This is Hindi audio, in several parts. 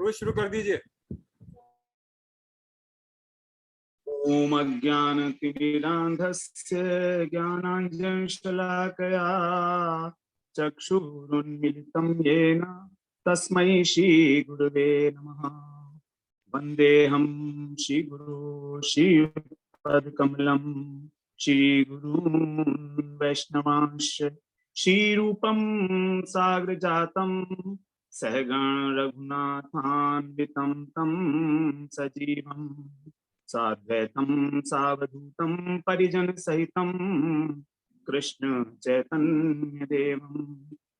तो शुरू कर दीजिए। ओम अज्ञानतिमिरान्धस्य ज्ञानाञ्जनशलाकया चक्षुरुन्मिलितं येन तस्मै श्रीगुरुवे नमः। वन्देऽहं श्रीगुरो श्रीपदकमलं श्रीगुरून् वैष्णवांश्च श्रीरूपं साग्रजातं सहगण रघुनाथान्वितं तं सजीवम् साद्वैतं सावधूतं परिजन सहितं कृष्ण चैतन्य देवं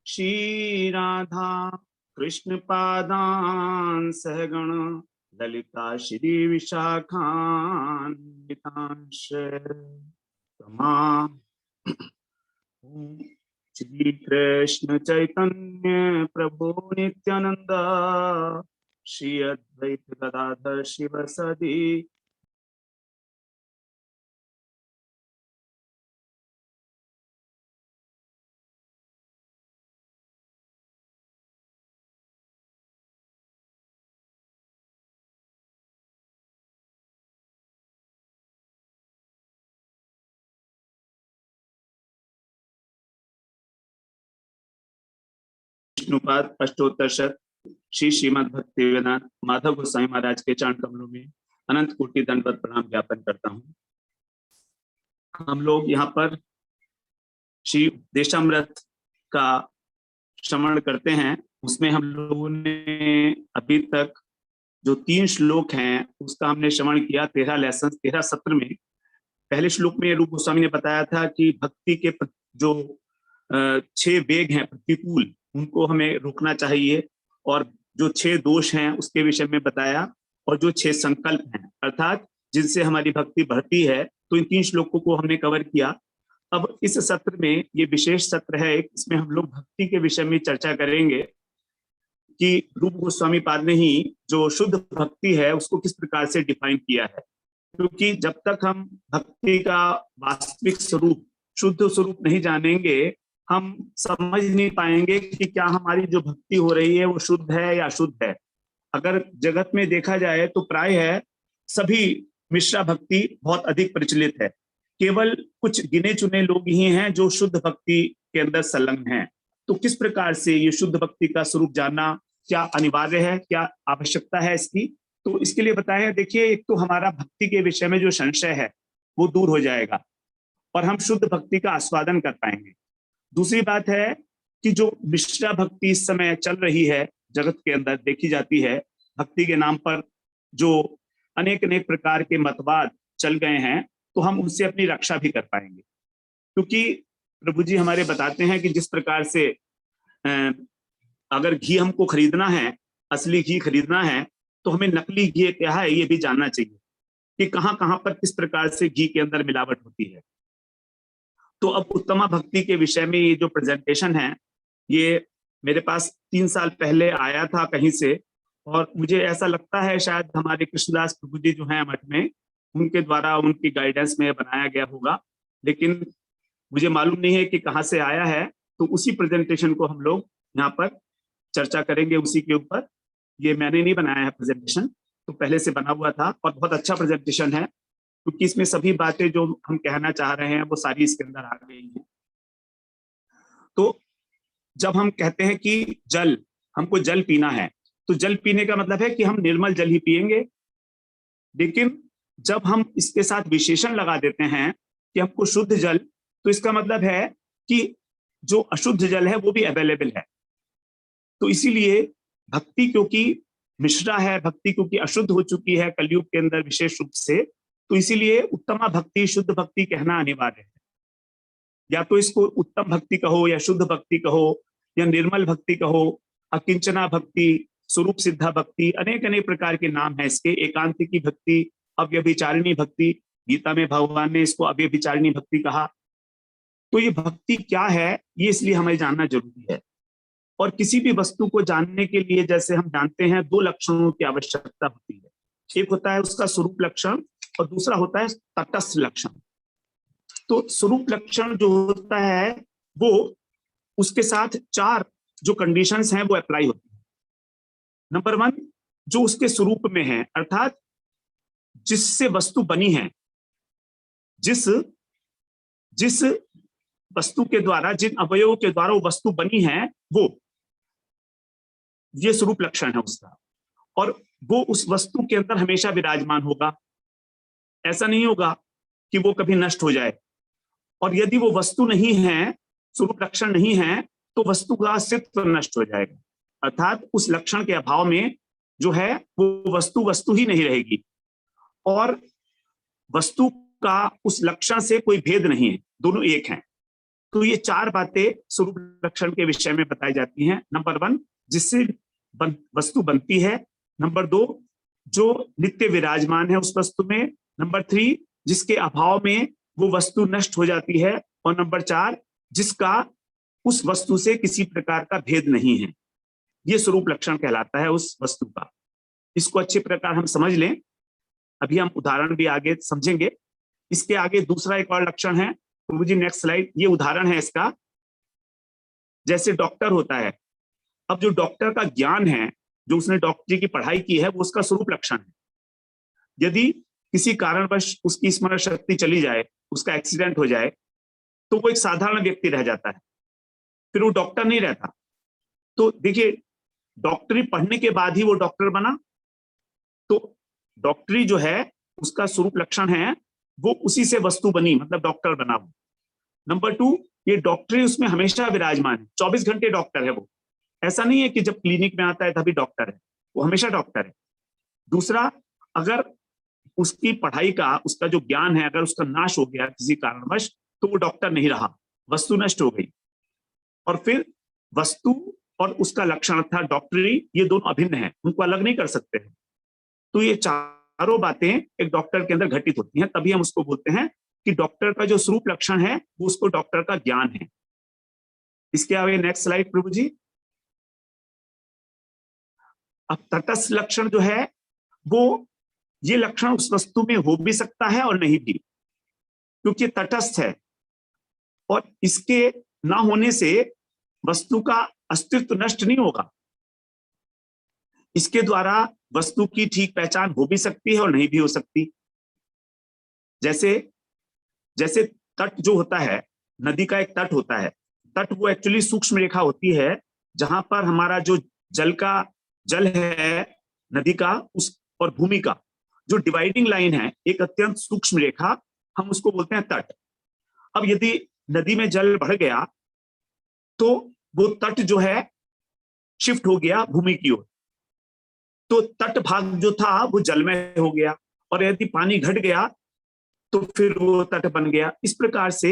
श्री राधा कृष्ण पादान् सहगण ललिता श्री विशाखान्वितांश्च श्री कृष्ण चैतन्य प्रभु नित्यानंद श्री अद्वैत गदाधर शिवसदि विष्णुपाद अष्टोत्तर शत श्री श्रीमद् भक्तिवेदांत माधव गोसाई महाराज के चरण कमलों में अनंत कोटि दंडवत प्रणाम ज्ञापन करता हूँ। हम लोग यहाँ पर श्री उपदेशामृत का श्रवण करते हैं। उसमें हम लोगों ने अभी तक जो 3 श्लोक हैं उसका हमने श्रवण किया। 13 लेसन 13 सत्र में पहले श्लोक में रूप गोस्वामी ने बताया था कि भक्ति के जो 6 वेग हैं प्रतिकूल, उनको हमें रोकना चाहिए, और जो 6 दोष हैं उसके विषय में बताया, और जो 6 संकल्प हैं अर्थात जिनसे हमारी भक्ति बढ़ती है। तो इन 3 श्लोकों को हमने कवर किया। अब इस सत्र में ये विशेष सत्र है, इसमें हम लोग भक्ति के विषय में चर्चा करेंगे कि रूप गोस्वामी पाद ने ही जो शुद्ध भक्ति है उसको किस प्रकार से डिफाइन किया है। क्योंकि जब तक हम भक्ति का वास्तविक स्वरूप, शुद्ध स्वरूप नहीं जानेंगे, हम समझ नहीं पाएंगे कि क्या हमारी जो भक्ति हो रही है वो शुद्ध है या अशुद्ध है। अगर जगत में देखा जाए तो प्राय है सभी मिश्रा भक्ति बहुत अधिक प्रचलित है। केवल कुछ गिने चुने लोग ही हैं जो शुद्ध भक्ति के अंदर संलग्न हैं। तो किस प्रकार से ये शुद्ध भक्ति का स्वरूप जानना क्या अनिवार्य है, क्या आवश्यकता है इसकी, तो इसके लिए बताया। देखिए, एक तो हमारा भक्ति के विषय में जो संशय है वो दूर हो जाएगा और हम शुद्ध भक्ति का आस्वादन कर पाएंगे। दूसरी बात है कि जो मिश्रा भक्ति इस समय चल रही है जगत के अंदर, देखी जाती है, भक्ति के नाम पर जो अनेक अनेक प्रकार के मतवाद चल गए हैं, तो हम उनसे अपनी रक्षा भी कर पाएंगे। क्योंकि प्रभु जी हमारे बताते हैं कि जिस प्रकार से अगर घी हमको खरीदना है, असली घी खरीदना है, तो हमें नकली घी क्या है ये भी जानना चाहिए कि कहाँ कहाँ पर किस प्रकार से घी के अंदर मिलावट होती है। तो अब उत्तमा भक्ति के विषय में ये जो प्रेजेंटेशन है, ये मेरे पास 3 साल पहले आया था कहीं से, और मुझे ऐसा लगता है शायद हमारे कृष्णदास प्रभु जी जो हैं मठ में, उनके द्वारा उनकी गाइडेंस में बनाया गया होगा, लेकिन मुझे मालूम नहीं है कि कहाँ से आया है। तो उसी प्रेजेंटेशन को हम लोग यहाँ पर चर्चा करेंगे, उसी के ऊपर। ये मैंने नहीं बनाया है प्रेजेंटेशन, तो पहले से बना हुआ था, और बहुत अच्छा प्रेजेंटेशन है क्योंकि इसमें सभी बातें जो हम कहना चाह रहे हैं वो सारी इसके अंदर आ गई हैं। तो जब हम कहते हैं कि जल, हमको जल पीना है, तो जल पीने का मतलब है कि हम निर्मल जल ही पिएंगे। लेकिन जब हम इसके साथ विशेषण लगा देते हैं कि हमको शुद्ध जल, तो इसका मतलब है कि जो अशुद्ध जल है वो भी अवेलेबल है। तो इसीलिए भक्ति क्योंकि मिश्रा है, भक्ति क्योंकि अशुद्ध हो चुकी है कलयुग के अंदर विशेष रूप से, तो इसीलिए उत्तमा भक्ति, शुद्ध भक्ति कहना अनिवार्य है। या तो इसको उत्तम भक्ति कहो, या शुद्ध भक्ति कहो, या निर्मल भक्ति कहो, अकिंचना भक्ति, स्वरूप सिद्धा भक्ति, अनेक अनेक प्रकार के नाम है इसके। एकांतिकी भक्ति, अव्यभिचारिणी भक्ति, गीता में भगवान ने इसको अव्यभिचारिणी भक्ति कहा। तो ये भक्ति क्या है, ये इसलिए हमें जानना जरूरी है। और किसी भी वस्तु को जानने के लिए, जैसे हम जानते हैं, 2 लक्षणों की आवश्यकता होती है। एक होता है उसका स्वरूप लक्षण, और दूसरा होता है तटस्थ लक्षण। तो स्वरूप लक्षण जो होता है वो, उसके साथ 4 जो कंडीशंस हैं वो अप्लाई होती है। नंबर 1, जो उसके स्वरूप में है, अर्थात जिससे वस्तु बनी है, जिस जिस वस्तु के द्वारा, जिन अवयवों के द्वारा वो वस्तु बनी है, वो ये स्वरूप लक्षण है उसका। और वो उस वस्तु के अंदर हमेशा विराजमान होगा, ऐसा नहीं होगा कि वो कभी नष्ट हो जाए। और यदि वो वस्तु नहीं है, स्वरूप लक्षण नहीं है, तो वस्तु का अस्तित्व नष्ट हो जाएगा। अर्थात उस लक्षण के अभाव में जो है वो वस्तु वस्तु ही नहीं रहेगी, और वस्तु का उस लक्षण से कोई भेद नहीं है, दोनों एक हैं। तो ये चार बातें स्वरूप लक्षण के विषय में बताई जाती हैं। नंबर 1, जिससे वस्तु बनती है। नंबर 2, जो नित्य विराजमान है उस वस्तु में। नंबर 3, जिसके अभाव में वो वस्तु नष्ट हो जाती है। और नंबर 4, जिसका उस वस्तु से किसी प्रकार का भेद नहीं है। ये स्वरूप लक्षण कहलाता है उस वस्तु का। इसको अच्छे प्रकार हम समझ लें, अभी हम उदाहरण भी आगे समझेंगे। इसके आगे दूसरा एक और लक्षण है, प्रभु जी नेक्स्ट स्लाइड, ये उदाहरण है इसका। जैसे डॉक्टर होता है, अब जो डॉक्टर का ज्ञान है, जो उसने डॉक्टरी की पढ़ाई की है, वो उसका स्वरूप लक्षण है। यदि किसी कारणवश उसकी स्मरण शक्ति चली जाए, उसका एक्सीडेंट हो जाए, तो वो एक साधारण व्यक्ति रह जाता है, फिर वो डॉक्टर नहीं रहता। तो देखिए, डॉक्टरी पढ़ने के बाद ही वो डॉक्टर बना, तो डॉक्टरी जो है उसका स्वरूप लक्षण है, वो उसी से वस्तु बनी, मतलब डॉक्टर बना वो। नंबर 2, ये डॉक्टरी उसमें हमेशा विराजमान है, 24 घंटे डॉक्टर है वो। ऐसा नहीं है कि जब क्लिनिक में आता है तभी डॉक्टर है, वो हमेशा डॉक्टर है। दूसरा, अगर उसकी पढ़ाई का, उसका जो ज्ञान है, अगर उसका नाश हो गया किसी कारणवश, तो वो डॉक्टर नहीं रहा, वस्तु नष्ट हो गई। और फिर वस्तु और उसका लक्षण था डॉक्टरी, ये दोनों अभिन्न है, उनको अलग नहीं कर सकते हैं। तो ये चारों बातें एक डॉक्टर के अंदर घटित होती हैं, तभी हम उसको बोलते हैं कि डॉक्टर का जो स्वरूप लक्षण है वो उसको डॉक्टर का ज्ञान है। इसके आगे नेक्स्ट स्लाइड प्रभु जी। अब तटस्थ लक्षण जो है, वो ये लक्षण उस वस्तु में हो भी सकता है और नहीं भी, क्योंकि तटस्थ है, और इसके ना होने से वस्तु का अस्तित्व नष्ट नहीं होगा। इसके द्वारा वस्तु की ठीक पहचान हो भी सकती है और नहीं भी हो सकती। जैसे जैसे तट जो होता है, नदी का एक तट होता है, तट वो एक्चुअली सूक्ष्म रेखा होती है, जहां पर हमारा जो जल है नदी का, उस और भूमि का जो डिवाइडिंग लाइन है, एक अत्यंत सूक्ष्म रेखा, हम उसको बोलते हैं तट। अब यदि नदी में जल बढ़ गया, तो वो तट जो है शिफ्ट हो गया भूमि की ओर, तो तट भाग जो था वो जलमय हो गया, और यदि पानी घट गया तो फिर वो तट बन गया। इस प्रकार से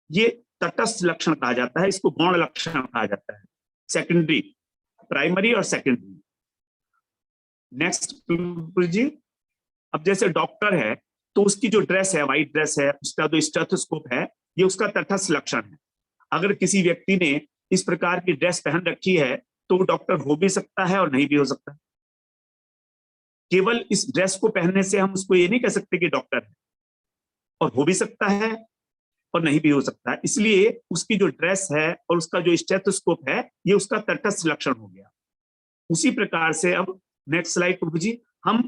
ये तटस्थ लक्षण कहा जाता है, इसको गौण लक्षण कहा जाता है। सेकेंडरी, प्राइमरी और सेकेंडरी। नेक्स्ट जी। अब जैसे डॉक्टर है, तो उसकी जो ड्रेस है, व्हाइट ड्रेस है, उसका जो स्टेथोस्कोप है, ये उसका तटस्थ लक्षण है। अगर किसी व्यक्ति ने इस प्रकार की ड्रेस पहन रखी है, तो वो डॉक्टर हो भी सकता है और नहीं भी हो सकता। केवल इस ड्रेस को पहनने से हम उसको ये नहीं कह सकते कि डॉक्टर है, और हो भी सकता है और नहीं भी हो सकता है। इसलिए उसकी जो ड्रेस है और उसका जो स्टेथोस्कोप है, ये उसका तटस्थ लक्षण हो गया। उसी प्रकार से अब नेक्स्ट स्लाइड प्रभु जी, हम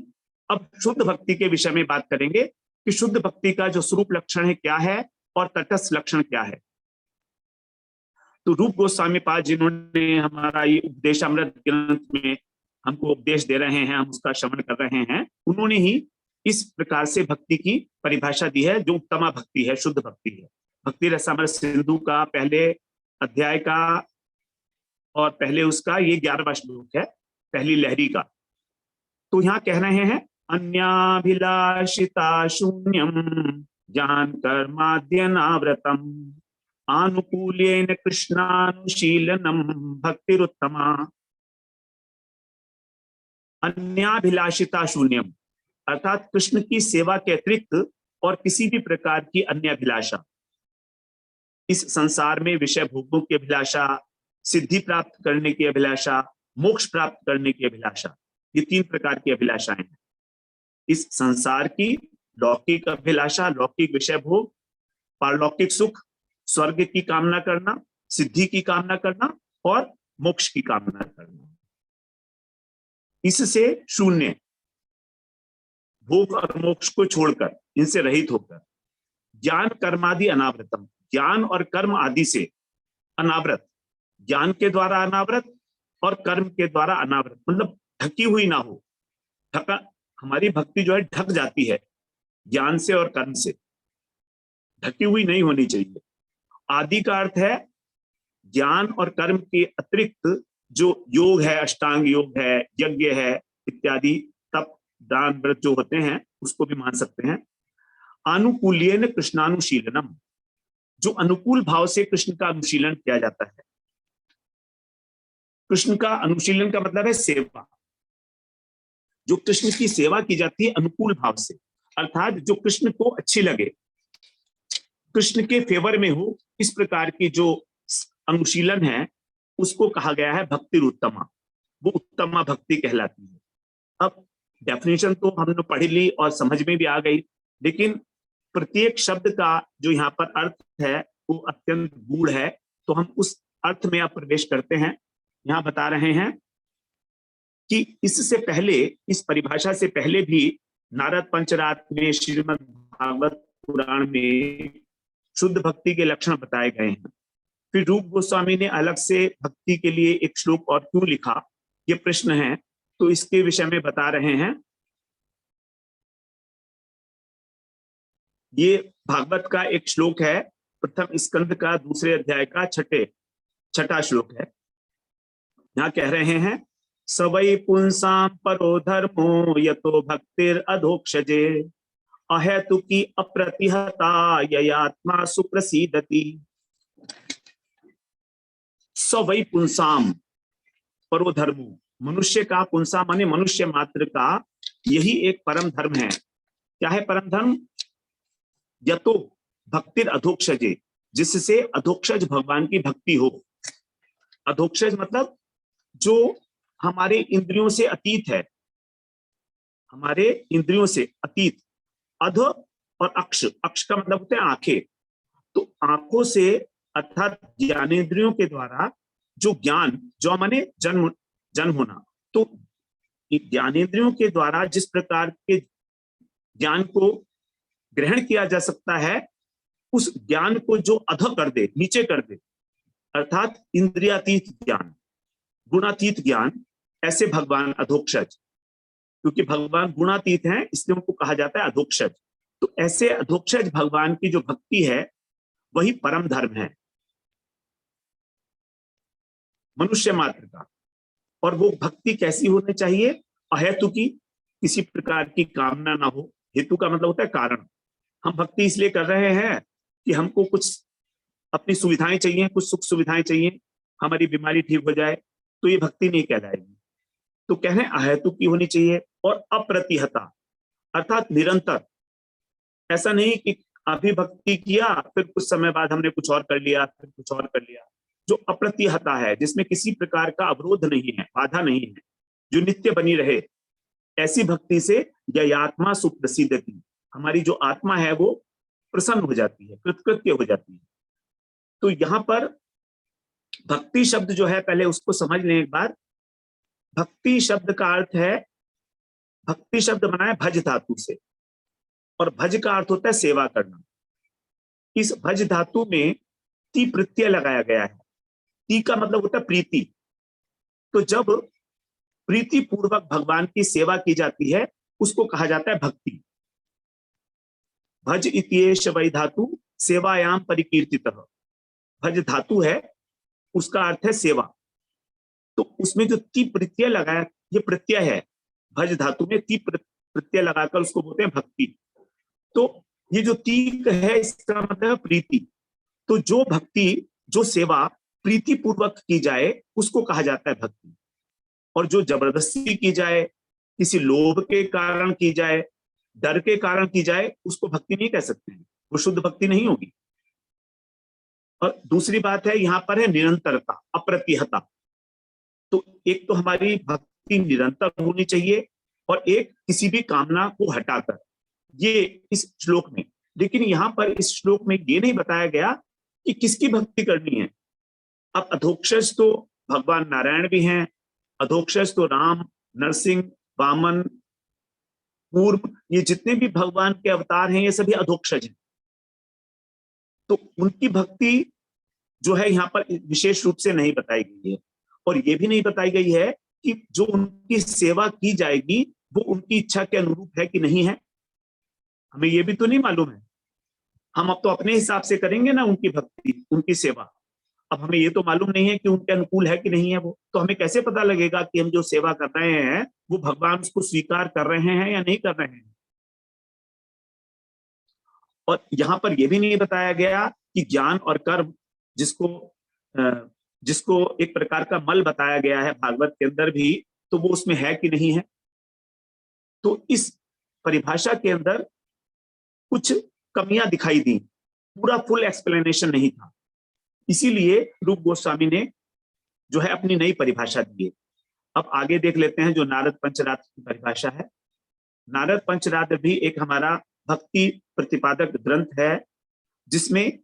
अब शुद्ध भक्ति के विषय में बात करेंगे कि शुद्ध भक्ति का जो स्वरूप लक्षण है क्या है और तटस्थ लक्षण क्या है। तो रूप गोस्वामी पाद जिन्होंने हमारा ये उपदेशामृत ग्रंथ में हमको उपदेश दे रहे हैं, हम उसका श्रवण कर रहे हैं, उन्होंने ही इस प्रकार से भक्ति की परिभाषा दी है, जो उत्तमा भक्ति है, शुद्ध भक्ति है। भक्ति रसामृत सिंधु का पहले अध्याय का और पहले उसका ये 11वां श्लोक है, पहली लहरी का। तो यहाँ कह रहे हैं, अन्याभिलाषिता शून्यम ज्ञान कर्माद्यनाव्रतम आनुकूल्येन कृष्णानुशीलनम भक्तिरुत्तमा। अन्याभिलाषिता शून्यम, अर्थात कृष्ण की सेवा के अतिरिक्त और किसी भी प्रकार की अन्य अभिलाषा, इस संसार में विषय भोगों की अभिलाषा, सिद्धि प्राप्त करने की अभिलाषा, मोक्ष प्राप्त करने की अभिलाषा, ये 3 प्रकार की अभिलाषाएं हैं। इस संसार की लौकिक अभिलाषा, लौकिक विषय भोग, पारलौकिक सुख, स्वर्ग की कामना करना, सिद्धि की कामना करना और मोक्ष की कामना करना। इससे शून्य, भोग और मोक्ष को छोड़कर, इनसे रहित होकर, ज्ञान कर्मादि अनावृतम, ज्ञान और कर्म आदि से अनावृत, ज्ञान के द्वारा अनावृत और कर्म के द्वारा अनावृत, मतलब ढकी हुई ना हो। ढका, हमारी भक्ति जो है ढक जाती है ज्ञान से और कर्म से, ढकी हुई नहीं होनी चाहिए। आदि का अर्थ है ज्ञान और कर्म के अतिरिक्त जो योग है, अष्टांग योग है, यज्ञ है इत्यादि, तप दान व्रत जो होते हैं उसको भी मान सकते हैं। अनुकूल्येन कृष्णानुशीलनम, जो अनुकूल भाव से कृष्ण का अनुशीलन किया जाता है। कृष्ण का अनुशीलन का मतलब है सेवा, जो कृष्ण की सेवा की जाती है अनुकूल भाव से, अर्थात जो कृष्ण को अच्छी लगे, कृष्ण के फेवर में हो, इस प्रकार की जो अनुशीलन है उसको कहा गया है भक्ति उत्तमा, वो उत्तमा भक्ति कहलाती है। अब डेफिनेशन तो हमने पढ़ ली और समझ में भी आ गई, लेकिन प्रत्येक शब्द का जो यहाँ पर अर्थ है वो अत्यंत गूढ़ है, तो हम उस अर्थ में आप प्रवेश करते हैं। यहाँ बता रहे हैं कि इससे पहले, इस परिभाषा से पहले भी नारद पंचरात में, श्रीमद् भागवत पुराण में शुद्ध भक्ति के लक्षण बताए गए हैं। फिर रूप गोस्वामी ने अलग से भक्ति के लिए एक श्लोक और क्यों लिखा, ये प्रश्न है, तो इसके विषय में बता रहे हैं। ये भागवत का एक श्लोक है, प्रथम स्कंद का 2 अध्याय का छठा श्लोक है। यहाँ कह रहे हैं, सवै पुंसाम परो धर्मो यतो भक्तिर अधोक्षजे अहेतुकी अप्रतिहता ययात्मा सुप्रसीदति। सवै पुंसाम परो धर्मो, मनुष्य का, पुंसा माने मनुष्य मात्र का यही एक परम धर्म है। क्या है परम धर्म? यतो भक्तिर अधोक्षजे, जिससे अधोक्षज भगवान की भक्ति हो। अधोक्षज मतलब जो हमारे इंद्रियों से अतीत है, हमारे इंद्रियों से अतीत। अध और अक्ष, अक्ष का मतलब होता है आंखें, तो आंखों से अर्थात ज्ञानेंद्रियों के द्वारा जो ज्ञान, जो माने जन्म होना, तो ज्ञानेंद्रियों के द्वारा जिस प्रकार के ज्ञान को ग्रहण किया जा सकता है, उस ज्ञान को जो अध कर दे, नीचे कर दे, अर्थात इंद्रियातीत ज्ञान, गुणातीत ज्ञान, ऐसे भगवान अधोक्षज। क्योंकि भगवान गुणातीत हैं इसलिए उनको कहा जाता है अधोक्षज। तो ऐसे अधोक्षज भगवान की जो भक्ति है वही परम धर्म है मनुष्य मात्र का। और वो भक्ति कैसी होनी चाहिए? अहेतु की, किसी प्रकार की कामना ना हो। हेतु का मतलब होता है कारण। हम भक्ति इसलिए कर रहे हैं कि हमको कुछ अपनी सुविधाएं चाहिए, कुछ सुख सुविधाएं चाहिए, हमारी बीमारी ठीक हो जाए, तो ये भक्ति नहीं कहलाएगी। तो कह रहे हैं अहेतु की होनी चाहिए और अप्रतिहता, अर्थात निरंतर। ऐसा नहीं कि अभी भक्ति किया फिर कुछ समय बाद हमने कुछ और कर लिया, फिर कुछ और कर लिया। जो अप्रतिहता है, जिसमें किसी प्रकार का अवरोध नहीं है, बाधा नहीं है, जो नित्य बनी रहे, ऐसी भक्ति से यह आत्मा सुप्रसिद्धति, हमारी जो आत्मा है वो प्रसन्न हो जाती है, कृतकृत्य हो जाती है। तो यहां पर भक्ति शब्द जो है, पहले उसको समझ लें एक बार। भक्ति शब्द का अर्थ है, भक्ति शब्द बना है भज धातु से, और भज का अर्थ होता है सेवा करना। इस भज धातु में ती प्रत्यय लगाया गया है। ती का मतलब होता है प्रीति। तो जब प्रीति पूर्वक भगवान की सेवा की जाती है उसको कहा जाता है भक्ति। भज इत्येष वै धातु सेवायाम परिकीर्तितः। भज धातु है, उसका अर्थ है सेवा। तो उसमें जो ती प्रत्यय लगाया, ये प्रत्यय है, भज धातु में ती प्रत्यय लगाकर उसको बोलते हैं भक्ति। तो ये जो तीक है इसका मतलब है प्रीति। तो जो भक्ति, जो सेवा प्रीति पूर्वक की जाए उसको कहा जाता है भक्ति। और जो जबरदस्ती की जाए, किसी लोभ के कारण की जाए, डर के कारण की जाए, उसको भक्ति नहीं कह सकते हैं, वो शुद्ध भक्ति नहीं होगी। और दूसरी बात है यहाँ पर है निरंतरता, अप्रतिहता। तो एक तो हमारी भक्ति निरंतर होनी चाहिए और एक किसी भी कामना को हटाकर, ये इस श्लोक में। लेकिन यहाँ पर इस श्लोक में ये नहीं बताया गया कि किसकी भक्ति करनी है। अब अधोक्षज तो भगवान नारायण भी हैं, अधोक्षज तो राम नरसिंह, वामन, पूर्व, ये जितने भी भगवान के अवतार हैं ये सभी अधोक्षज हैं। तो उनकी भक्ति जो है यहाँ पर विशेष रूप से नहीं बताई गई है, और ये भी नहीं बताई गई है कि जो उनकी सेवा की जाएगी वो उनकी इच्छा के अनुरूप है कि नहीं है। हमें ये भी तो नहीं मालूम है। हम अब तो अपने हिसाब से करेंगे ना उनकी भक्ति, उनकी सेवा। अब हमें ये तो मालूम नहीं है कि उनके अनुकूल है कि नहीं है वो, तो हमें कैसे पता लगेगा कि हम जो सेवा कर रहे हैं वो भगवान उसको स्वीकार कर रहे हैं या नहीं कर रहे हैं। और यहाँ पर यह भी नहीं बताया गया कि ज्ञान और कर्म जिसको एक प्रकार का मल बताया गया है भागवत के अंदर भी, तो वो उसमें है कि नहीं है। तो इस परिभाषा के अंदर कुछ कमियां दिखाई दी, पूरा फुल एक्सप्लेनेशन नहीं था। इसीलिए रूप गोस्वामी ने जो है अपनी नई परिभाषा दी है। अब आगे देख लेते हैं जो नारद पंचरात्र की परिभाषा है। नारद पंचरात्र भी एक हमारा भक्ति प्रतिपादक ग्रंथ है, जिसमें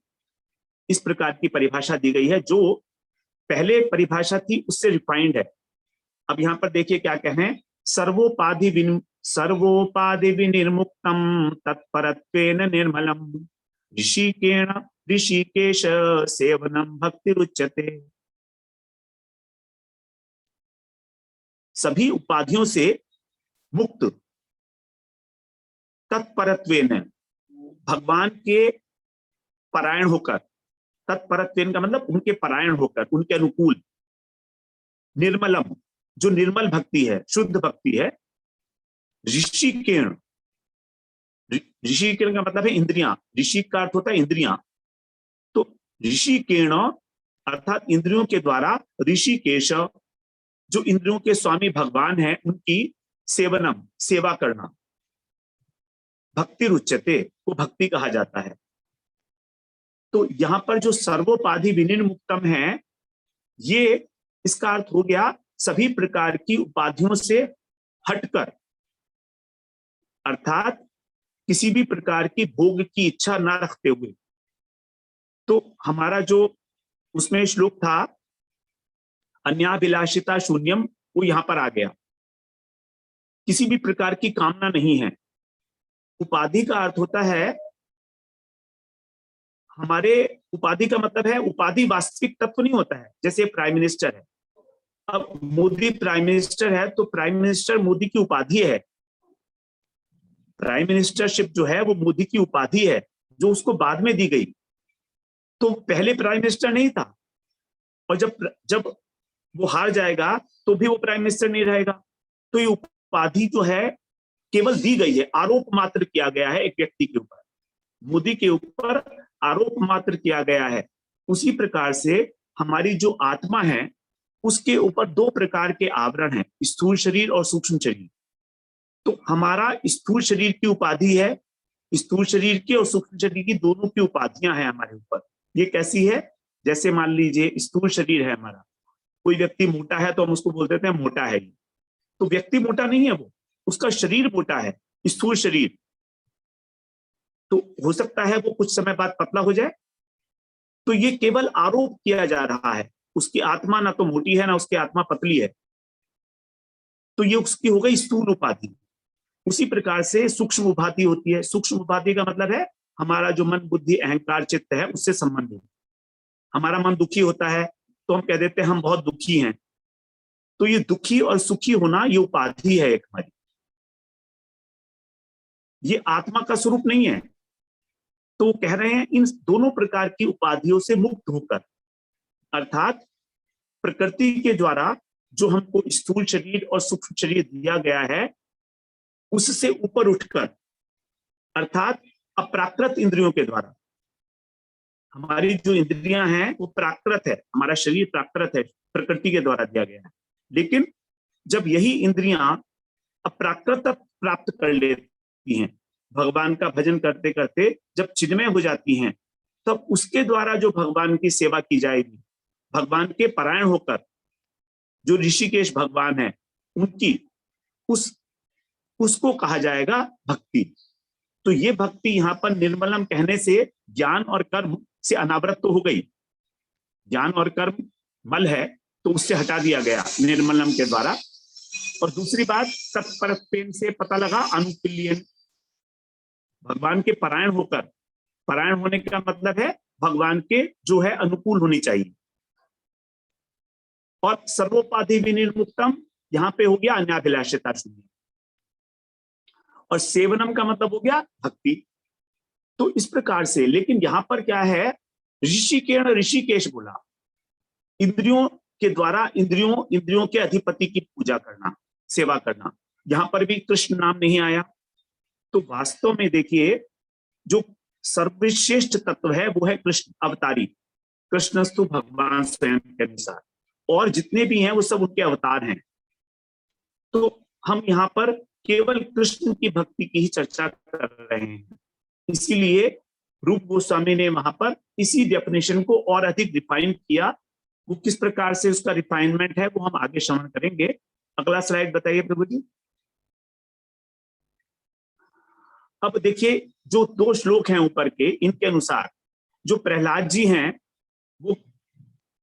इस प्रकार की परिभाषा दी गई है जो पहले परिभाषा थी उससे रिफाइंड है। अब यहां पर देखिए क्या कहें, सर्वोपाधि विनिर्मुक्तम तत्परत्वेन निर्मलम ऋषिकेश सेवनम भक्ति रुच्यते। सभी उपाधियों से मुक्त, तत्परत्वेन भगवान के परायण होकर, तत्परत्वेन का मतलब उनके परायण होकर, उनके अनुकूल, निर्मलम जो निर्मल भक्ति है, शुद्ध भक्ति है, ऋषिकेण, ऋषिकेण का मतलब है इंद्रियां, ऋषि का अर्थ होता है इंद्रियां, तो ऋषिकेण अर्थात इंद्रियों के द्वारा, ऋषिकेश जो इंद्रियों के स्वामी भगवान है उनकी सेवनम सेवा करना, भक्ति रुच्यते को भक्ति कहा जाता है। तो यहां पर जो सर्वोपाधि विनिर्मुक्तम है, ये इसका अर्थ हो गया सभी प्रकार की उपाधियों से हटकर, अर्थात किसी भी प्रकार की भोग की इच्छा ना रखते हुए। तो हमारा जो उसमें श्लोक था अन्याभिलाषिता शून्यम, वो यहां पर आ गया, किसी भी प्रकार की कामना नहीं है। उपाधि का अर्थ होता है हमारे, उपाधि का मतलब है उपाधि वास्तविक तत्व नहीं होता है। जैसे प्राइम मिनिस्टर है, अब मोदी प्राइम मिनिस्टर है तो प्राइम मिनिस्टर मोदी की उपाधि है। प्राइम मिनिस्टरशिप जो है वो मोदी की उपाधि है जो उसको बाद में दी गई, तो पहले प्राइम मिनिस्टर नहीं था, और जब वो हार जाएगा तो भी वो प्राइम मिनिस्टर नहीं रहेगा। तो ये उपाधि जो है केवल दी गई है, आरोप मात्र किया गया है एक व्यक्ति के ऊपर, मोदी के ऊपर आरोप मात्र किया गया है। उसी प्रकार से हमारी जो आत्मा है उसके ऊपर दो प्रकार के आवरण हैं, स्थूल शरीर और सूक्ष्म शरीर। तो हमारा स्थूल शरीर की उपाधि है, स्थूल शरीर की और सूक्ष्म शरीर की दोनों की उपाधियां हैं हमारे ऊपर। ये कैसी है, जैसे मान लीजिए स्थूल शरीर है हमारा, कोई व्यक्ति मोटा है तो हम उसको बोल देते हैं मोटा है, तो व्यक्ति मोटा नहीं है, वो उसका शरीर मोटा है, स्थूल शरीर। तो हो सकता है वो कुछ समय बाद पतला हो जाए, तो ये केवल आरोप किया जा रहा है, उसकी आत्मा ना तो मोटी है ना उसकी आत्मा पतली है, तो ये उसकी हो गई स्थूल उपाधि। उसी प्रकार से सूक्ष्म उपाधि होती है। सूक्ष्म उपाधि का मतलब है हमारा जो मन बुद्धि अहंकार चित्त है उससे संबंधित। हमारा मन दुखी होता है तो हम कह देते हैं हम बहुत दुखी हैं, तो ये दुखी और सुखी होना ये उपाधि है एक हमारी, ये आत्मा का स्वरूप नहीं है। तो कह रहे हैं इन दोनों प्रकार की उपाधियों से मुक्त होकर, अर्थात प्रकृति के द्वारा जो हमको स्थूल शरीर और सूक्ष्म शरीर दिया गया है उससे ऊपर उठकर, अर्थात अप्राकृत इंद्रियों के द्वारा। हमारी जो इंद्रियां हैं वो प्राकृत है, हमारा शरीर प्राकृत है, प्रकृति के द्वारा दिया गया है। लेकिन जब यही इंद्रियां अप्राकृत प्राप्त कर लेती हैं, भगवान का भजन करते करते जब चिन्मय हो जाती हैं, तब उसके द्वारा जो भगवान की सेवा की जाएगी, भगवान के परायण होकर जो ऋषिकेश भगवान है उनकी, उसको कहा जाएगा भक्ति। तो ये भक्ति यहाँ पर निर्मलम कहने से ज्ञान और कर्म से अनावृत तो हो गई, ज्ञान और कर्म मल है तो उससे हटा दिया गया निर्मलम के द्वारा। और दूसरी बात, तत्पर प्रेम से पता लगा अनुकूल्यन, भगवान के परायण होकर, परायण होने का मतलब है भगवान के जो है अनुकूल होनी चाहिए। और सर्वोपाधि विनिर्मुक्तम, यहां पे हो गया अन्याभिलाषिता शून्य। और सेवनम का मतलब हो गया भक्ति। तो इस प्रकार से, लेकिन यहां पर क्या है, ऋषिकेश बोला, इंद्रियों के द्वारा इंद्रियों के अधिपति की पूजा करना, सेवा करना। यहां पर भी कृष्ण नाम नहीं आया। तो वास्तव में देखिए, जो सर्वश्रेष्ठ तत्व है वो है कृष्ण अवतारी, कृष्णस्तु भगवान स्वयं के अनुसार, और जितने भी हैं वो सब उनके अवतार हैं। तो हम यहाँ पर केवल कृष्ण की भक्ति की ही चर्चा कर रहे हैं। इसीलिए रूप गोस्वामी ने वहां पर इसी डेफिनेशन को और अधिक रिफाइन किया। वो किस प्रकार से उसका रिफाइनमेंट है वो हम आगे श्रवण करेंगे। अगला स्लाइड बताइए प्रभु जी। अब देखिए, जो 2 श्लोक हैं ऊपर के, इनके अनुसार जो प्रहलाद जी हैं वो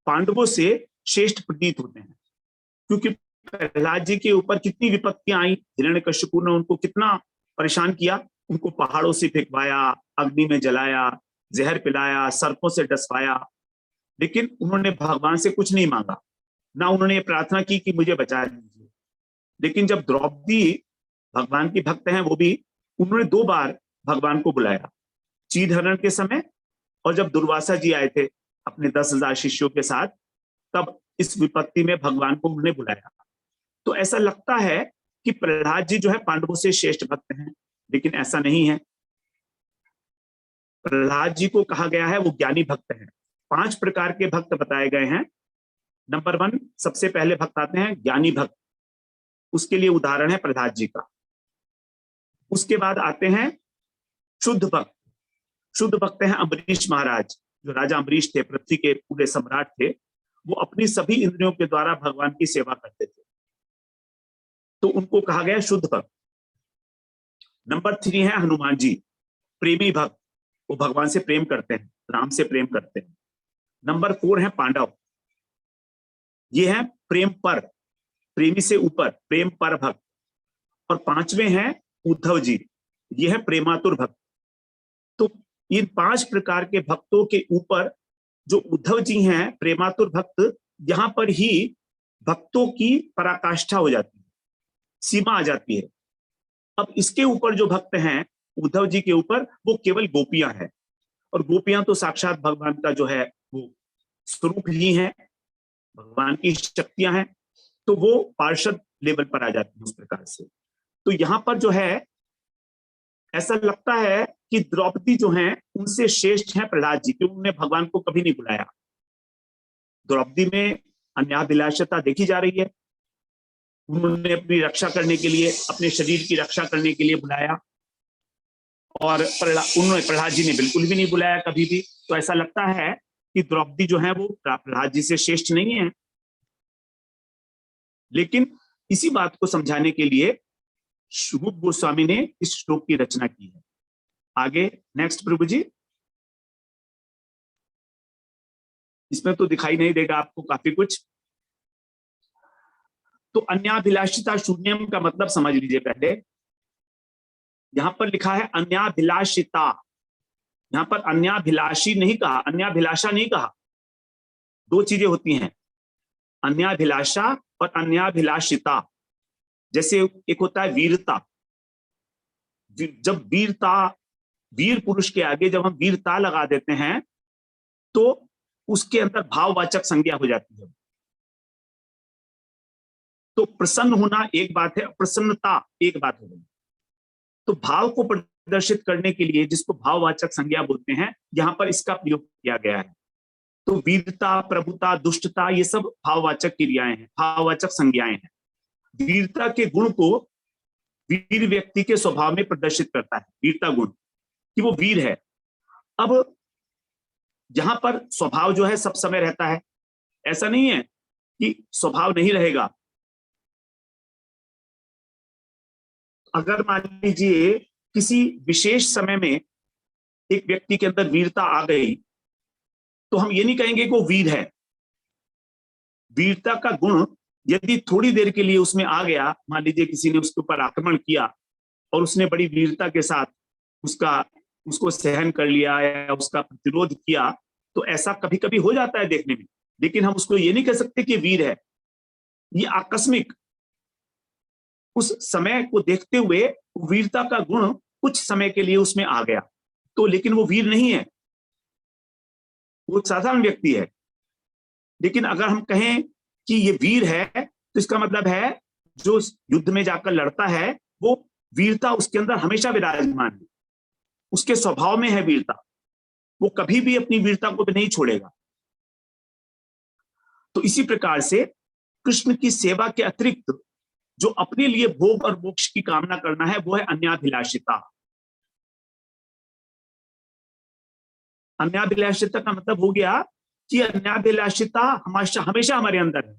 पांडवों से श्रेष्ठ प्रतीत होते हैं, क्योंकि प्रहलाद जी के ऊपर कितनी विपत्तियां आई, हिरण्यकश्यपु ने उनको कितना परेशान किया, उनको पहाड़ों से फेंकवाया, अग्नि में जलाया, जहर पिलाया, सर्पों से डसवाया, लेकिन उन्होंने भगवान से कुछ नहीं मांगा, ना उन्होंने प्रार्थना की कि मुझे बचा लीजिए। लेकिन जब द्रौपदी भगवान की भक्त हैं, वो भी, उन्होंने 2 बार भगवान को बुलाया, चीदहरण के समय और जब दुर्वासा जी आए थे अपने 10,000 शिष्यों के साथ, तब इस विपत्ति में भगवान को उन्होंने बुलाया। तो ऐसा लगता है कि प्रहलाद जी जो है पांडवों से श्रेष्ठ भक्त हैं, लेकिन ऐसा नहीं है। प्रहलाद जी को कहा गया है वो ज्ञानी भक्त हैं। 5 प्रकार के भक्त बताए गए हैं। नंबर 1, सबसे पहले भक्त आते हैं ज्ञानी भक्त, उसके लिए उदाहरण है प्रहलाद जी का। उसके बाद आते हैं शुद्ध भक्त। शुद्ध भक्त हैं अम्बरीश महाराज, जो राजा अम्बरीश थे, पृथ्वी के पूरे सम्राट थे। वो अपनी सभी इंद्रियों के द्वारा भगवान की सेवा करते थे, तो उनको कहा गया शुद्ध भक्त। नंबर 3 है हनुमान जी, प्रेमी भक्त, वो भगवान से प्रेम करते हैं, राम से प्रेम करते हैं। नंबर 4 है पांडव, ये है प्रेम पर, प्रेमी से ऊपर, प्रेम पर भक्त। और 5वें हैं उद्धव जी, ये है प्रेमातुर भक्त। तो इन 5 प्रकार के भक्तों के ऊपर जो उद्धव जी हैं, प्रेमातुर भक्त, यहां पर ही भक्तों की पराकाष्ठा हो जाती है, सीमा आ जाती है। अब इसके ऊपर जो भक्त हैं उद्धव जी के ऊपर, वो केवल गोपियां हैं, और गोपियां तो साक्षात भगवान का जो है वो स्वरूप ही है, भगवान की शक्तियां हैं, तो वो पार्षद लेवल पर आ जाती है उस प्रकार से। तो यहां पर जो है ऐसा लगता है कि द्रौपदी जो हैं उनसे श्रेष्ठ हैं प्रहलाद जी, क्योंकि उन्होंने भगवान को कभी नहीं बुलाया। द्रौपदी में अन्याभिलाषता देखी जा रही है, उन्होंने अपनी रक्षा करने के लिए, अपने शरीर की रक्षा करने के लिए बुलाया, और उन्होंने, प्रहलाद जी ने बिल्कुल भी नहीं बुलाया कभी भी। तो ऐसा लगता है कि द्रौपदी जो है वो प्रहलाद जी से श्रेष्ठ नहीं है। लेकिन इसी बात को समझाने के लिए रूप गोस्वामी ने इस श्लोक की रचना की है। आगे नेक्स्ट प्रभु जी। इसमें तो दिखाई नहीं देगा आपको काफी कुछ। तो अन्याभिलाषिता शून्यम का मतलब समझ लीजिए पहले। यहां पर लिखा है अन्याभिलाषिता, यहां पर अन्याभिलाषी नहीं कहा, अन्याभिलाषा नहीं कहा। 2 चीजें होती हैं, अन्याभिलाषा और अन्याभिलाषिता। जैसे एक होता है वीरता, जब वीर पुरुष के आगे जब हम वीरता लगा देते हैं तो उसके अंदर भाववाचक संज्ञा हो जाती है। तो प्रसन्न होना एक बात है, प्रसन्नता एक बात हो गई। तो भाव को प्रदर्शित करने के लिए जिसको भाववाचक संज्ञा बोलते हैं, यहां पर इसका प्रयोग किया गया है। तो वीरता, प्रभुता, दुष्टता, ये सब भाववाचक क्रियाएं हैं, भाववाचक संज्ञाएं हैं। वीरता के गुण को वीर व्यक्ति के स्वभाव में प्रदर्शित करता है, वीरता गुण कि वो वीर है। अब जहां पर स्वभाव जो है सब समय रहता है, ऐसा नहीं है कि स्वभाव नहीं रहेगा। अगर मान लीजिए किसी विशेष समय में एक व्यक्ति के अंदर वीरता आ गई, तो हम ये नहीं कहेंगे कि वो वीर है। वीरता का गुण यदि थोड़ी देर के लिए उसमें आ गया, मान लीजिए किसी ने उसके ऊपर आक्रमण किया और उसने बड़ी वीरता के साथ उसको सहन कर लिया या उसका प्रतिरोध किया, तो ऐसा कभी कभी हो जाता है देखने में, लेकिन हम उसको ये नहीं कह सकते कि वीर है। ये आकस्मिक उस समय को देखते हुए वीरता का गुण कुछ समय के लिए उसमें आ गया, तो लेकिन वो वीर नहीं है, वो साधारण व्यक्ति है। लेकिन अगर हम कहें कि ये वीर है, तो इसका मतलब है जो युद्ध में जाकर लड़ता है वो वीरता उसके अंदर हमेशा विराजमान है, उसके स्वभाव में है वीरता, वो कभी भी अपनी वीरता को नहीं छोड़ेगा। तो इसी प्रकार से कृष्ण की सेवा के अतिरिक्त जो अपने लिए भोग और मोक्ष की कामना करना है वो है अन्याभिलाषिता। अन्याभिलाषिता का मतलब हो गया कि अन्याभिलाषिता हमेशा हमारे अंदर है,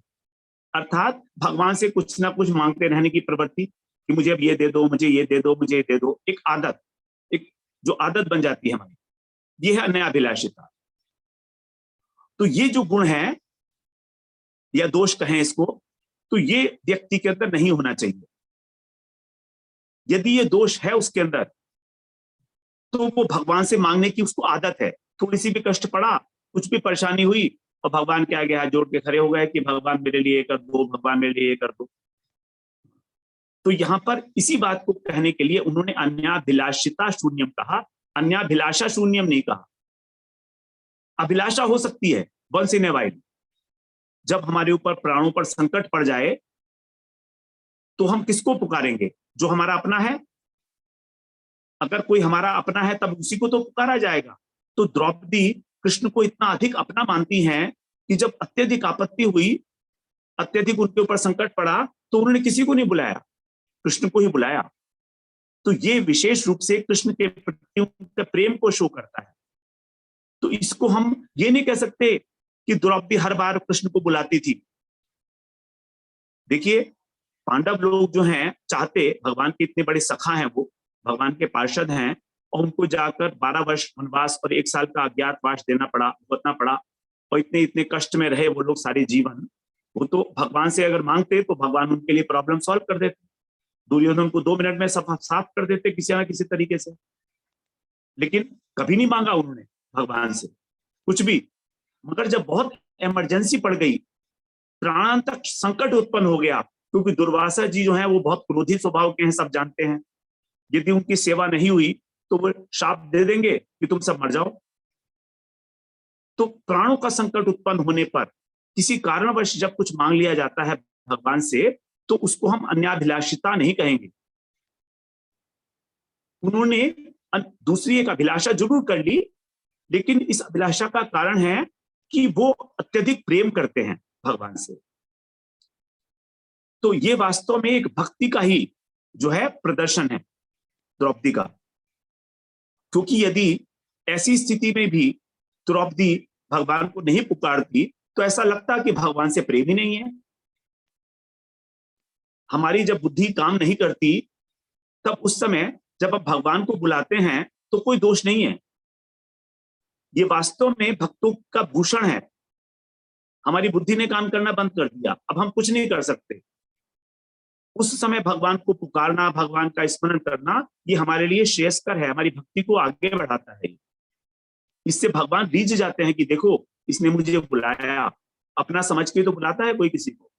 अर्थात भगवान से कुछ ना कुछ मांगते रहने की प्रवृत्ति कि मुझे अब ये दे दो, मुझे ये दे दो, मुझे ये दे दो, एक आदत, एक जो आदत बन जाती है हमारी, ये है अन्याभिलाषिता। तो ये जो गुण है या दोष कहें इसको, तो ये व्यक्ति के अंदर नहीं होना चाहिए। यदि ये दोष है उसके अंदर, तो वो भगवान से मांगने की उसको आदत है। थोड़ी सी भी कष्ट पड़ा, कुछ भी परेशानी हुई और भगवान के आगे हाथ जोड़ के खड़े हो गए कि भगवान मेरे लिए कर दो, भगवान मेरे लिए कर दो। तो यहां पर इसी बात को कहने के लिए उन्होंने अन्याभिलाषिता शून्यम कहा, अन्याभिलाषा शून्यम नहीं कहा। अभिलाषा हो सकती है वंस इन ए वाइल, जब हमारे ऊपर प्राणों पर संकट पड़ जाए तो हम किसको पुकारेंगे? जो हमारा अपना है। अगर कोई हमारा अपना है तब उसी को तो पुकारा जाएगा। तो द्रौपदी कृष्ण को इतना अधिक अपना मानती हैं कि जब अत्यधिक आपत्ति हुई, अत्यधिक उनके ऊपर संकट पड़ा, तो उन्होंने किसी को नहीं बुलाया, कृष्ण को ही बुलाया। तो ये विशेष रूप से कृष्ण के प्रति उनके प्रेम को शो करता है। तो इसको हम ये नहीं कह सकते कि द्रौपदी हर बार कृष्ण को बुलाती थी। देखिए, पांडव लोग जो हैं चाहते, भगवान के इतने बड़े सखा हैं, वो भगवान के पार्षद हैं, और उनको जाकर 12 वर्ष वनवास और 1 साल का अज्ञातवास देना पड़ा, भुगतना पड़ा, और इतने इतने कष्ट में रहे वो लोग सारे जीवन। वो तो भगवान से अगर मांगते तो भगवान उनके लिए प्रॉब्लम सॉल्व कर देते, दुर्योधन को 2 मिनट में साफ कर देते किसी ना किसी तरीके से। लेकिन कभी नहीं मांगा उन्होंने भगवान से कुछ भी। मगर जब बहुत इमरजेंसी पड़ गई, प्राणांतक संकट उत्पन्न हो गया, क्योंकि दुर्वासा जी जो हैं वो बहुत क्रोधी स्वभाव के हैं, सब जानते हैं। यदि उनकी सेवा नहीं हुई तो वो शाप दे देंगे कि तुम सब मर जाओ। तो प्राणों का संकट उत्पन्न होने पर किसी कारणवश जब कुछ मांग लिया जाता है भगवान से, तो उसको हम अन्याभिलाषिता नहीं कहेंगे। उन्होंने दूसरी एक अभिलाषा जरूर कर ली, लेकिन इस अभिलाषा का कारण है कि वो अत्यधिक प्रेम करते हैं भगवान से। तो ये वास्तव में एक भक्ति का ही जो है प्रदर्शन है द्रौपदी का। क्योंकि यदि ऐसी स्थिति में भी द्रौपदी भगवान को नहीं पुकारती तो ऐसा लगता कि भगवान से प्रेम ही नहीं है। हमारी जब बुद्धि काम नहीं करती, तब उस समय जब आप भगवान को बुलाते हैं तो कोई दोष नहीं है। ये वास्तव में भक्तों का भूषण है। हमारी बुद्धि ने काम करना बंद कर दिया, अब हम कुछ नहीं कर सकते। उस समय भगवान को पुकारना, भगवान का स्मरण करना, ये हमारे लिए श्रेयस्कर है, हमारी भक्ति को आगे बढ़ाता है। इससे भगवान रीझ जाते हैं कि देखो इसने मुझे बुलाया, अपना समझ के तो बुलाता है कोई किसी को।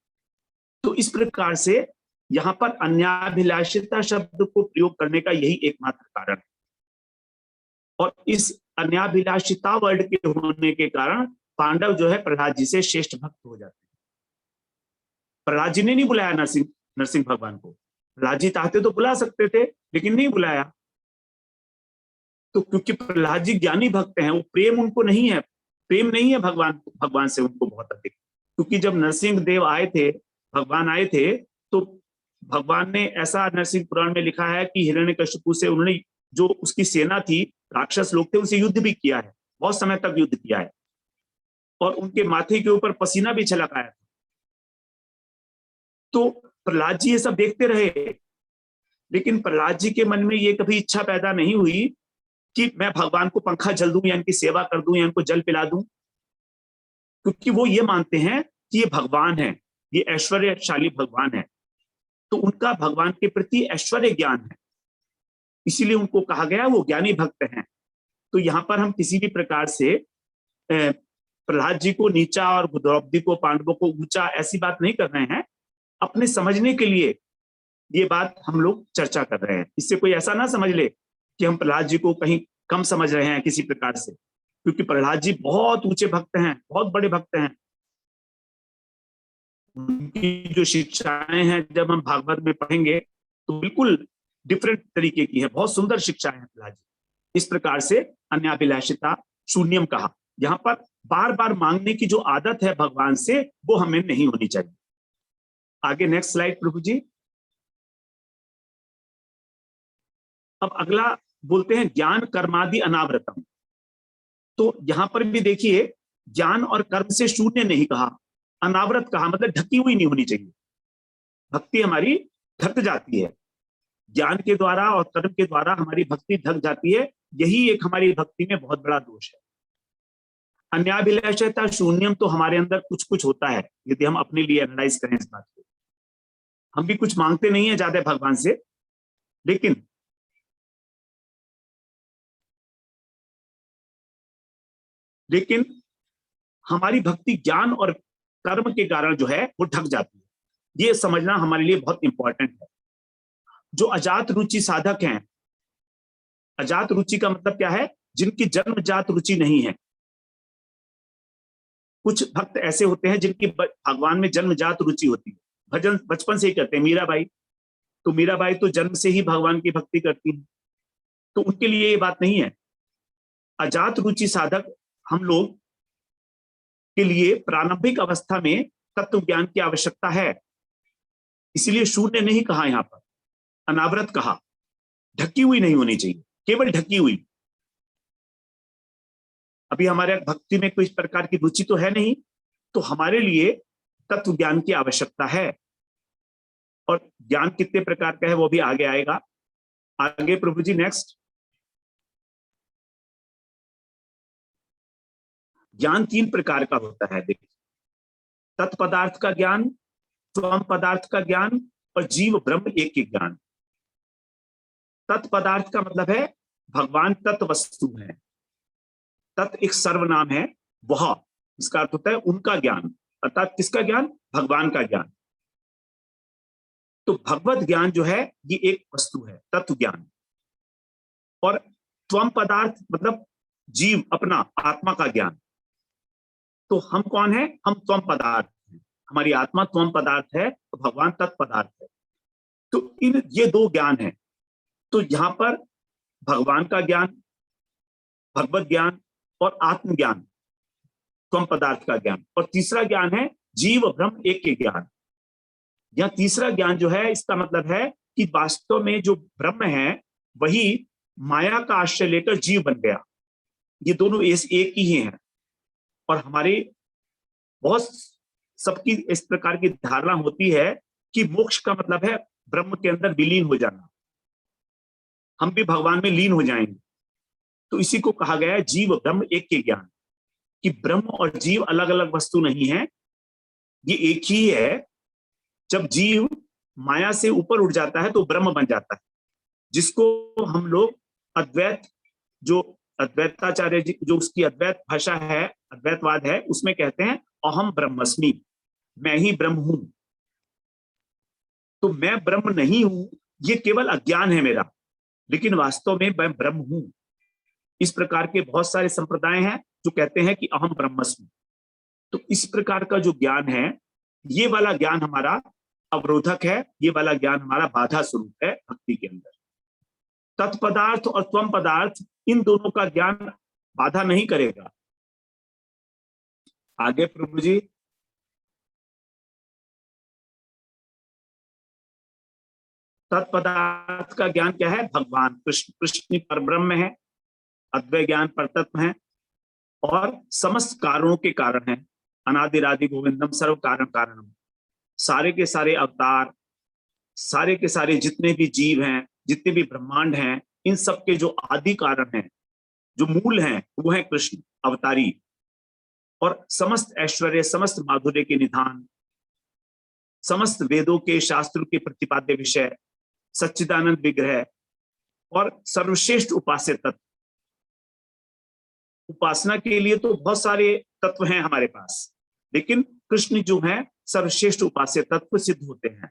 तो इस प्रकार से यहाँ पर अन्याभिलाषिता शब्द को प्रयोग करने का यही एकमात्र कारण है। और इस अन्याभिलाषिता वर्ड के होने के कारण पांडव जो है प्रहलाद जी से श्रेष्ठ भक्त हो जाते हैं। प्रहलाद जी ने नहीं बुलाया नरसिंह भगवान को। प्रहलाद जी चाहते तो बुला सकते थे, लेकिन नहीं बुलाया। तो क्योंकि प्रहलाद जी ज्ञानी भक्त हैं, वो प्रेम उनको नहीं है, प्रेम नहीं है भगवान से उनको बहुत अधिक। क्योंकि जब नरसिंह देव आए थे, भगवान आए थे, तो भगवान ने ऐसा नरसिंह पुराण में लिखा है कि हिरण्यकशिपु से उन्होंने, जो उसकी सेना थी, राक्षस लोग थे, उनसे युद्ध भी किया है, बहुत समय तक युद्ध किया है, और उनके माथे के ऊपर पसीना भी छलक आया था। तो प्रहलाद जी ये सब देखते रहे, लेकिन प्रहलाद जी के मन में ये कभी इच्छा पैदा नहीं हुई कि मैं भगवान को पंखा जल दूं या इनकी सेवा कर दूं या इनको जल पिला दूं। क्योंकि वो ये मानते हैं कि ये भगवान है, ये ऐश्वर्यशाली भगवान है, तो उनका भगवान के प्रति ऐश्वर्य ज्ञान है, इसीलिए उनको कहा गया वो ज्ञानी भक्त हैं। तो यहाँ पर हम किसी भी प्रकार से प्रहलाद जी को नीचा और द्रौपदी को, पांडवों को ऊंचा, ऐसी बात नहीं कर रहे हैं। अपने समझने के लिए ये बात हम लोग चर्चा कर रहे हैं। इससे कोई ऐसा ना समझ ले कि हम प्रहलाद जी को कहीं कम समझ रहे हैं किसी प्रकार से, क्योंकि प्रहलाद जी बहुत ऊंचे भक्त हैं, बहुत बड़े भक्त हैं। उनकी जो शिक्षाएं हैं जब हम भागवत में पढ़ेंगे तो बिल्कुल डिफरेंट तरीके की है, बहुत सुंदर शिक्षाएं हैं प्रहलाद जी। इस प्रकार से अन्याभिलाषिता शून्यम कहा। यहाँ पर बार बार मांगने की जो आदत है भगवान से, वो हमें नहीं होनी चाहिए। आगे नेक्स्ट स्लाइड प्रभु जी। अब अगला बोलते हैं ज्ञान कर्मादि अनावृतम। तो यहां पर भी देखिए, ज्ञान और कर्म से शून्य नहीं कहा, अनावृत कहा, मतलब ढकी हुई नहीं होनी चाहिए। भक्ति हमारी ढक जाती है, ज्ञान के द्वारा और कर्म के द्वारा हमारी भक्ति ढक जाती है। यही एक हमारी भक्ति में बहुत बड़ा दोष है। अन्याभिलाषिता शून्यम तो हमारे अंदर कुछ कुछ होता है, यदि हम अपने लिए एनालाइज करें इस बात को। हम भी कुछ मांगते नहीं है ज्यादा भगवान से, लेकिन हमारी भक्ति ज्ञान और कर्म के कारण जो है वो ढक जाती है। ये समझना हमारे लिए बहुत इंपॉर्टेंट है। जो अजात रुचि साधक हैं, अजात रुचि का मतलब क्या है? जिनकी जन्मजात रुचि नहीं है। कुछ भक्त ऐसे होते हैं जिनकी भगवान में जन्मजात रुचि होती है, भजन बचपन से ही करते हैं। मीराबाई, तो मीराबाई तो जन्म से ही भगवान की भक्ति करती है, तो उनके लिए ये बात नहीं है। अजात रुचि साधक हम लोग के लिए प्रारंभिक अवस्था में तत्व ज्ञान की आवश्यकता है, इसलिए शून्य नहीं कहा, यहां पर अनावृत कहा। ढकी हुई नहीं होनी चाहिए, केवल ढकी हुई। अभी हमारे भक्ति में कोई इस प्रकार की रुचि तो है नहीं, तो हमारे लिए तत्व ज्ञान की आवश्यकता है। और ज्ञान कितने प्रकार का है वो भी आगे आएगा। आगे प्रभु जी नेक्स्ट। ज्ञान 3 प्रकार का होता है, देखिए, तत्पदार्थ का ज्ञान, स्वयं पदार्थ का ज्ञान और जीव ब्रह्म एक के ज्ञान। तत्पदार्थ का मतलब है भगवान तत्व वस्तु है। तत् एक सर्वनाम है, वह, इसका अर्थ होता है उनका ज्ञान, अर्थात किसका ज्ञान? भगवान का ज्ञान। तो भगवत ज्ञान जो है ये एक वस्तु है, तत्व ज्ञान। और त्वम पदार्थ मतलब जीव, अपना आत्मा का ज्ञान। तो हम कौन है? हम त्वम पदार्थ हैं, हमारी आत्मा त्वम पदार्थ है, तो भगवान तत्पदार्थ है। तो इन ये 2 ज्ञान है। तो यहां पर भगवान का ज्ञान, भगवत ज्ञान और आत्मज्ञान, त्वम पदार्थ का ज्ञान, और तीसरा ज्ञान है जीव ब्रह्म एक के ज्ञान। यह तीसरा ज्ञान जो है, इसका मतलब है कि वास्तव में जो ब्रह्म है वही माया का आश्रय लेकर जीव बन गया। ये दोनों एक ही हैं। और हमारी बहुत सबकी इस प्रकार की धारणा होती है कि मोक्ष का मतलब है ब्रह्म के अंदर विलीन हो जाना, हम भी भगवान में लीन हो जाएंगे। तो इसी को कहा गया है जीव ब्रह्म एक के ज्ञान, कि ब्रह्म और जीव अलग अलग वस्तु नहीं है, ये एक ही है। जब जीव माया से ऊपर उठ जाता है तो ब्रह्म बन जाता है, जिसको हम लोग अद्वैत, जो अद्वैताचार्य जी, जो उसकी अद्वैत भाषा है, अद्वैतवाद है, उसमें कहते हैं अहम ब्रह्मस्मि, मैं ही ब्रह्म हूं। तो मैं ब्रह्म नहीं हूं, ये केवल अज्ञान है मेरा, लेकिन वास्तव में मैं ब्रह्म हूं। इस प्रकार के बहुत सारे संप्रदाय हैं जो कहते हैं कि अहम ब्रह्मस्मि। तो इस प्रकार का जो ज्ञान है, ये वाला ज्ञान हमारा अवरोधक है, ये वाला ज्ञान हमारा बाधा स्वरूप है भक्ति के अंदर। तत्पदार्थ और त्वम पदार्थ, इन दोनों का ज्ञान बाधा नहीं करेगा। आगे प्रभु जी। तत्पदार्थ का ज्ञान क्या है? भगवान कृष्ण, कृष्ण पर ब्रह्म है, अद्वैत ज्ञान पर तत्व है, और समस्त कारणों के कारण है। अनादिरादि गोविंदम सर्व कारण कारणम। सारे के सारे अवतार, सारे के सारे जितने भी जीव हैं, जितने भी ब्रह्मांड हैं, इन सब के जो आदि कारण हैं, जो मूल हैं, वो है कृष्ण अवतारी। और समस्त ऐश्वर्य, समस्त माधुर्य के निधान, समस्त वेदों के शास्त्रों के प्रतिपाद्य विषय, सच्चिदानंद विग्रह और सर्वश्रेष्ठ उपास्य तत्व। उपासना के लिए तो बहुत सारे तत्व हैं हमारे पास, लेकिन कृष्ण जो है सर्वश्रेष्ठ उपास्य तत्व सिद्ध होते हैं,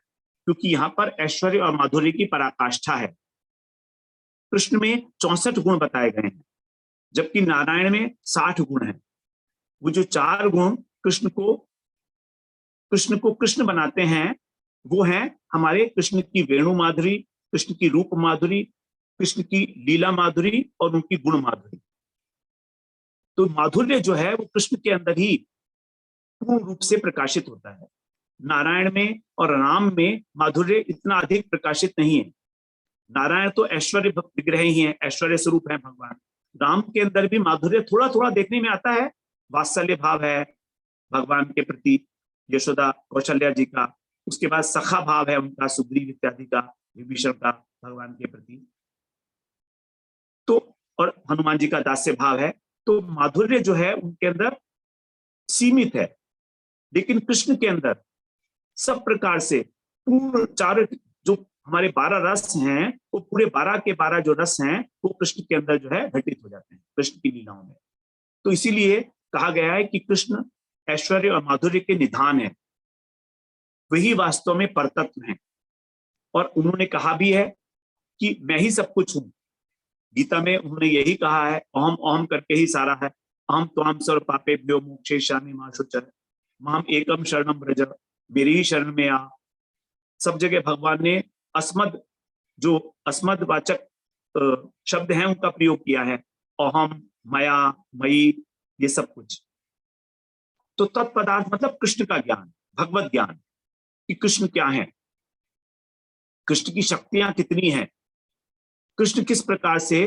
क्योंकि यहाँ पर ऐश्वर्य और माधुर्य की पराकाष्ठा है। कृष्ण में 64 गुण बताए गए हैं, जबकि नारायण में 60 गुण हैं। वो जो 4 गुण कृष्ण को कृष्ण बनाते हैं, वो है हमारे कृष्ण की वेणु माधुरी, कृष्ण की रूप माधुरी, कृष्ण की लीला माधुरी और उनकी गुण माधुरी। तो माधुर्य जो है वो कृष्ण के अंदर ही पूर्ण रूप से प्रकाशित होता है। नारायण में और राम में माधुर्य इतना अधिक प्रकाशित नहीं है। नारायण तो ऐश्वर्य विग्रह ही है, ऐश्वर्य स्वरूप है भगवान। राम के अंदर भी माधुर्य थोड़ा थोड़ा देखने में आता है, वात्सल्य भाव है भगवान के प्रति, यशोदा कौशल्या जी का। उसके बाद सखा भाव है उनका, सुग्रीव इत्यादि का, विभीषण का भगवान के प्रति। तो और हनुमान जी का दास्य भाव है। तो माधुर्य जो है उनके अंदर सीमित है, लेकिन कृष्ण के अंदर सब प्रकार से पूर्ण 4 जो हमारे 12 रस हैं, वो पूरे 12 के 12 जो रस हैं वो कृष्ण के अंदर जो है घटित हो जाते हैं कृष्ण की लीलाओं में। तो इसीलिए कहा गया है कि कृष्ण ऐश्वर्य और माधुर्य के निधान है, वही वास्तव में परतत्व है। और उन्होंने कहा भी है कि मैं ही सब कुछ हूं। गीता में उन्होंने यही कहा है, अहम अहम करके ही सारा है। अहम त्वाम सर्व पापेभ्यो मोक्षयिष्यामि मा शुचः माम एकम शरणम व्रज, मेरी ही शरण में आ। सब जगह भगवान ने अस्मद, जो अस्मद वाचक शब्द हैं उनका प्रयोग किया है, अहम, मया, मयि, ये सब कुछ। तो तत्पदार्थ मतलब कृष्ण का ज्ञान, भगवत ज्ञान कि कृष्ण क्या है, कृष्ण की शक्तियां कितनी हैं, कृष्ण किस प्रकार से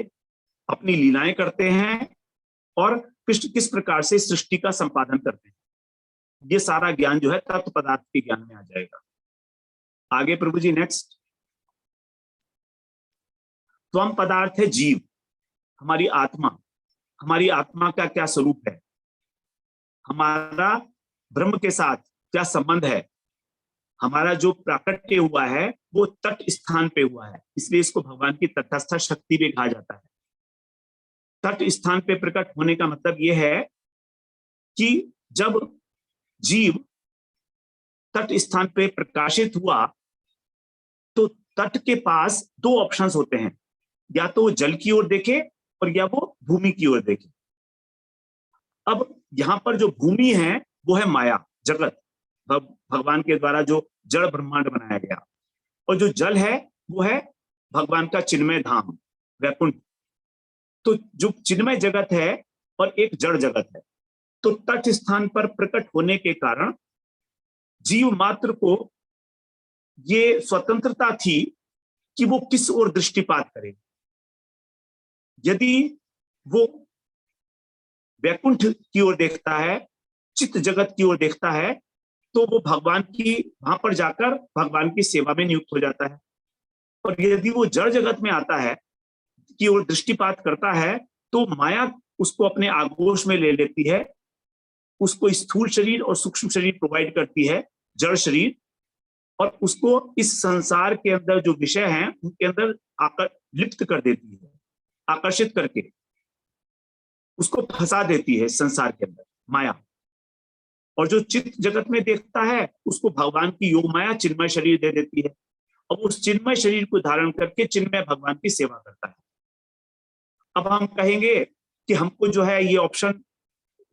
अपनी लीलाएं करते हैं और कृष्ण किस प्रकार से सृष्टि का संपादन करते हैं। ये सारा ज्ञान जो है तत्व पदार्थ के ज्ञान में आ जाएगा। आगे प्रभु जी नेक्स्ट। त्वम पदार्थ है जीव, हमारी आत्मा। हमारी आत्मा का क्या स्वरूप है, हमारा ब्रह्म के साथ क्या संबंध है। हमारा जो प्राकट्य हुआ है वो तट स्थान पे हुआ है, इसलिए इसको भगवान की तटस्थ शक्ति भी कहा जाता है। तट स्थान पे प्रकट होने का मतलब यह है कि जब जीव तट स्थान पे प्रकाशित हुआ तो तट के पास 2 ऑप्शंस होते हैं, या तो वो जल की ओर देखे और या वो भूमि की ओर देखे। अब यहां पर जो भूमि है वो है माया, जगत, भगवान के द्वारा जो जड़ ब्रह्मांड बनाया गया, और जो जल है वो है भगवान का चिन्मय धाम, वैकुंठ। तो जो चिन्मय जगत है और एक जड़ जगत है, तो तट स्थान पर प्रकट होने के कारण जीव मात्र को ये स्वतंत्रता थी कि वो किस ओर दृष्टिपात करे। यदि वो वैकुंठ की ओर देखता है, चित्त जगत की ओर देखता है, तो वो भगवान की, वहां पर जाकर भगवान की सेवा में नियुक्त हो जाता है। और यदि वो जड़ जगत में आता है, की ओर दृष्टिपात करता है, तो माया उसको अपने आगोश में ले लेती है, उसको स्थूल शरीर और सूक्ष्म शरीर प्रोवाइड करती है, जड़ शरीर, और उसको इस संसार के अंदर जो विषय हैं उनके अंदर लिप्त कर देती है, आकर्षित करके उसको फंसा देती है संसार के अंदर माया। और जो चित्त जगत में देखता है उसको भगवान की योग माया चिन्मय शरीर दे देती है, और उस चिन्मय शरीर को धारण करके चिन्मय भगवान की सेवा करता है। अब हम कहेंगे कि हमको जो है ये ऑप्शन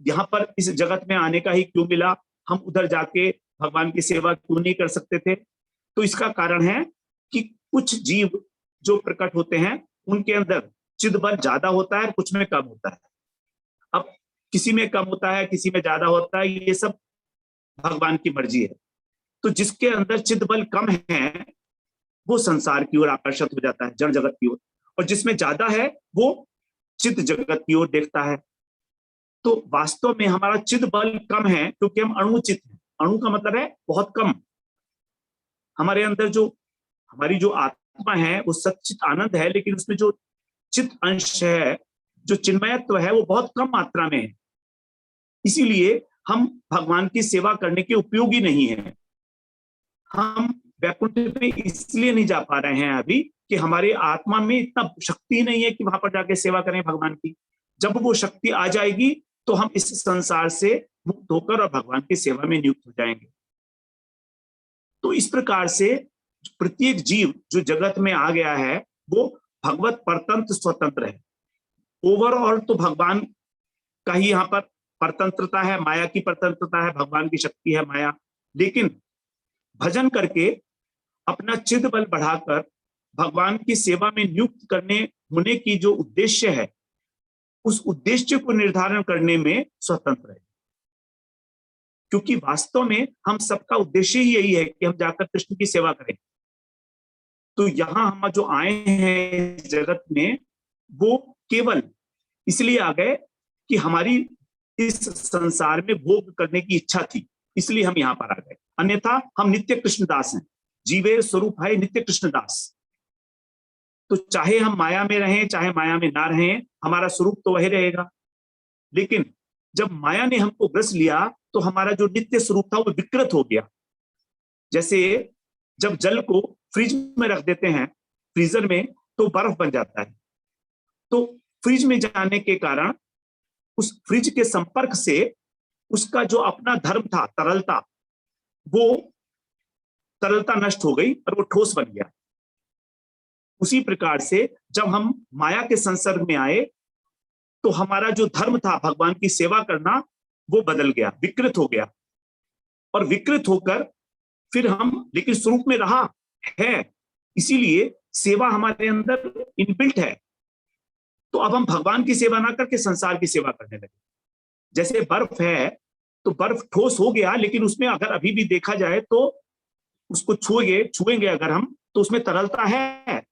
यहाँ पर इस जगत में आने का ही क्यों मिला, हम उधर जाके भगवान की सेवा क्यों नहीं कर सकते थे। तो इसका कारण है कि कुछ जीव जो प्रकट होते हैं उनके अंदर चिद बल ज्यादा होता है, कुछ में कम होता है। अब किसी में कम होता है, किसी में ज्यादा होता है, ये सब भगवान की मर्जी है। तो जिसके अंदर चिद बल कम है वो संसार की ओर आकर्षित हो जाता है, जड़ जगत की ओर, और जिसमें ज्यादा है वो चित्त जगत की ओर देखता है। तो वास्तव में हमारा चिद बल कम है क्योंकि हम अणुचित हैं। अणु का मतलब है बहुत कम। हमारे अंदर जो हमारी जो आत्मा है वो सच्चित आनंद है, लेकिन उसमें जो चित्त अंश है, जो चिन्मयत्व है, वो बहुत कम मात्रा में है। इसीलिए हम भगवान की सेवा करने के उपयोगी नहीं है। हम वैकुंठ पे इसलिए नहीं जा पा रहे हैं अभी कि हमारी आत्मा में इतना शक्ति नहीं है कि वहां पर जाके सेवा करें भगवान की। जब वो शक्ति आ जाएगी तो हम इस संसार से मुक्त होकर और भगवान की सेवा में नियुक्त हो जाएंगे। तो इस प्रकार से प्रत्येक जीव जो जगत में आ गया है वो भगवत परतंत्र स्वतंत्र है। ओवरऑल तो भगवान का ही यहाँ पर परतंत्रता है, माया की परतंत्रता है, भगवान की शक्ति है माया। लेकिन भजन करके अपना चिद बल बढ़ाकर भगवान की सेवा में नियुक्त करने होने की जो उद्देश्य है, उस उद्देश्य को निर्धारण करने में स्वतंत्र है। क्योंकि वास्तव में हम सबका उद्देश्य ही यही है कि हम जाकर कृष्ण की सेवा करें। तो यहां हम जो आए हैं जगत में वो केवल इसलिए आ गए कि हमारी इस संसार में भोग करने की इच्छा थी, इसलिए हम यहाँ पर आ गए। अन्यथा हम नित्य कृष्णदास हैं, जीवे स्वरूप है नित्य कृष्णदास। तो चाहे हम माया में रहें चाहे माया में ना रहें, हमारा स्वरूप तो वही रहेगा। लेकिन जब माया ने हमको ग्रस लिया तो हमारा जो नित्य स्वरूप था वो विकृत हो गया। जैसे जब जल को फ्रिज में रख देते हैं, फ्रीजर में, तो बर्फ बन जाता है। तो फ्रिज में जाने के कारण उस फ्रिज के संपर्क से उसका जो अपना धर्म था तरलता, वो तरलता नष्ट हो गई और वो ठोस बन गया। उसी प्रकार से जब हम माया के संसर्ग में आए तो हमारा जो धर्म था भगवान की सेवा करना वो बदल गया, विकृत हो गया। और विकृत होकर फिर हम लेकिन स्वरूप में रहा है, इसीलिए सेवा हमारे अंदर इनबिल्ट है। तो अब हम भगवान की सेवा ना करके संसार की सेवा करने लगे। जैसे बर्फ है तो बर्फ ठोस हो गया, लेकिन उसमें अगर अभी भी देखा जाए तो उसको छुएंगे अगर हम तो उसमें तरलता है,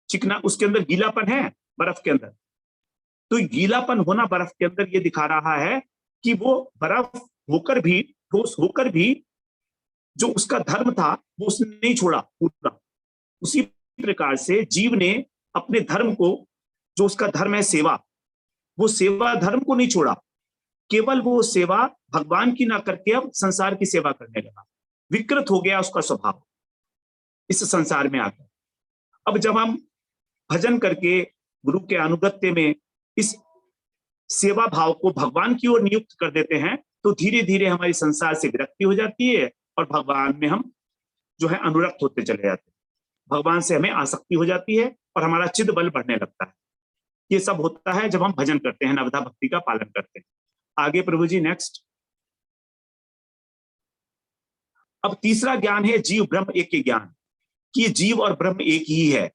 चिकना, उसके अंदर गीलापन है बर्फ के अंदर। तो गीलापन होना बर्फ के अंदर ये दिखा रहा है कि वो बर्फ होकर भी, ठोस होकर भी जो उसका धर्म था वो उसने नहीं छोड़ा पूरा। उसी प्रकार से जीव ने अपने धर्म को, जो उसका धर्म है सेवा, वो सेवा धर्म को नहीं छोड़ा, केवल वो सेवा भगवान की ना करके अब संसार की सेवा करने लगा। विकृत हो गया उसका स्वभाव इस संसार में आकर। अब जब हम भजन करके गुरु के अनुगत्य में इस सेवा भाव को भगवान की ओर नियुक्त कर देते हैं तो धीरे धीरे हमारी संसार से विरक्ति हो जाती है और भगवान में हम जो है अनुरक्त होते चले जाते हैं। भगवान से हमें आसक्ति हो जाती है और हमारा चिद बल बढ़ने लगता है। ये सब होता है जब हम भजन करते हैं, नवधा भक्ति का पालन करते हैं। आगे प्रभु जी नेक्स्ट। अब तीसरा ज्ञान है जीव ब्रह्म एक के ज्ञान, कि जीव और ब्रह्म एक ही है।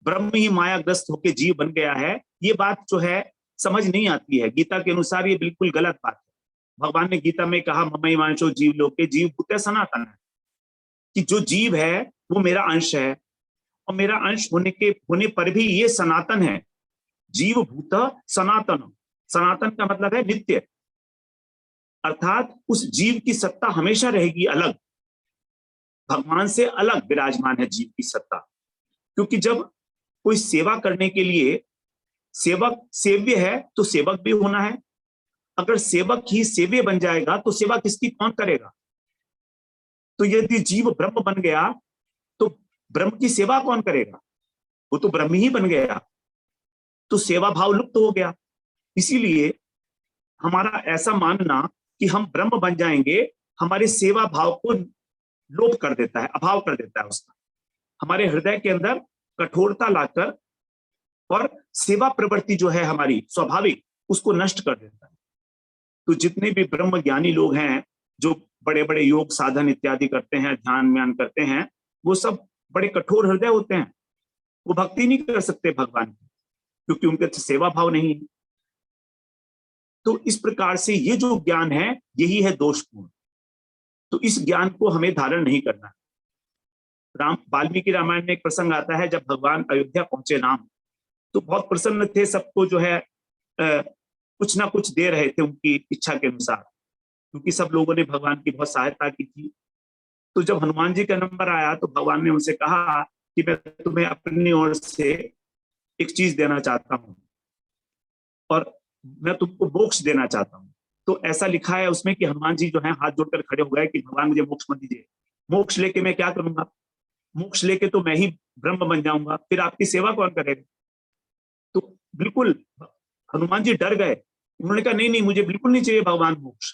ब्रह्म ही मायाग्रस्त होकर जीव बन गया है, ये बात जो है समझ नहीं आती है। गीता के अनुसार ये बिल्कुल गलत बात है। भगवान ने गीता में कहा ममैवांशो जीव लोके जीव भूत सनातन है, कि जो जीव है वो मेरा अंश है और मेरा अंश होने पर भी ये सनातन है। जीव भूत सनातन, सनातन का मतलब है नित्य, अर्थात उस जीव की सत्ता हमेशा रहेगी अलग, भगवान से अलग विराजमान है जीव की सत्ता। क्योंकि जब कोई सेवा करने के लिए सेवक सेव्य है तो सेवक भी होना है। अगर सेवक ही सेव्य बन जाएगा तो सेवा किसकी कौन करेगा? तो यदि जीव ब्रह्म बन गया तो ब्रह्म की सेवा कौन करेगा? वो तो ब्रह्म ही बन गया, तो सेवा भाव लुप्त हो गया। इसीलिए हमारा ऐसा मानना कि हम ब्रह्म बन जाएंगे हमारे सेवा भाव को लोप कर देता है, अभाव कर देता है उसका। हमारे हृदय के अंदर कठोरता लाकर और सेवा प्रवृत्ति जो है हमारी स्वाभाविक, उसको नष्ट कर देता है। तो जितने भी ब्रह्म ज्ञानी लोग हैं जो बड़े बड़े योग साधन इत्यादि करते हैं, ध्यान म्यान करते हैं, वो सब बड़े कठोर हृदय होते हैं। वो भक्ति नहीं कर सकते भगवान की, क्योंकि उनके सेवा भाव नहीं है। तो इस प्रकार से ये जो ज्ञान है यही है दोषपूर्ण। तो इस ज्ञान को हमें धारण नहीं करना। वाल्मीकि रामायण में एक प्रसंग आता है, जब भगवान अयोध्या पहुंचे राम, तो बहुत प्रसन्न थे, सबको जो है कुछ ना कुछ दे रहे थे उनकी इच्छा के अनुसार, क्योंकि सब लोगों ने भगवान की बहुत सहायता की थी। तो जब हनुमान जी का नंबर आया तो भगवान ने उनसे कहा कि मैं तुम्हें अपनी ओर से एक चीज देना चाहता हूं और मैं तुमको मोक्ष देना चाहता हूं। तो ऐसा लिखा है उसमें कि हनुमान जी जो है हाथ जोड़कर खड़े हो गए कि भगवान मुझे मोक्ष मत दीजिए, मोक्ष लेके मैं क्या करूंगा? मोक्ष लेके तो मैं ही ब्रह्म बन जाऊंगा, फिर आपकी सेवा कौन करेगा? तो बिल्कुल हनुमान जी डर गए। उन्होंने कहा नहीं नहीं, मुझे बिल्कुल नहीं चाहिए भगवान मोक्ष,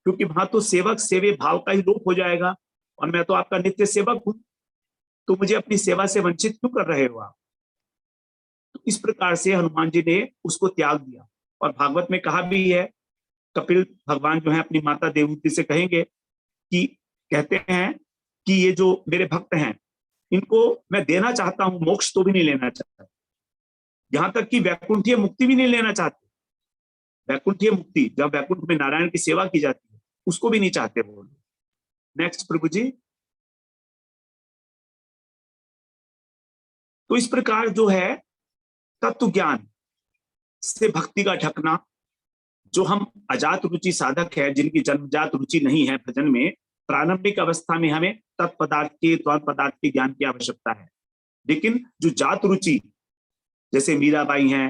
क्योंकि वहां तो सेवक सेवे भाव का ही लोप हो जाएगा, और मैं तो आपका नित्य सेवक हूं, तो मुझे अपनी सेवा से वंचित क्यों कर रहे हो आप? तो इस प्रकार से हनुमान जी ने उसको त्याग दिया। और भागवत में कहा भी है, कपिल भगवान जो है अपनी माता देवहूति से कहेंगे कि, कहते हैं कि ये जो मेरे भक्त हैं, इनको मैं देना चाहता हूं मोक्ष, तो भी नहीं लेना चाहता, यहां तक कि वैकुंठीय मुक्ति भी नहीं लेना चाहते। वैकुंठीय मुक्ति, जब वैकुंठ में नारायण की सेवा की जाती है, उसको भी नहीं चाहते वो लोग। नेक्स्ट प्रभु जी। तो इस प्रकार जो है तत्व ज्ञान से भक्ति का ढकना, जो हम अजात रुचि साधक है, जिनकी जन्मजात रुचि नहीं है भजन में, प्रारंभिक अवस्था में हमें तत्पदार्थ के त्वरण पदार्थ के ज्ञान की आवश्यकता है। लेकिन जो जात रुचि, जैसे मीराबाई हैं,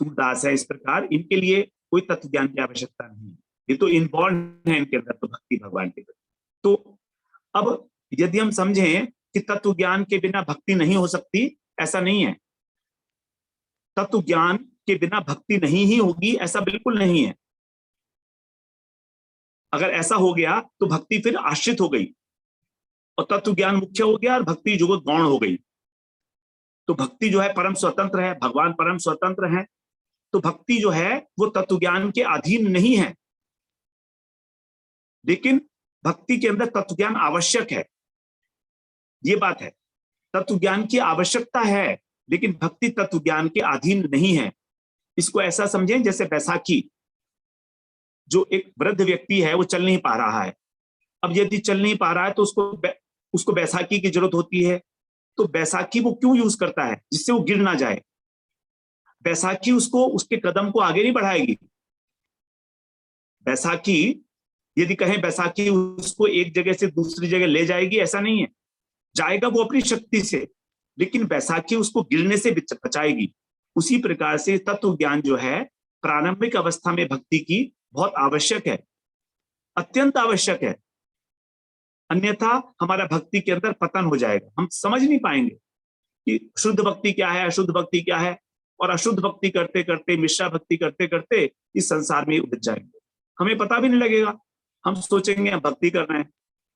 सूरदास है, इस प्रकार इनके लिए कोई तत्व ज्ञान की आवश्यकता नहीं है, ये तो इनबॉर्न है इनके अंदर तो भक्ति भगवान के प्रति। तो अब यदि हम समझें कि तत्व ज्ञान के बिना भक्ति नहीं हो सकती, ऐसा नहीं है। तत्व ज्ञान के बिना भक्ति नहीं ही होगी, ऐसा बिल्कुल नहीं है। अगर ऐसा हो गया तो भक्ति फिर आश्रित हो गई, और तत्व ज्ञान मुख्य हो गया और भक्ति जुगत गौण हो गई। तो भक्ति जो है परम स्वतंत्र है, भगवान परम स्वतंत्र है, तो भक्ति जो है वो तत्व ज्ञान के अधीन नहीं है। लेकिन भक्ति के अंदर तत्व ज्ञान आवश्यक है, ये बात है। तत्व ज्ञान की आवश्यकता है, लेकिन भक्ति तत्व ज्ञान के अधीन नहीं है। इसको ऐसा समझें जैसे बैसाखी, जो एक वृद्ध व्यक्ति है वो चल नहीं पा रहा है। अब यदि चल नहीं पा रहा है तो उसको बैसाखी की जरूरत होती है। तो बैसाखी वो क्यों यूज करता है? जिससे वो गिर ना जाए। बैसाखी उसको उसके कदम को आगे नहीं बढ़ाएगी। बैसाखी, यदि कहें बैसाखी उसको एक जगह से दूसरी जगह ले जाएगी, ऐसा नहीं है। जाएगा वो अपनी शक्ति से, लेकिन बैसाखी उसको गिरने से बचाएगी। उसी प्रकार से तत्व ज्ञान जो है प्रारंभिक अवस्था में भक्ति की बहुत आवश्यक है, अत्यंत आवश्यक है। अन्यथा हमारा भक्ति के अंदर पतन हो जाएगा। हम समझ नहीं पाएंगे कि शुद्ध भक्ति क्या है, अशुद्ध भक्ति क्या है, और अशुद्ध भक्ति करते करते, मिश्रा भक्ति करते करते इस संसार में उलझ जाएंगे। हमें पता भी नहीं लगेगा। हम सोचेंगे हम भक्ति कर रहे हैं,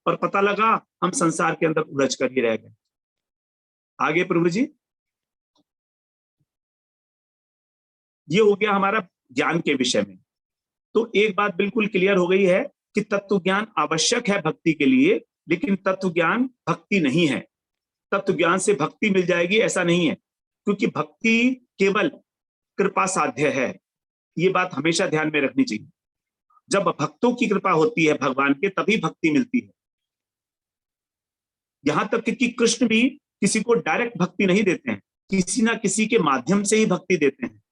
और पता लगा हम संसार के अंदर उलझ कर ही रह गए। आगे प्रभु जी। ये हो गया हमारा ज्ञान के विषय में। तो एक बात बिल्कुल क्लियर हो गई है कि तत्व ज्ञान आवश्यक है भक्ति के लिए, लेकिन तत्व ज्ञान भक्ति नहीं है। तत्व ज्ञान से भक्ति मिल जाएगी ऐसा नहीं है, क्योंकि भक्ति केवल कृपा साध्य है। ये बात हमेशा ध्यान में रखनी चाहिए। जब भक्तों की कृपा होती है भगवान के, तभी भक्ति मिलती है। यहां तक कि कृष्ण भी किसी को डायरेक्ट भक्ति नहीं देते हैं, किसी ना किसी के माध्यम से ही भक्ति देते हैं।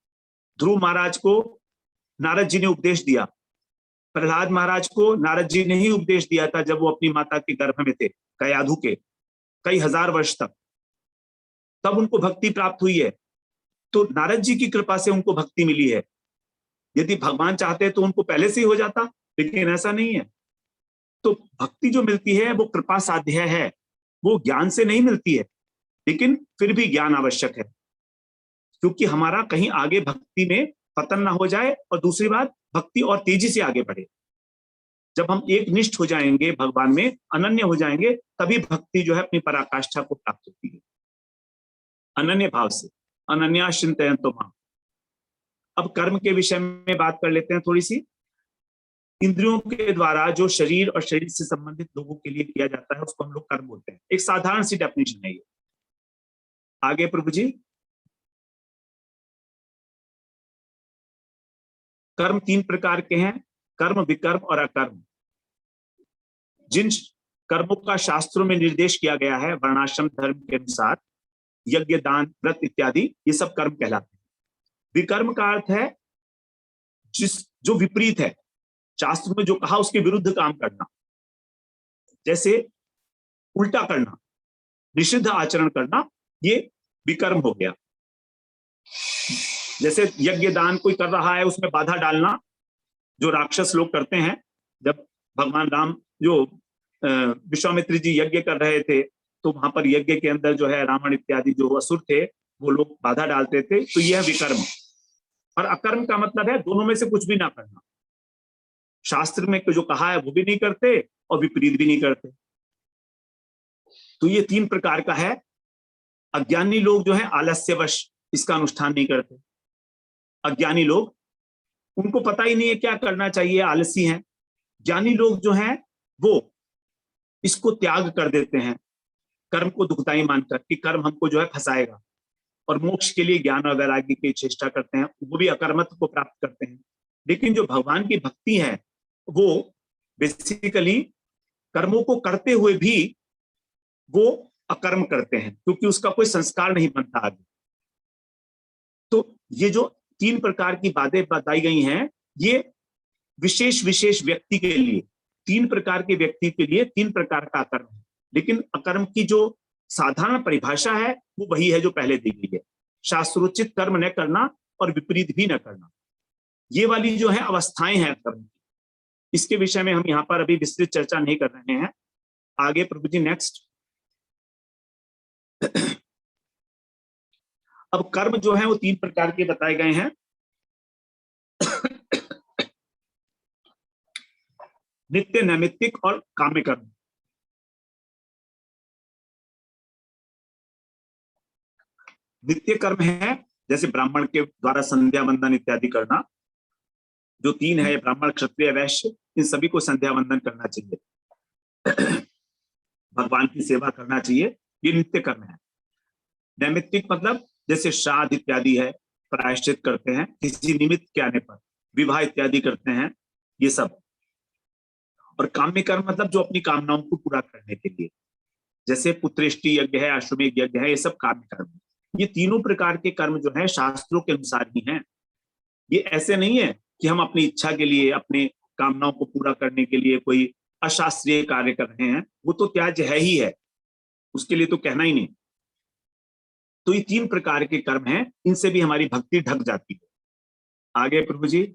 ध्रुव महाराज को नारद जी ने उपदेश दिया, प्रहलाद महाराज को नारद जी ने ही उपदेश दिया था जब वो अपनी माता के गर्भ में थे, कयाधु के, कई हजार वर्ष तक, तब उनको भक्ति प्राप्त हुई है। तो नारद जी की कृपा से उनको भक्ति मिली है। यदि भगवान चाहते तो उनको पहले से ही हो जाता, लेकिन ऐसा नहीं है। तो भक्ति जो मिलती है वो कृपा साध्य है, वो ज्ञान से नहीं मिलती है। लेकिन फिर भी ज्ञान आवश्यक है, क्योंकि हमारा कहीं आगे भक्ति में पतन ना हो जाए, और दूसरी बात भक्ति और तेजी से आगे बढ़े। जब हम एक निष्ठ हो जाएंगे, भगवान में अनन्य हो जाएंगे, तभी भक्ति जो है अपनी पराकाष्ठा को प्राप्त होती है, अनन्य भाव से। अनन्या चिंतयन्तो मां। अब कर्म के विषय में बात कर लेते हैं थोड़ी सी। इंद्रियों के द्वारा जो शरीर और शरीर से संबंधित लोगों के लिए किया जाता है, उसको हम लोग कर्म बोलते हैं। एक साधारण सी डेफिनेशन है ये। आगे प्रभु जी। कर्म 3 प्रकार के हैं, कर्म, विकर्म और अकर्म। जिन कर्मों का शास्त्रों में निर्देश किया गया है वर्णाश्रम धर्म के अनुसार, यज्ञ, दान, व्रत इत्यादि, ये सब कर्म कहलाते हैं। विकर्म का अर्थ है जो विपरीत है, शास्त्र में जो कहा उसके विरुद्ध काम करना, जैसे उल्टा करना, निषिद्ध आचरण करना, ये विकर्म हो गया। जैसे यज्ञ दान कोई कर रहा है, उसमें बाधा डालना, जो राक्षस लोग करते हैं। जब भगवान राम जो विश्वामित्र जी यज्ञ कर रहे थे, तो वहां पर यज्ञ के अंदर जो है रावण इत्यादि जो असुर थे वो लोग बाधा डालते थे, तो यह विकर्म। और अकर्म का मतलब है दोनों में से कुछ भी ना करना। शास्त्र में जो कहा है वो भी नहीं करते और विपरीत भी नहीं करते। तो ये 3 प्रकार का है। अज्ञानी लोग जो है आलस्यवश इसका अनुष्ठान नहीं करते। अज्ञानी लोग, उनको पता ही नहीं है क्या करना चाहिए, आलसी हैं। ज्ञानी लोग जो हैं वो इसको त्याग कर देते हैं, कर्म को दुखदाई मानकर कि कर्म हमको जो है फंसाएगा, और मोक्ष के लिए ज्ञान और वैराग्य की चेष्टा करते हैं, वो भी अकर्मत्व को प्राप्त करते हैं। लेकिन जो भगवान की भक्ति है वो बेसिकली कर्मों को करते हुए भी वो अकर्म करते हैं, क्योंकि उसका कोई संस्कार नहीं बनता आगे। तो ये जो 3 प्रकार की बातें बताई गई हैं, ये विशेष विशेष व्यक्ति के लिए, 3 प्रकार के व्यक्ति के लिए 3 प्रकार का अकर्म है। लेकिन अकर्म की जो साधारण परिभाषा है वो वही है जो पहले दी गई है, शास्त्रोचित कर्म न करना और विपरीत भी न करना। ये वाली जो है अवस्थाएं हैं कर्म की, इसके विषय में हम यहाँ पर अभी विस्तृत चर्चा नहीं कर रहे हैं। आगे प्रभु जी नेक्स्ट। अब कर्म जो है वो 3 प्रकार के बताए गए हैं। नित्य, नैमित्तिक और काम्य कर्म। नित्य कर्म है जैसे ब्राह्मण के द्वारा संध्या वंदन इत्यादि करना, जो 3 है, ब्राह्मण, क्षत्रिय, वैश्य, इन सभी को संध्या वंदन करना चाहिए, भगवान की सेवा करना चाहिए, ये नित्य कर्म है। नैमित्तिक मतलब जैसे श्राद्ध इत्यादि है, प्रायश्चित करते हैं किसी निमित्त के आने पर, विवाह इत्यादि करते हैं, ये सब। और काम्य कर्म मतलब जो अपनी कामनाओं को पूरा करने के लिए, जैसे पुत्रेष्टि यज्ञ है, अश्वमेध यज्ञ है, ये सब काम्य कर्म है। ये तीनों प्रकार के कर्म जो है शास्त्रों के अनुसार ही हैं। ये ऐसे नहीं है कि हम अपनी इच्छा के लिए, अपने कामनाओं को पूरा करने के लिए कोई अशास्त्रीय कार्य कर रहे हैं, वो तो त्याज्य है ही है, उसके लिए तो कहना ही नहीं। तो ये 3 प्रकार के कर्म हैं, इनसे भी हमारी भक्ति ढक जाती है। आगे प्रभु जी।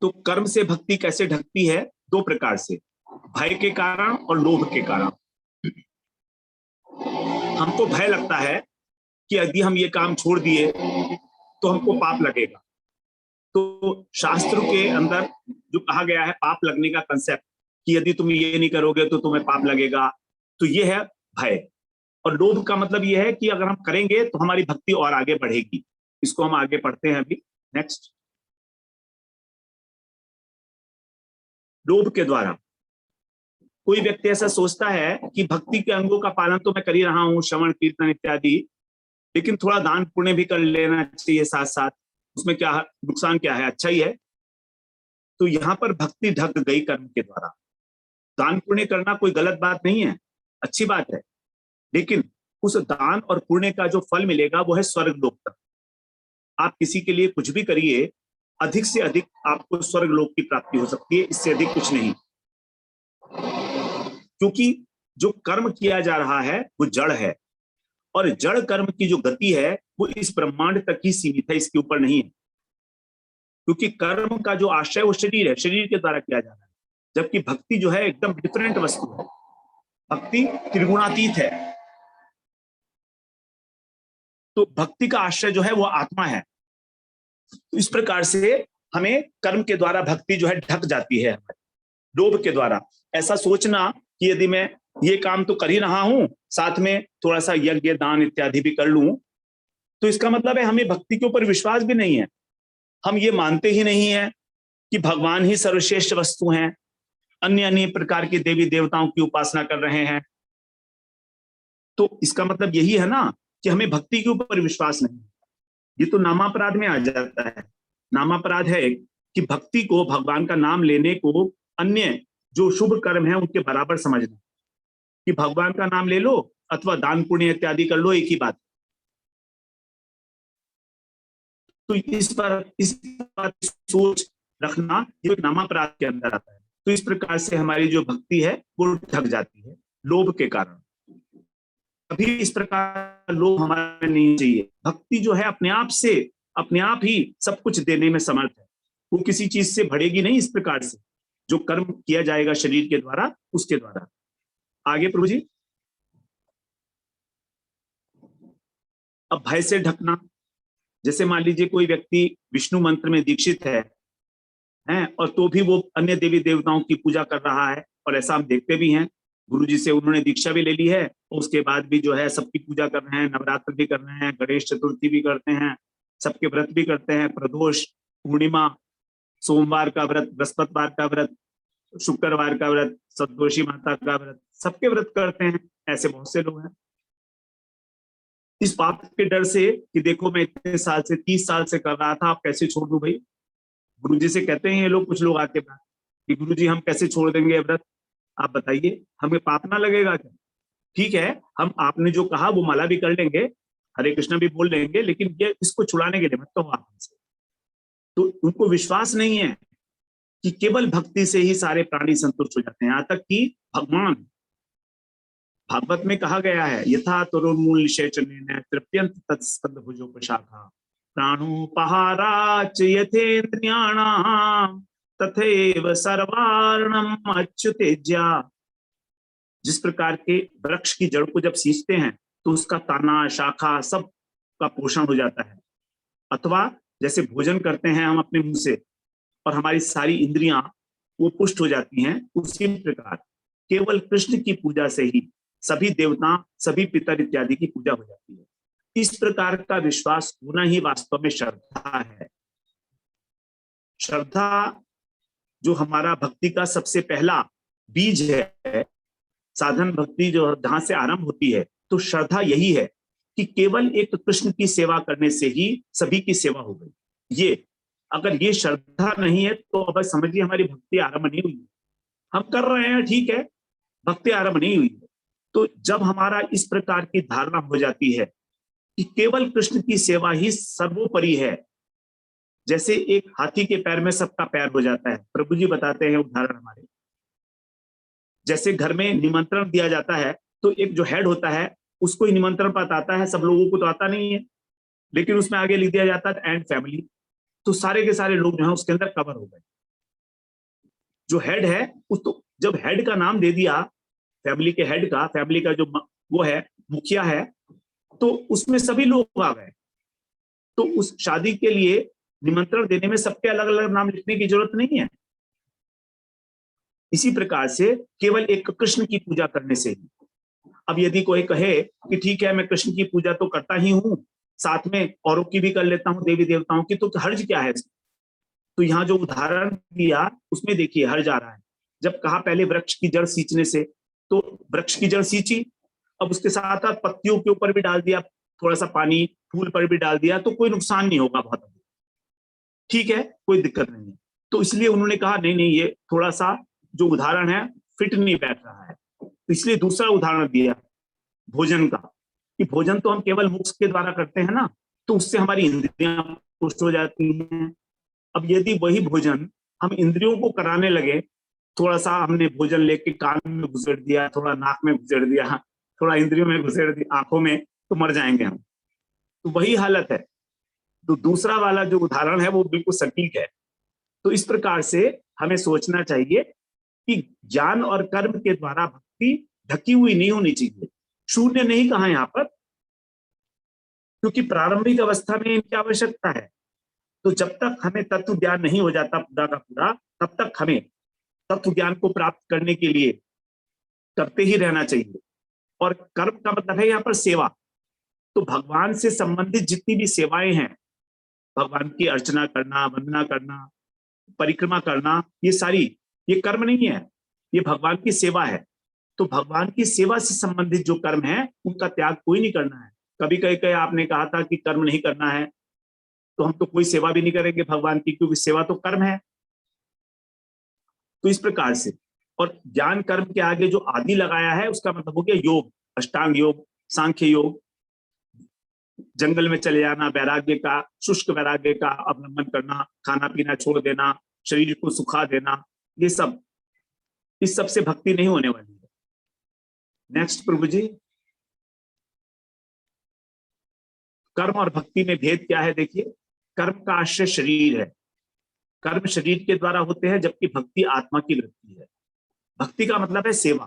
तो कर्म से भक्ति कैसे ढकती है? 2 प्रकार से, भय के कारण और लोभ के कारण। हमको भय लगता है कि यदि हम ये काम छोड़ दिए तो हमको पाप लगेगा। तो शास्त्र के अंदर जो कहा गया है पाप लगने का कंसेप्ट, कि यदि तुम ये नहीं करोगे तो तुम्हें पाप लगेगा, तो ये है भय। और लोभ का मतलब ये है कि अगर हम करेंगे तो हमारी भक्ति और आगे बढ़ेगी। इसको हम आगे पढ़ते हैं अभी, नेक्स्ट। लोभ के द्वारा कोई व्यक्ति ऐसा सोचता है कि भक्ति के अंगों का पालन तो मैं कर ही रहा हूं, श्रवण कीर्तन इत्यादि, लेकिन थोड़ा दान पुण्य भी कर लेना चाहिए साथ साथ, उसमें क्या नुकसान क्या है, अच्छा ही है। तो यहां पर भक्ति ढक गई कर्म के द्वारा। दान पुण्य करना कोई गलत बात नहीं है, अच्छी बात है, लेकिन उस दान और पुण्य का जो फल मिलेगा वो है स्वर्ग लोक तक। आप किसी के लिए कुछ भी करिए, अधिक से अधिक आपको स्वर्ग लोक की प्राप्ति हो सकती है, इससे अधिक कुछ नहीं। क्योंकि जो कर्म किया जा रहा है वो जड़ है, और जड़ कर्म की जो गति है वो इस ब्रह्मांड तक ही सीमित है, इसके ऊपर नहीं है। क्योंकि कर्म का जो आश्रय वो शरीर है, शरीर के द्वारा किया जा रहा है, जबकि भक्ति जो है एकदम डिफरेंट वस्तु है। भक्ति त्रिगुणातीत है। तो भक्ति का आश्रय जो है वो आत्मा है। तो इस प्रकार से हमें कर्म के द्वारा भक्ति जो है ढक जाती है। लोभ के द्वारा ऐसा सोचना कि यदि मैं ये काम तो कर ही रहा हूं, साथ में थोड़ा सा यज्ञ दान इत्यादि भी कर लूं, तो इसका मतलब है हमें भक्ति के ऊपर विश्वास भी नहीं है। हम ये मानते ही नहीं है कि भगवान ही सर्वश्रेष्ठ वस्तु हैं, अन्य अन्य प्रकार के देवी देवताओं की उपासना कर रहे हैं। तो इसका मतलब यही है ना कि हमें भक्ति के ऊपर विश्वास नहीं। ये तो नामापराध में आ जाता है। नामापराध है कि भक्ति को, भगवान का नाम लेने को अन्य जो शुभ कर्म है उनके बराबर समझना, कि भगवान का नाम ले लो अथवा दान पुण्य इत्यादि कर लो, एक ही बात। तो इस बात सोच रखना ये नामापराध के अंदर आता है। तो इस प्रकार से हमारी जो भक्ति है वो ढक जाती है लोभ के कारण। अभी इस प्रकार लोभ हमारे नहीं चाहिए। भक्ति जो है अपने आप से, अपने आप ही सब कुछ देने में समर्थ है। वो किसी चीज से बढ़ेगी नहीं इस प्रकार से, जो कर्म किया जाएगा शरीर के द्वारा उसके द्वारा। आगे प्रभु जी। अब भय से ढकना, जैसे मान लीजिए कोई व्यक्ति विष्णु मंत्र में दीक्षित है और तो भी वो अन्य देवी देवताओं की पूजा कर रहा है, और ऐसा हम देखते भी हैं। गुरु जी से उन्होंने दीक्षा भी ले ली है और उसके बाद भी जो है सबकी पूजा कर रहे हैं, नवरात्र भी कर रहे हैं, गणेश चतुर्थी भी करते हैं, सबके व्रत भी करते हैं, प्रदोष, पूर्णिमा, सोमवार का व्रत, बृहस्पतिवार का व्रत, शुक्रवार का व्रत, सतदोषी माता का व्रत, सबके व्रत करते हैं। ऐसे बहुत से लोग हैं। इस बात के डर से कि देखो मैं इतने साल से 30 साल से कर रहा था, आप कैसे छोड़ दूं भाई। गुरु जी से कहते हैं ये लोग, कुछ लोग आके बात कि गुरु जी हम कैसे छोड़ देंगे व्रत, आप बताइए, हमें पाप ना लगेगा क्या। ठीक है, हम आपने जो कहा वो माला भी कर लेंगे, हरे कृष्ण भी बोल लेंगे, लेकिन ये इसको छुड़ाने के लिए मत कहो आप हमसे। तो उनको विश्वास नहीं है कि केवल भक्ति से ही सारे प्राणी संतुष्ट हो जाते हैं, यहाँ तक कि भगवान, भागवत में कहा गया है, यथा तरुर्मूल निषेचनेन तृप्यन्त तत्स्कन्धभुजोपशाखा प्राणोपहाराच यथेन्द्रियाणां तथैव सर्वार्णम् अच्युतेज्या। जिस प्रकार के वृक्ष की जड़ को जब सींचते हैं तो उसका तना, शाखा सब का पोषण हो जाता है, अथवा जैसे भोजन करते हैं हम अपने मुंह से और हमारी सारी इंद्रियां वो पुष्ट हो जाती हैं, उसी प्रकार केवल कृष्ण की पूजा से ही सभी देवता, सभी पितर इत्यादि की पूजा हो जाती है। इस प्रकार का विश्वास होना ही वास्तव में श्रद्धा है। श्रद्धा जो हमारा भक्ति का सबसे पहला बीज है, साधन भक्ति जो जहां से आरंभ होती है, तो श्रद्धा यही है कि केवल एक कृष्ण की सेवा करने से ही सभी की सेवा हो गई। ये अगर ये श्रद्धा नहीं है तो अब समझिए हमारी भक्ति आरंभ नहीं हुई। हम कर रहे हैं ठीक है, भक्ति आरंभ नहीं हुई है। तो जब हमारा इस प्रकार की धारणा हो जाती है कि केवल कृष्ण की सेवा ही सर्वोपरि है, जैसे एक हाथी के पैर में सबका पैर हो जाता है। प्रभु जी बताते हैं उदाहरण हमारे, जैसे घर में निमंत्रण दिया जाता है तो एक जो हेड होता है उसको ही निमंत्रण पत्र आता है, सब लोगों को तो आता नहीं है, लेकिन उसमें आगे लिख दिया जाता है एंड फैमिली, तो सारे के सारे लोग जो है उसके अंदर कवर हो गए। जो हेड है उस तो जब हेड का नाम दे दिया, फैमिली के हेड का, फैमिली का जो वो है मुखिया है, तो उसमें सभी लोग आ गए। तो उस शादी के लिए निमंत्रण देने में सबके अलग अलग नाम लिखने की जरूरत नहीं है। इसी प्रकार से केवल एक कृष्ण की पूजा करने से ही, अब यदि कोई कहे कि ठीक है मैं कृष्ण की पूजा तो करता ही हूं, साथ में औरों की भी कर लेता हूं देवी देवताओं की, तो हर्ज क्या है। तो यहाँ जो उदाहरण दिया उसमें देखिए हर्ज आ रहा है। जब कहा पहले वृक्ष की जड़ सींचने से, तो वृक्ष की जड़ सींची, अब उसके साथ साथ पत्तियों के ऊपर भी डाल दिया थोड़ा सा पानी, फूल पर भी डाल दिया, तो कोई नुकसान नहीं होगा, बहुत ठीक है, कोई दिक्कत नहीं है। तो इसलिए उन्होंने कहा नहीं नहीं, ये थोड़ा सा जो उदाहरण है फिट नहीं बैठ रहा है, तो इसलिए दूसरा उदाहरण दिया भोजन का, कि भोजन तो हम केवल मुख के द्वारा करते हैं ना, तो उससे हमारी इंद्रियां पुष्ट हो जाती हैं। अब यदि वही भोजन हम इंद्रियों को कराने लगे, थोड़ा सा हमने भोजन लेके कान में घुसेड़ दिया, थोड़ा नाक में घुसेड़ दिया, थोड़ा इंद्रियों में घुसेड़ दिया, आंखों में, तो मर जाएंगे हम। तो वही हालत है। तो दूसरा वाला जो उदाहरण है वो बिल्कुल सटीक है। तो इस प्रकार से हमें सोचना चाहिए कि ज्ञान और कर्म के द्वारा भक्ति ढकी हुई नहीं होनी चाहिए। शून्य नहीं कहा यहाँ पर, क्योंकि प्रारंभिक अवस्था में इनकी आवश्यकता है। तो जब तक हमें तत्व ज्ञान नहीं हो जाता पूरा का पूरा, तब तक हमें तत्व ज्ञान को प्राप्त करने के लिए करते ही रहना चाहिए। और कर्म का मतलब है यहाँ पर सेवा। तो भगवान से संबंधित जितनी भी सेवाएं हैं, भगवान की अर्चना करना, वंदना करना, परिक्रमा करना, ये सारी, ये कर्म नहीं है, ये भगवान की सेवा है। तो भगवान की सेवा से संबंधित जो कर्म है उनका त्याग कोई नहीं करना है। कभी कहीं कहीं आपने कहा था कि कर्म नहीं करना है, तो हम तो कोई सेवा भी नहीं करेंगे भगवान की, क्योंकि सेवा तो कर्म है। तो इस प्रकार से, और ज्ञान कर्म के आगे जो आदि लगाया है उसका मतलब हो गया योग, अष्टांग योग, सांख्य योग, जंगल में चले जाना, वैराग्य का, शुष्क वैराग्य का अवलंबन करना, खाना पीना छोड़ देना, शरीर को सुखा देना, ये सब, इस सब से भक्ति नहीं होने वाली है। नेक्स्ट प्रभु जी, कर्म और भक्ति में भेद क्या है देखिए। कर्म का आश्रय शरीर है, कर्म शरीर के द्वारा होते हैं, जबकि भक्ति आत्मा की वृत्ति है। भक्ति का मतलब है सेवा,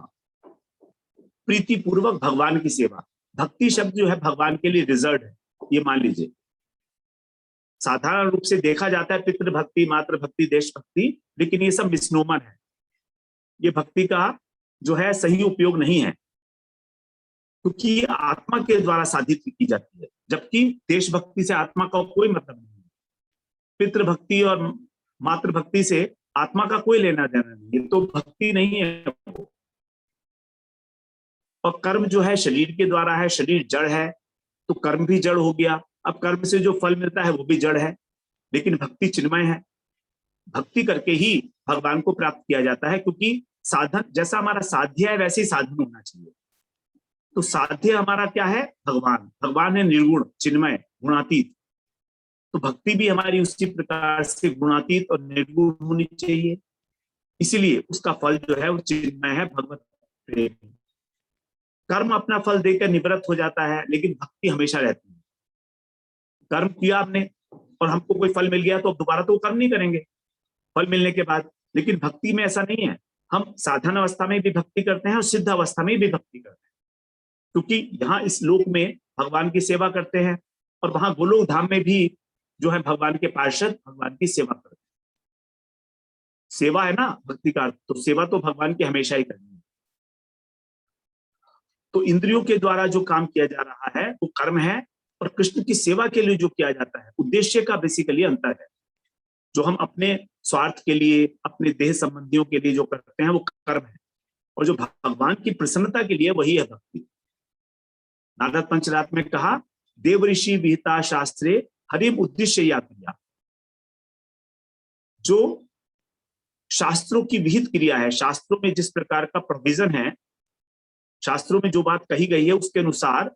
प्रीति पूर्वक भगवान की सेवा। भक्ति शब्द जो है भगवान के लिए रिजर्व है, ये मान लीजिए। साधारण रूप से देखा जाता है पितृभक्ति, मातृभक्ति, देशभक्ति, लेकिन ये सब मिसनोमर है। ये भक्ति का जो है सही उपयोग नहीं है, क्योंकि ये आत्मा के द्वारा साधित की जाती है, जबकि देशभक्ति से आत्मा का कोई मतलब नहीं है। पितृभक्ति और मातृभक्ति से आत्मा का कोई लेना देना नहीं, ये तो भक्ति नहीं है। और कर्म जो है शरीर के द्वारा है, शरीर जड़ है, तो कर्म भी जड़ हो गया। अब कर्म से जो फल मिलता है वो भी जड़ है, लेकिन भक्ति चिन्मय है। भक्ति करके ही भगवान को प्राप्त किया जाता है, क्योंकि साधन जैसा हमारा साध्य है वैसे ही साधन होना चाहिए। तो साध्य हमारा क्या है? भगवान। भगवान है निर्गुण, चिन्मय, गुणातीत। तो भक्ति भी हमारी उसी प्रकार से गुणातीत और निर्गुण होनी चाहिए, इसीलिए उसका फल जो है वो चिन्मय है, भगवत प्रेम। कर्म अपना फल देकर निवृत्त हो जाता है, लेकिन भक्ति हमेशा रहती है। कर्म किया आपने और हमको कोई फल मिल गया तो अब दोबारा तो कर्म नहीं करेंगे फल मिलने के बाद। लेकिन भक्ति में ऐसा नहीं है, हम साधन अवस्था में भी भक्ति करते हैं और सिद्ध अवस्था में भी भक्ति करते हैं, क्योंकि यहाँ इस लोक में भगवान की सेवा करते हैं और वहां गोलोक धाम में भी जो है भगवान के पार्षद भगवान की सेवा करते हैं। सेवा है ना भक्ति का, तो सेवा तो भगवान की हमेशा ही करनी है। तो इंद्रियों के द्वारा जो काम किया जा रहा है वो कर्म है, और कृष्ण की सेवा के लिए जो किया जाता है उद्देश्य का बेसिकली अंतर है। जो हम अपने स्वार्थ के लिए, अपने देह संबंधियों के लिए जो करते हैं वो कर्म है, और जो भगवान की प्रसन्नता के लिए वही है भक्ति। नारद पंचरात्र में कहा, देव ऋषि विहिता शास्त्रे हरिम उद्देश्य या क्रिया। जो शास्त्रों की विहित क्रिया है, शास्त्रों में जिस प्रकार का प्रोविजन है, शास्त्रों में जो बात कही गई है उसके अनुसार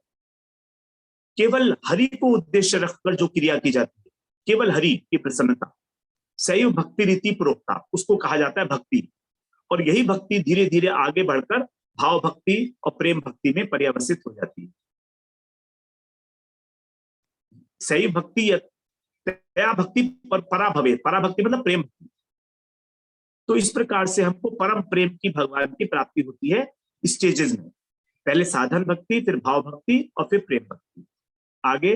केवल हरि को उद्देश्य रखकर जो क्रिया की जाती है, केवल हरि की प्रसन्नता, सैव भक्ति रीति प्रोक्ता, उसको कहा जाता है भक्ति। और यही भक्ति धीरे धीरे आगे बढ़कर भाव भक्ति और प्रेम भक्ति में पर्यावसित हो जाती है। सैव भक्ति तया भक्ति पर परा भवे, परा भक्ति मतलब प्रेम भक्ति। तो इस प्रकार से हमको परम प्रेम की भगवान की प्राप्ति होती है स्टेजेस में। पहले साधन भक्ति, फिर भाव भक्ति और फिर प्रेम भक्ति। आगे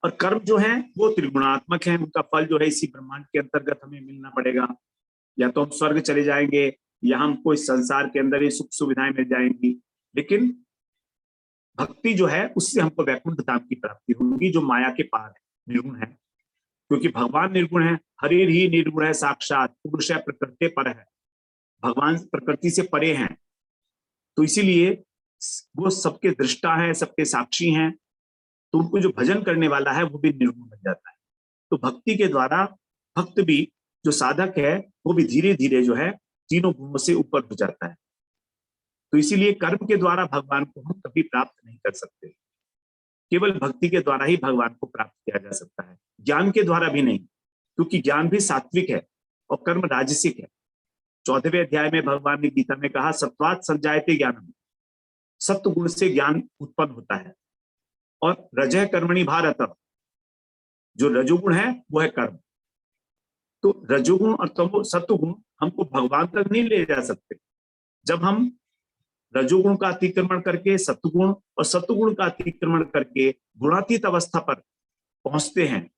और कर्म जो है वो त्रिगुणात्मक है, उनका फल जो है इसी ब्रह्मांड के अंतर्गत हमें मिलना पड़ेगा। या तो हम स्वर्ग चले जाएंगे या हमको इस संसार के अंदर ही सुख सुविधाएं मिल जाएंगी, लेकिन भक्ति जो है उससे हमको वैकुंठ धाम की प्राप्ति होगी, जो माया के पार है, निर्गुण है। क्योंकि भगवान निर्गुण है, हरि ही निर्गुण है साक्षात, पुरुष है प्रकृति पर है, भगवान प्रकृति से परे हैं, तो इसीलिए वो सबके दृष्टा है, सबके साक्षी हैं। तो उनको जो भजन करने वाला है वो भी निर्गुण बन जाता है। तो भक्ति के द्वारा भक्त भी, जो साधक है, वो भी धीरे धीरे जो है तीनों गुणों से ऊपर हो जाता है। तो इसीलिए कर्म के द्वारा भगवान को हम कभी प्राप्त नहीं कर सकते, केवल भक्ति के द्वारा ही भगवान को प्राप्त किया जा सकता है, ज्ञान के द्वारा भी नहीं, क्योंकि ज्ञान भी सात्विक है और कर्म राजसिक है। 14वें अध्याय में भगवान ने गीता में कहा, सत्वात् संजायते ज्ञानम, सत्व गुण से ज्ञान उत्पन्न होता है। और रजः कर्मणि भारत, जो रजोगुण है वो है कर्म। तो रजोगुण और सत्वगुण हमको भगवान तक नहीं ले जा सकते। जब हम रजोगुण का अतिक्रमण करके सत्वगुण और सत्वगुण का अतिक्रमण करके गुणातीत अवस्था पर पहुंचते हैं,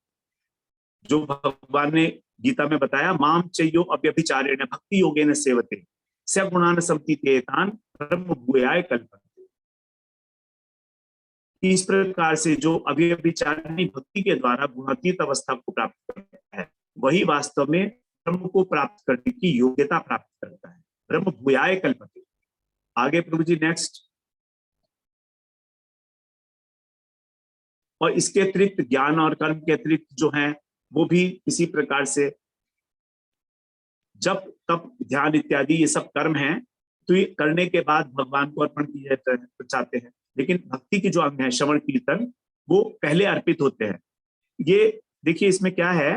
जो भगवान ने गीता में बताया, माम चयो अव्यभिचारेण भक्ति योगेन सेवते सगुणान संतीतेतान ब्रह्म भूयाय कल्पते। इस प्रकार से जो अव्यभिचारिणी भक्ति के द्वारा गुणातीत अवस्था को प्राप्त करता है, वही वास्तव में ब्रह्म को प्राप्त करने की योग्यता प्राप्त करता है। ब्रह्म भूयाय कल्पते। आगे प्रभु जी नेक्स्ट। और इसके अतिरिक्त ज्ञान और कर्म के अतिरिक्त जो है वो भी इसी प्रकार से जब तब ध्यान इत्यादि ये सब कर्म हैं, तो ये करने के बाद भगवान को अर्पण किए चाहते हैं। लेकिन भक्ति की जो अंग है श्रवण कीर्तन, वो पहले अर्पित होते हैं। ये देखिए इसमें क्या है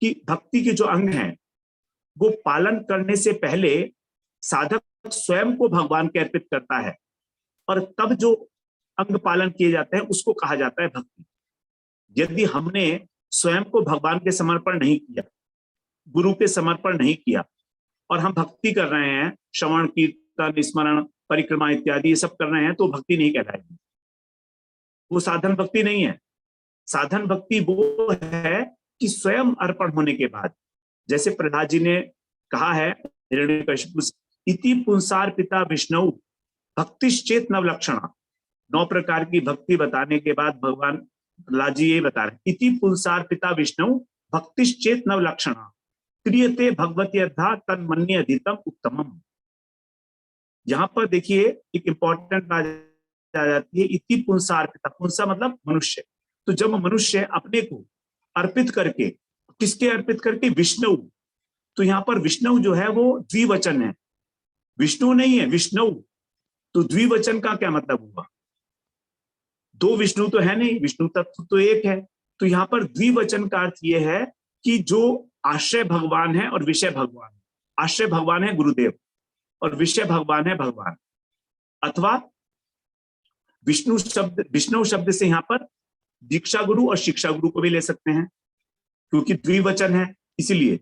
कि भक्ति के जो अंग हैं वो पालन करने से पहले साधक स्वयं को भगवान के अर्पित करता है, और तब जो अंग पालन किए जाते हैं उसको कहा जाता है भक्ति। यदि हमने स्वयं को भगवान के समर्पण नहीं किया, गुरु के समर्पण नहीं किया, और हम भक्ति कर रहे हैं, श्रवण कीर्तन स्मरण परिक्रमा इत्यादि ये सब कर रहे हैं, तो भक्ति नहीं कहलाएगी। वो साधन भक्ति नहीं है। साधन भक्ति वो है कि स्वयं अर्पण होने के बाद, जैसे प्रहलाद जी ने कहा है हिरण्यकशिपु से, इति पुंसार पिता विष्णु भक्तिश्चेत नवलक्षणा। 9 प्रकार की भक्ति बताने के बाद भगवान प्रहलाद जी ये बता रहे, इति पुंसार पिता विष्णु भक्तिश्चेत नवलक्षणा क्रियते भगवती अर्धा तन्मन्ये अधितम उत्तमम। यहां पर देखिए एक इंपॉर्टेंट बात आ जाती है, इति पुंसार पिता, पुंसा मतलब मनुष्य। तो जब मनुष्य अपने को अर्पित करके, किसके अर्पित करके? विष्णु। तो यहाँ पर विष्णु जो है वो द्विवचन है, विष्णु नहीं है, विष्णु। तो द्विवचन का क्या मतलब हुआ? 2 विष्णु तो है नहीं, विष्णु तत्व तो एक है। तो यहाँ पर द्विवचन का अर्थ यह है कि जो आश्रय भगवान है और विषय भगवान है। आश्रय भगवान है गुरुदेव और विषय भगवान है भगवान। अथवा विष्णु शब्द से यहाँ पर दीक्षा गुरु और शिक्षा गुरु को भी ले सकते हैं, क्योंकि द्विवचन है इसलिए।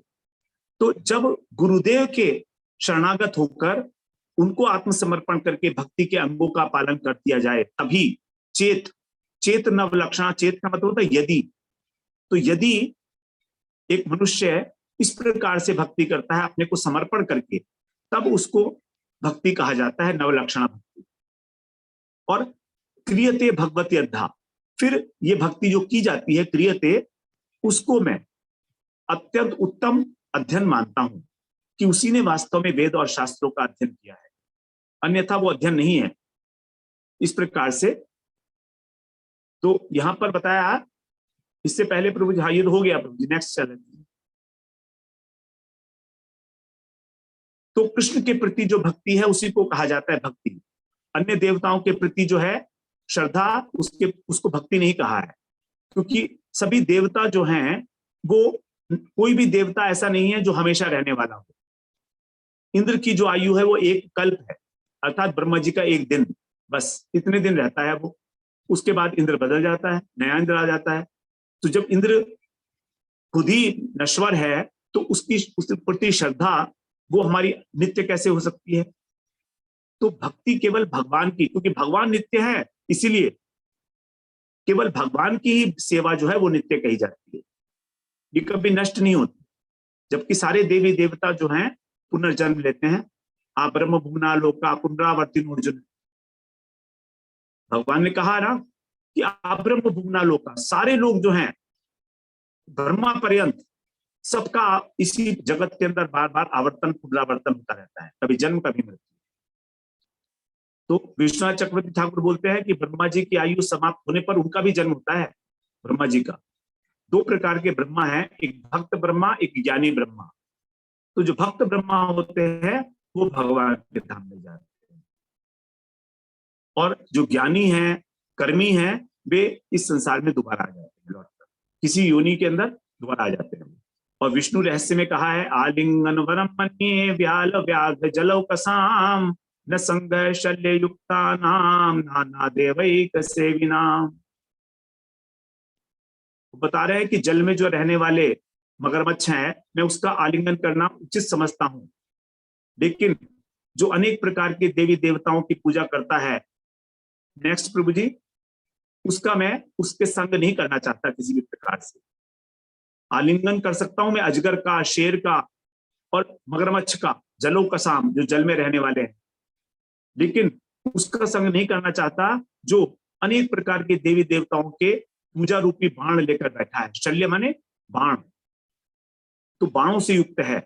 तो जब गुरुदेव के शरणागत होकर उनको आत्मसमर्पण करके भक्ति के अंगों का पालन कर दिया जाए, तभी चेत नवलक्षणा। चेत का मतलब होता है यदि। तो यदि एक मनुष्य इस प्रकार से भक्ति करता है अपने को समर्पण करके, तब उसको भक्ति कहा जाता है, नवलक्षणा भक्ति। और क्रियते भगवती अर्धा, फिर ये भक्ति जो की जाती है क्रियते, उसको मैं अत्यंत उत्तम अध्ययन मानता हूं कि उसी ने वास्तव में वेद और शास्त्रों का अध्ययन किया है, अन्यथा वो अध्ययन नहीं है। इस प्रकार से तो यहां पर बताया। इससे पहले प्रभु जी, हाँ ये तो हो गया प्रभु जी, नेक्स्ट चैलेंज। तो कृष्ण के प्रति जो भक्ति है उसी को कहा जाता है भक्ति। अन्य देवताओं के प्रति जो है श्रद्धा, उसको भक्ति नहीं कहा है, क्योंकि सभी देवता जो हैं वो, कोई भी देवता ऐसा नहीं है जो हमेशा रहने वाला हो। इंद्र की जो आयु है वो एक कल्प है, अर्थात ब्रह्मा जी का एक दिन, बस इतने दिन रहता है वो। उसके बाद इंद्र बदल जाता है, नया इंद्र आ जाता है। तो जब इंद्र खुद ही नश्वर है तो उसके प्रति श्रद्धा वो हमारी नित्य कैसे हो सकती है? तो भक्ति केवल भगवान की, क्योंकि भगवान नित्य है, इसीलिए केवल भगवान की ही सेवा जो है वो नित्य कही जाती है, ये कभी नष्ट नहीं होती। जबकि सारे देवी देवता जो हैं पुनर्जन्म लेते हैं। आप ब्रह्म भुवना लोका पुनरावर्तिनो अर्जुन, भगवान ने कहा ना कि आप ब्रह्म भुवना लोका, सारे लोग जो हैं ब्रह्मा पर्यंत सबका इसी जगत के अंदर बार बार आवर्तन पुनरावर्तन होता रहता है, कभी जन्म कभी मृत्यु। तो विश्वनाथ चक्रवर्ती ठाकुर बोलते हैं कि ब्रह्मा जी की आयु समाप्त होने पर उनका भी जन्म होता है। ब्रह्मा जी का 2 प्रकार के ब्रह्मा हैं, एक भक्त ब्रह्मा, एक ज्ञानी ब्रह्मा। तो जो भक्त ब्रह्मा होते हैं वो भगवान के धाम में जाते हैं, और जो ज्ञानी हैं, कर्मी हैं, वे इस संसार में दोबारा आ जाते हैं, लौटकर किसी योनि के अंदर दोबारा आ जाते हैं। और विष्णु रहस्य में कहा है, आलिंगन वरम मन्ये व्याल व्याघ्र जलौकसाम न संग शल्य युक्ता नाम नाना देवैक सेविनाम। बता रहे हैं कि जल में जो रहने वाले मगरमच्छ हैं, मैं उसका आलिंगन करना उचित समझता हूं, लेकिन जो अनेक प्रकार के देवी देवताओं की पूजा करता है, नेक्स्ट प्रभु जी, उसका मैं उसके संग नहीं करना चाहता किसी भी प्रकार से। आलिंगन कर सकता हूं मैं अजगर का, शेर का और मगरमच्छ का, जलों का साम, जो जल में रहने वाले हैं, लेकिन उसका संग नहीं करना चाहता जो अनेक प्रकार के देवी देवताओं के पूजा रूपी बाण लेकर बैठा है। शल्य माने बाण, तो बाणों से युक्त है,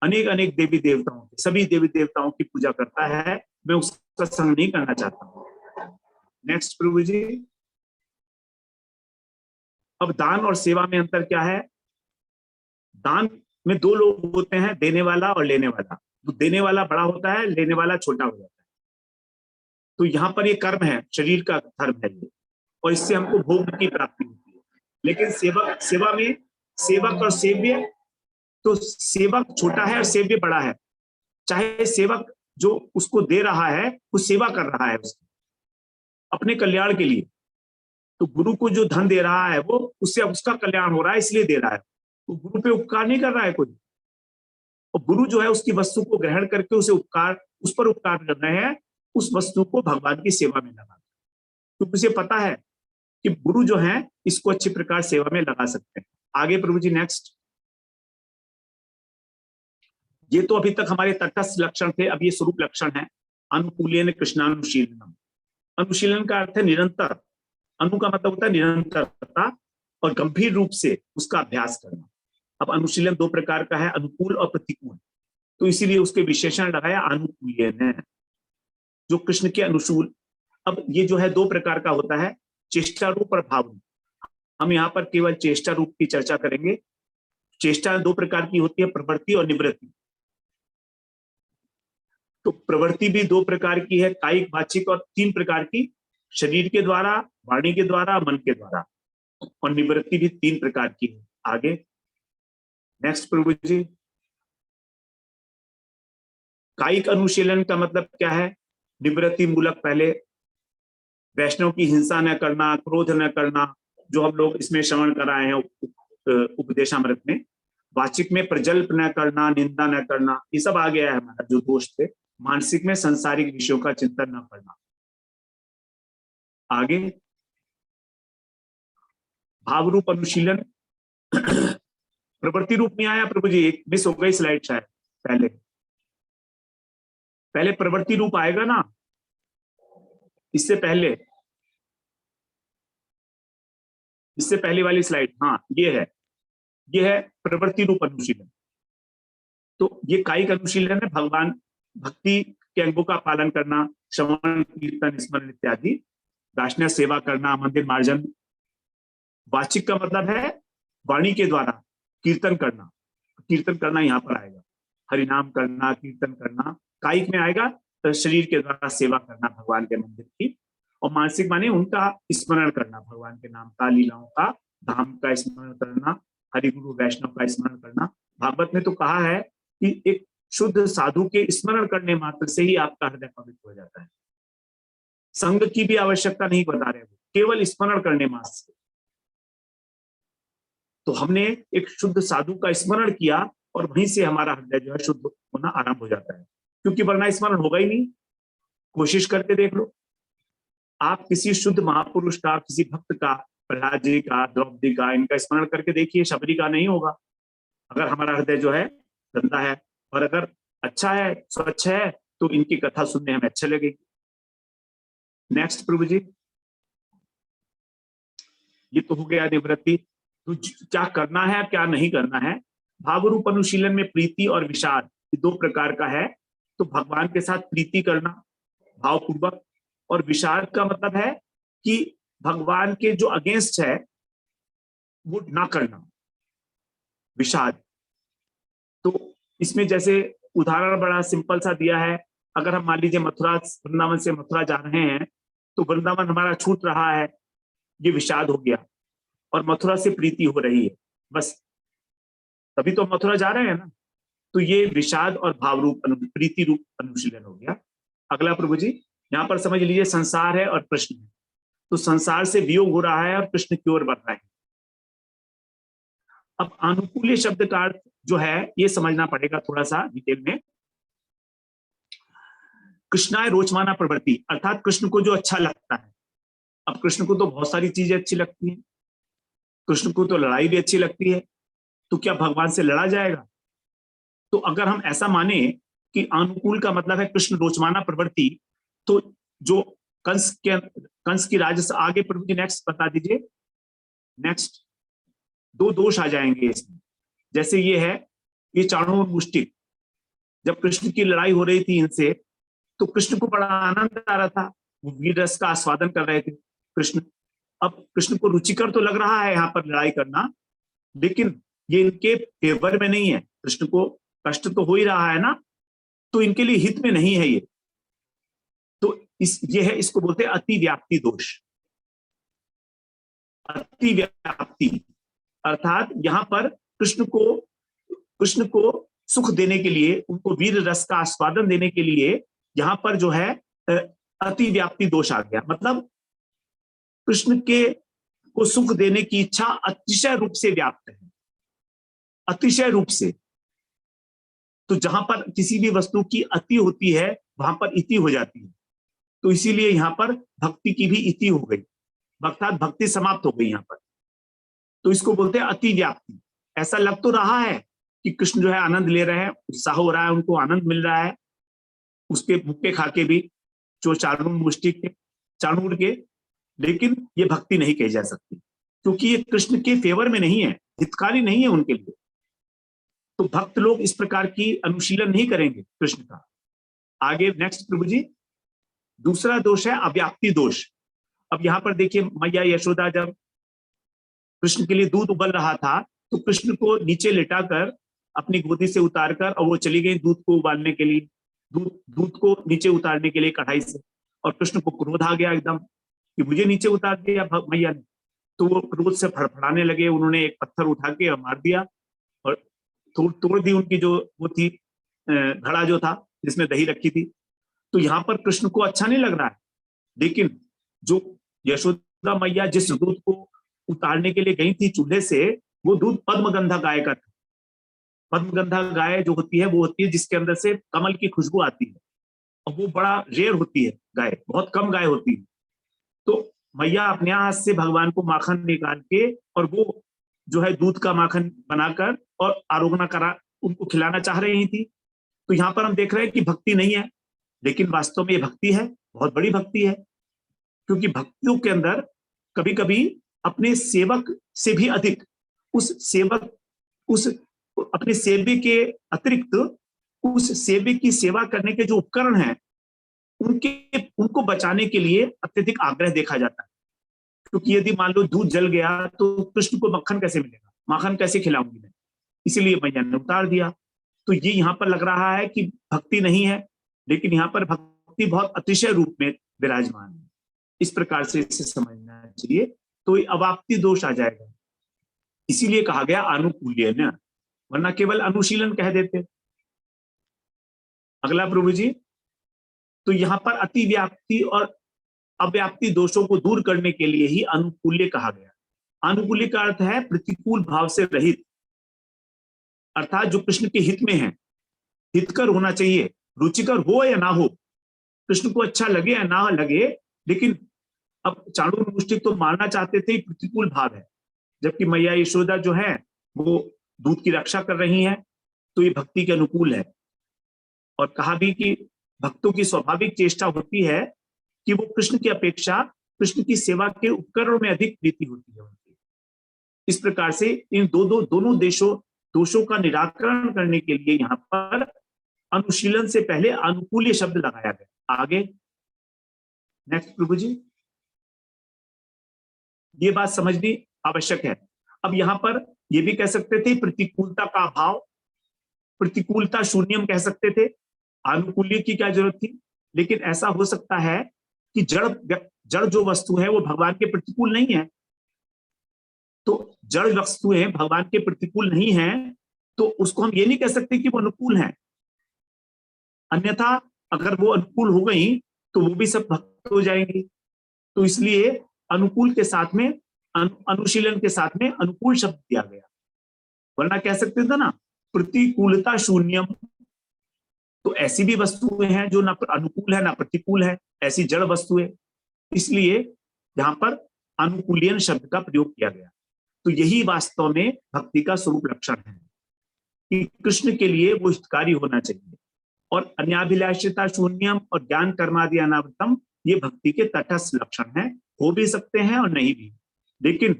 अनेक अनेक देवी देवताओं के, सभी देवी देवताओं की पूजा करता है, मैं उसका संग नहीं करना चाहता हूं। नेक्स्ट प्रभु जी, अब दान और सेवा में अंतर क्या है? दान में 2 लोग होते हैं, देने वाला और लेने वाला। तो देने वाला बड़ा होता है, लेने वाला छोटा हो जाता है। तो यहाँ पर ये कर्म है, शरीर का धर्म है ये, और इससे हमको भोग की प्राप्ति होती है। लेकिन सेवा में सेवक और सेव्य, तो सेवक छोटा है और सेव्य बड़ा है। चाहे सेवक जो उसको दे रहा है वो सेवा कर रहा है उसकी अपने कल्याण के लिए, तो गुरु को जो धन दे रहा है वो उससे उसका कल्याण हो रहा है इसलिए दे रहा है, तो गुरु पे उपकार नहीं कर रहा है कोई। और गुरु जो है उसकी वस्तु को ग्रहण करके उसे उपकार, उस पर उपकार कर रहे हैं, उस वस्तु को भगवान की सेवा में लगा, क्योंकि उसे पता है कि गुरु जो है इसको अच्छी प्रकार सेवा में लगा सकते हैं। आगे प्रभु जी नेक्स्ट। ये तो अभी तक हमारे तटस्थ लक्षण थे, अब ये स्वरूप लक्षण है। अनुकूलेन कृष्णानुशीलनम। अनुशीलन का अर्थ है निरंतर, अनु का मतलब होता है निरंतरता और गंभीर रूप से उसका अभ्यास करना। अब अनुशीलन दो प्रकार का है, अनुकूल और प्रतिकूल, तो इसीलिए उसके विशेषण लगाया अनुकूलेन, जो कृष्ण के अनुकूल। अब ये जो है दो प्रकार का होता है, चेष्टा रूप और भाव रूप। हम यहाँ पर केवल चेष्टा रूप की चर्चा करेंगे। चेष्टा दो प्रकार की होती है, प्रवृत्ति और निवृत्ति। तो प्रवृत्ति भी दो प्रकार की है, कायिक, वाचिक, और तीन प्रकार की, शरीर के द्वारा, वाणी के द्वारा, मन के द्वारा। और निवृत्ति भी तीन प्रकार की है। आगे नेक्स्ट प्रभु जी। कायिक अनुशीलन का मतलब क्या है? निवृत्ति मूलक पहले वैष्णव की हिंसा न करना, क्रोध न करना, जो हम लोग इसमें श्रवण कराए हैं उपदेशामृत में। वाचिक में प्रजल्प न करना, निंदा न करना, ये सब आ गया है हमारा जो दोष थे। मानसिक में संसारिक विषयों का चिंतन न करना। आगे भाव रूप अनुशीलन। प्रवृत्ति रूप में आया प्रभु जी, एक मिस हो गई स्लाइड शायद। पहले प्रवृत्ति रूप आएगा ना, इससे पहले वाली स्लाइड। हाँ ये है प्रवृत्ति रूप अनुशीलन। तो ये कायिक अनुशीलन है, भगवान भक्ति के अंगों का पालन करना, श्रवण कीर्तन स्मरण इत्यादि, दार्शनिक सेवा करना, मंदिर मार्जन। वाचिक का मतलब है वाणी के द्वारा कीर्तन करना, कीर्तन करना यहाँ पर आएगा, हरिनाम करना, कीर्तन करना। कायिक में आएगा तो शरीर के द्वारा सेवा करना भगवान के मंदिर की। और मानसिक माने उनका स्मरण करना, भगवान के नाम का, लीलाओं का, धाम का स्मरण करना, हरि गुरु वैष्णव का स्मरण करना। भागवत ने तो कहा है कि एक शुद्ध साधु के स्मरण करने मात्र से ही आपका हृदय पवित्र हो जाता है। संग की भी आवश्यकता नहीं बता रहे, केवल स्मरण करने मात्र से। तो हमने एक शुद्ध साधु का स्मरण किया और वहीं से हमारा हृदय जो है शुद्ध होना आरंभ हो जाता है, क्योंकि वरना स्मरण होगा ही नहीं। कोशिश करके देख लो, आप किसी शुद्ध महापुरुष का, किसी भक्त का, प्रहलाद जी का, द्रौपदी का, इनका स्मरण करके देखिए, शबरी का नहीं होगा अगर हमारा हृदय जो है गंदा है। और अगर अच्छा है, स्वच्छ है, तो इनकी कथा सुनने हमें अच्छे लगेगी। नेक्स्ट प्रभु जी। ये तो हो गया निवृत्ति। तो क्या करना है क्या नहीं करना है? भाव रूप अनुशीलन में प्रीति और विषाद दो प्रकार का है। तो भगवान के साथ प्रीति करना भावपूर्वक, और विषाद का मतलब है कि भगवान के जो अगेंस्ट है वो ना करना, विषाद। तो इसमें जैसे उदाहरण बड़ा सिंपल सा दिया है। अगर हम मान लीजिए मथुरा, वृंदावन से मथुरा जा रहे हैं, तो वृंदावन हमारा छूट रहा है, ये विषाद हो गया, और मथुरा से प्रीति हो रही है, बस तभी तो मथुरा जा रहे हैं ना। तो ये विषाद और भाव रूप प्रीति रूप अनुशीलन हो गया। अगला प्रभु जी, यहाँ पर समझ लीजिए संसार है और कृष्ण है। तो संसार से वियोग हो रहा है और कृष्ण की ओर बढ़ रहा है। अब अनुकूल्य शब्द का अर्थ जो है ये समझना पड़ेगा थोड़ा सा डिटेल में। कृष्णाय रोचमाना प्रवृत्ति, अर्थात कृष्ण को जो अच्छा लगता है। अब कृष्ण को तो बहुत सारी चीजें अच्छी लगती हैं, कृष्ण को तो लड़ाई भी अच्छी लगती है, तो क्या भगवान से लड़ा जाएगा? तो अगर हम ऐसा माने कि अनुकूल का मतलब है कृष्ण रोचमाना प्रवृत्ति, तो जो कंस की राज से आगे प्रभु जी नेक्स्ट बता दीजिए। नेक्स्ट दो दोष आ जाएंगे इसमें। जैसे ये है, ये चाणूर और मुष्टिक, जब कृष्ण की लड़ाई हो रही थी इनसे, तो कृष्ण को बड़ा आनंद आ रहा था, वो वीर रस का आस्वादन कर रहे थे कृष्ण। अब कृष्ण को रुचिकर तो लग रहा है यहाँ पर लड़ाई करना, लेकिन ये इनके फेवर में नहीं है, कृष्ण को कष्ट तो हो ही रहा है ना, तो इनके लिए हित में नहीं है ये। तो ये है, इसको बोलते हैं अतिव्याप्ति दोष। अतिव्याप्ति अर्थात यहाँ पर कृष्ण को सुख देने के लिए, उनको वीर रस का आस्वादन देने के लिए यहाँ पर जो है अतिव्याप्ति दोष आ गया। मतलब कृष्ण के को सुख देने की इच्छा अतिशय रूप से व्याप्त है, अतिशय रूप से। तो जहां पर किसी भी वस्तु की अति होती है वहां पर इति हो जाती है। तो इसीलिए यहां पर भक्ति की भी इति हो गई, अर्थात भक्ति समाप्त हो गई यहां पर। तो इसको बोलते हैं अति व्याप्ति। ऐसा लग तो रहा है कि कृष्ण जो है आनंद ले रहे हैं, उत्साह हो रहा है, उनको आनंद मिल रहा है उसके मुक्के खा के भी, जो चाणूर मुष्टि के, चाणूर के, लेकिन ये भक्ति नहीं कही जा सकती, क्योंकि ये कृष्ण के फेवर में नहीं है, हितकारी नहीं है उनके लिए। तो भक्त लोग इस प्रकार की अनुशीलन नहीं करेंगे कृष्ण का। आगे नेक्स्ट प्रभु जी, दूसरा दोष है अव्याप्ति दोष। अब यहां पर देखिए, मैया यशोदा जब कृष्ण के लिए दूध उबल रहा था तो कृष्ण को नीचे लिटाकर अपनी गोदी से उतारकर और वो चली गई दूध को उबालने के लिए, दूध को नीचे उतारने के लिए कढ़ाई से। और कृष्ण को क्रोध आ गया एकदम कि मुझे नीचे उतार दिया मैया ने। तो वो क्रोध से फड़फड़ाने लगे, उन्होंने एक पत्थर उठा के मार दिया और तोड़ दी उनकी जो वो थी घड़ा जो था जिसमें दही रखी थी। तो यहाँ पर कृष्ण को अच्छा नहीं लग रहा है, लेकिन जो यशोदा मैया जिस दूध को उतारने के लिए गई थी चूल्हे से, वो दूध पद्मगंधा गाय का था। पद्मगंधा गाय जो होती है वो होती है जिसके अंदर से कमल की खुशबू आती है, और वो बड़ा रेयर होती है गाय, बहुत कम गाय होती है। तो मैया अपने हाथ से भगवान को माखन निकाल के और वो जो है दूध का माखन बनाकर और आरोगना करा उनको खिलाना चाह रही थी। तो यहाँ पर हम देख रहे हैं कि भक्ति नहीं है, लेकिन वास्तव में ये भक्ति है, बहुत बड़ी भक्ति है। क्योंकि भक्तियों के अंदर कभी कभी अपने सेवक से भी अधिक उस अपने सेवे के अतिरिक्त उस सेवे की सेवा करने के जो उपकरण हैं उनको बचाने के लिए अत्यधिक आग्रह देखा जाता है। क्योंकि यदि मान लो दूध जल गया तो कृष्ण को मक्खन कैसे मिलेगा, माखन कैसे खिलाऊंगी मैं, इसीलिए मैया ने उतार दिया। तो ये यहाँ पर लग रहा है कि भक्ति नहीं है, लेकिन यहाँ पर भक्ति बहुत अतिशय रूप में विराजमान है। इस प्रकार से इसे समझना चाहिए। तो ये अवाप्ति दोष आ जाएगा, इसीलिए कहा गया अनुकूल्य न, वरना केवल अनुशीलन कह देते। अगला प्रभु जी, तो यहाँ पर अति व्याप्ति और अव्याप्ति दोषों को दूर करने के लिए ही अनुकूल्य कहा गया। अनुकूल्य का अर्थ है प्रतिकूल भाव से रहित, अर्थात जो कृष्ण के हित में है, हितकर होना चाहिए, रुचिकर हो या ना हो, कृष्ण को अच्छा लगे या ना लगे। लेकिन अब चाणूर मुष्टिक तो मारना चाहते थे, प्रतिकूल भाव है, जबकि मैया यशोदा जो है वो दूध की रक्षा कर रही हैं, तो ये भक्ति के अनुकूल है। और कहा भी कि भक्तों की स्वाभाविक चेष्टा होती है कि वो कृष्ण की अपेक्षा कृष्ण की सेवा के उपकरणों में अधिक प्रीति होती है उनकी। इस प्रकार से इन दोनों दोषों का निराकरण करने के लिए यहाँ पर अनुशीलन से पहले अनुकूल्य शब्द लगाया गया। आगे नेक्स्ट प्रभु जी, ये बात समझनी आवश्यक है। अब यहाँ पर ये भी कह सकते थे प्रतिकूलता का अभाव, प्रतिकूलता शून्यम कह सकते थे, अनुकूल्य की क्या जरूरत थी। लेकिन ऐसा हो सकता है कि जड़ जो वस्तु है वो भगवान के प्रतिकूल नहीं है। तो जड़ वस्तुएं भगवान के प्रतिकूल नहीं है तो उसको हम ये नहीं कह सकते कि वो अनुकूल है। अन्यथा अगर वो अनुकूल हो गई तो वो भी सब भक्त हो जाएंगी। तो इसलिए अनुकूल के साथ में अनुशीलन के साथ में अनुकूल शब्द दिया गया, वरना कह सकते थे ना प्रतिकूलता शून्यम। तो ऐसी भी वस्तुएं हैं जो ना अनुकूल है ना प्रतिकूल है, ऐसी जड़ वस्तुएं, इसलिए यहां पर अनुकूल्यन शब्द का प्रयोग किया गया। तो यही वास्तव में भक्ति का स्वरूप लक्षण है कि कृष्ण के लिए वो हितकारी होना चाहिए। और अन्याभिलाषिता शून्यम और ज्ञान कर्मादि अनावृतम, ये भक्ति के तटस्थ लक्षण हैं, हो भी सकते हैं और नहीं भी। लेकिन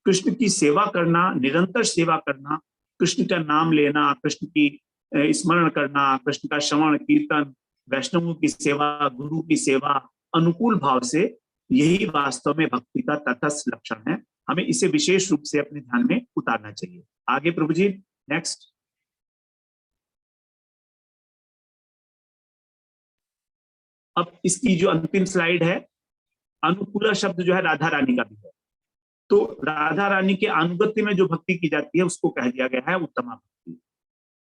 कृष्ण की सेवा करना, निरंतर सेवा करना, कृष्ण का नाम लेना, कृष्ण की स्मरण करना, कृष्ण का श्रवण कीर्तन, वैष्णवों की सेवा, गुरु की सेवा अनुकूल भाव से, यही वास्तव में भक्ति का तटस्थ लक्षण है। हमें इसे विशेष रूप से अपने ध्यान में उतारना चाहिए। आगे प्रभु जी नेक्स्ट। अब इसकी जो अंतिम स्लाइड है, अनुकूला शब्द जो है राधा रानी का भी है। तो राधा रानी के अनुगत्य में जो भक्ति की जाती है उसको कह दिया गया है उत्तमा भक्ति।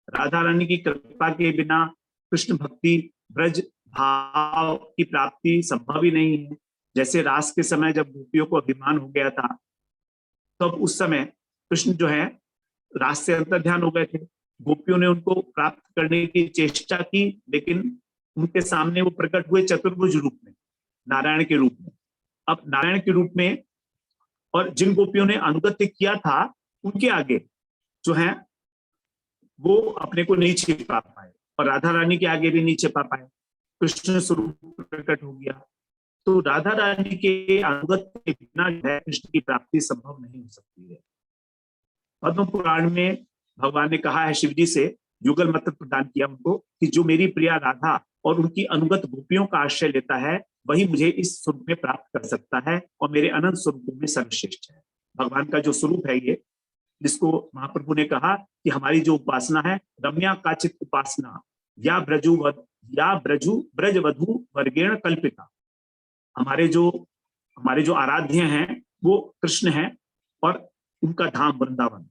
राधा रानी की कृपा के बिना कृष्ण भक्ति, ब्रज भाव की प्राप्ति संभव ही नहीं है। जैसे रास के समय जब गोपियों को अभिमान हो गया था तो अब उस समय कृष्ण जो है रास से अंतर्ध्यान हो गए थे। गोपियों ने उनको प्राप्त करने की चेष्टा की, लेकिन उनके सामने वो प्रकट हुए चतुर्भुज रूप में, नारायण के रूप में। अब नारायण के रूप में, और जिन गोपियों ने अनुगत्य किया था उनके आगे जो है वो अपने को नहीं छिपा पाए, और राधा रानी के आगे भी नहीं छिपा पाए। कृष्ण स्वरूप प्रकट हो गया। तो राधा रानी के अनुगत्य के बिना कृष्ण की प्राप्ति संभव नहीं हो सकती है। पद्म पुराण में भगवान ने कहा है शिव जी से, युगल मंत्र प्रदान किया उनको, कि जो मेरी प्रिया राधा और उनकी अनुगत गोपियों का आश्रय लेता है वही मुझे इस स्वरूप में प्राप्त कर सकता है, और मेरे अनंत स्वरूपों में सर्वश्रेष्ठ है। भगवान का जो स्वरूप है ये, जिसको महाप्रभु ने कहा कि हमारी जो उपासना है, रम्या काचित उपासना या ब्रजु ब्रजवधु वर्गेण कल्पिता। हमारे जो आराध्य हैं वो कृष्ण हैं और उनका धाम वृंदावन,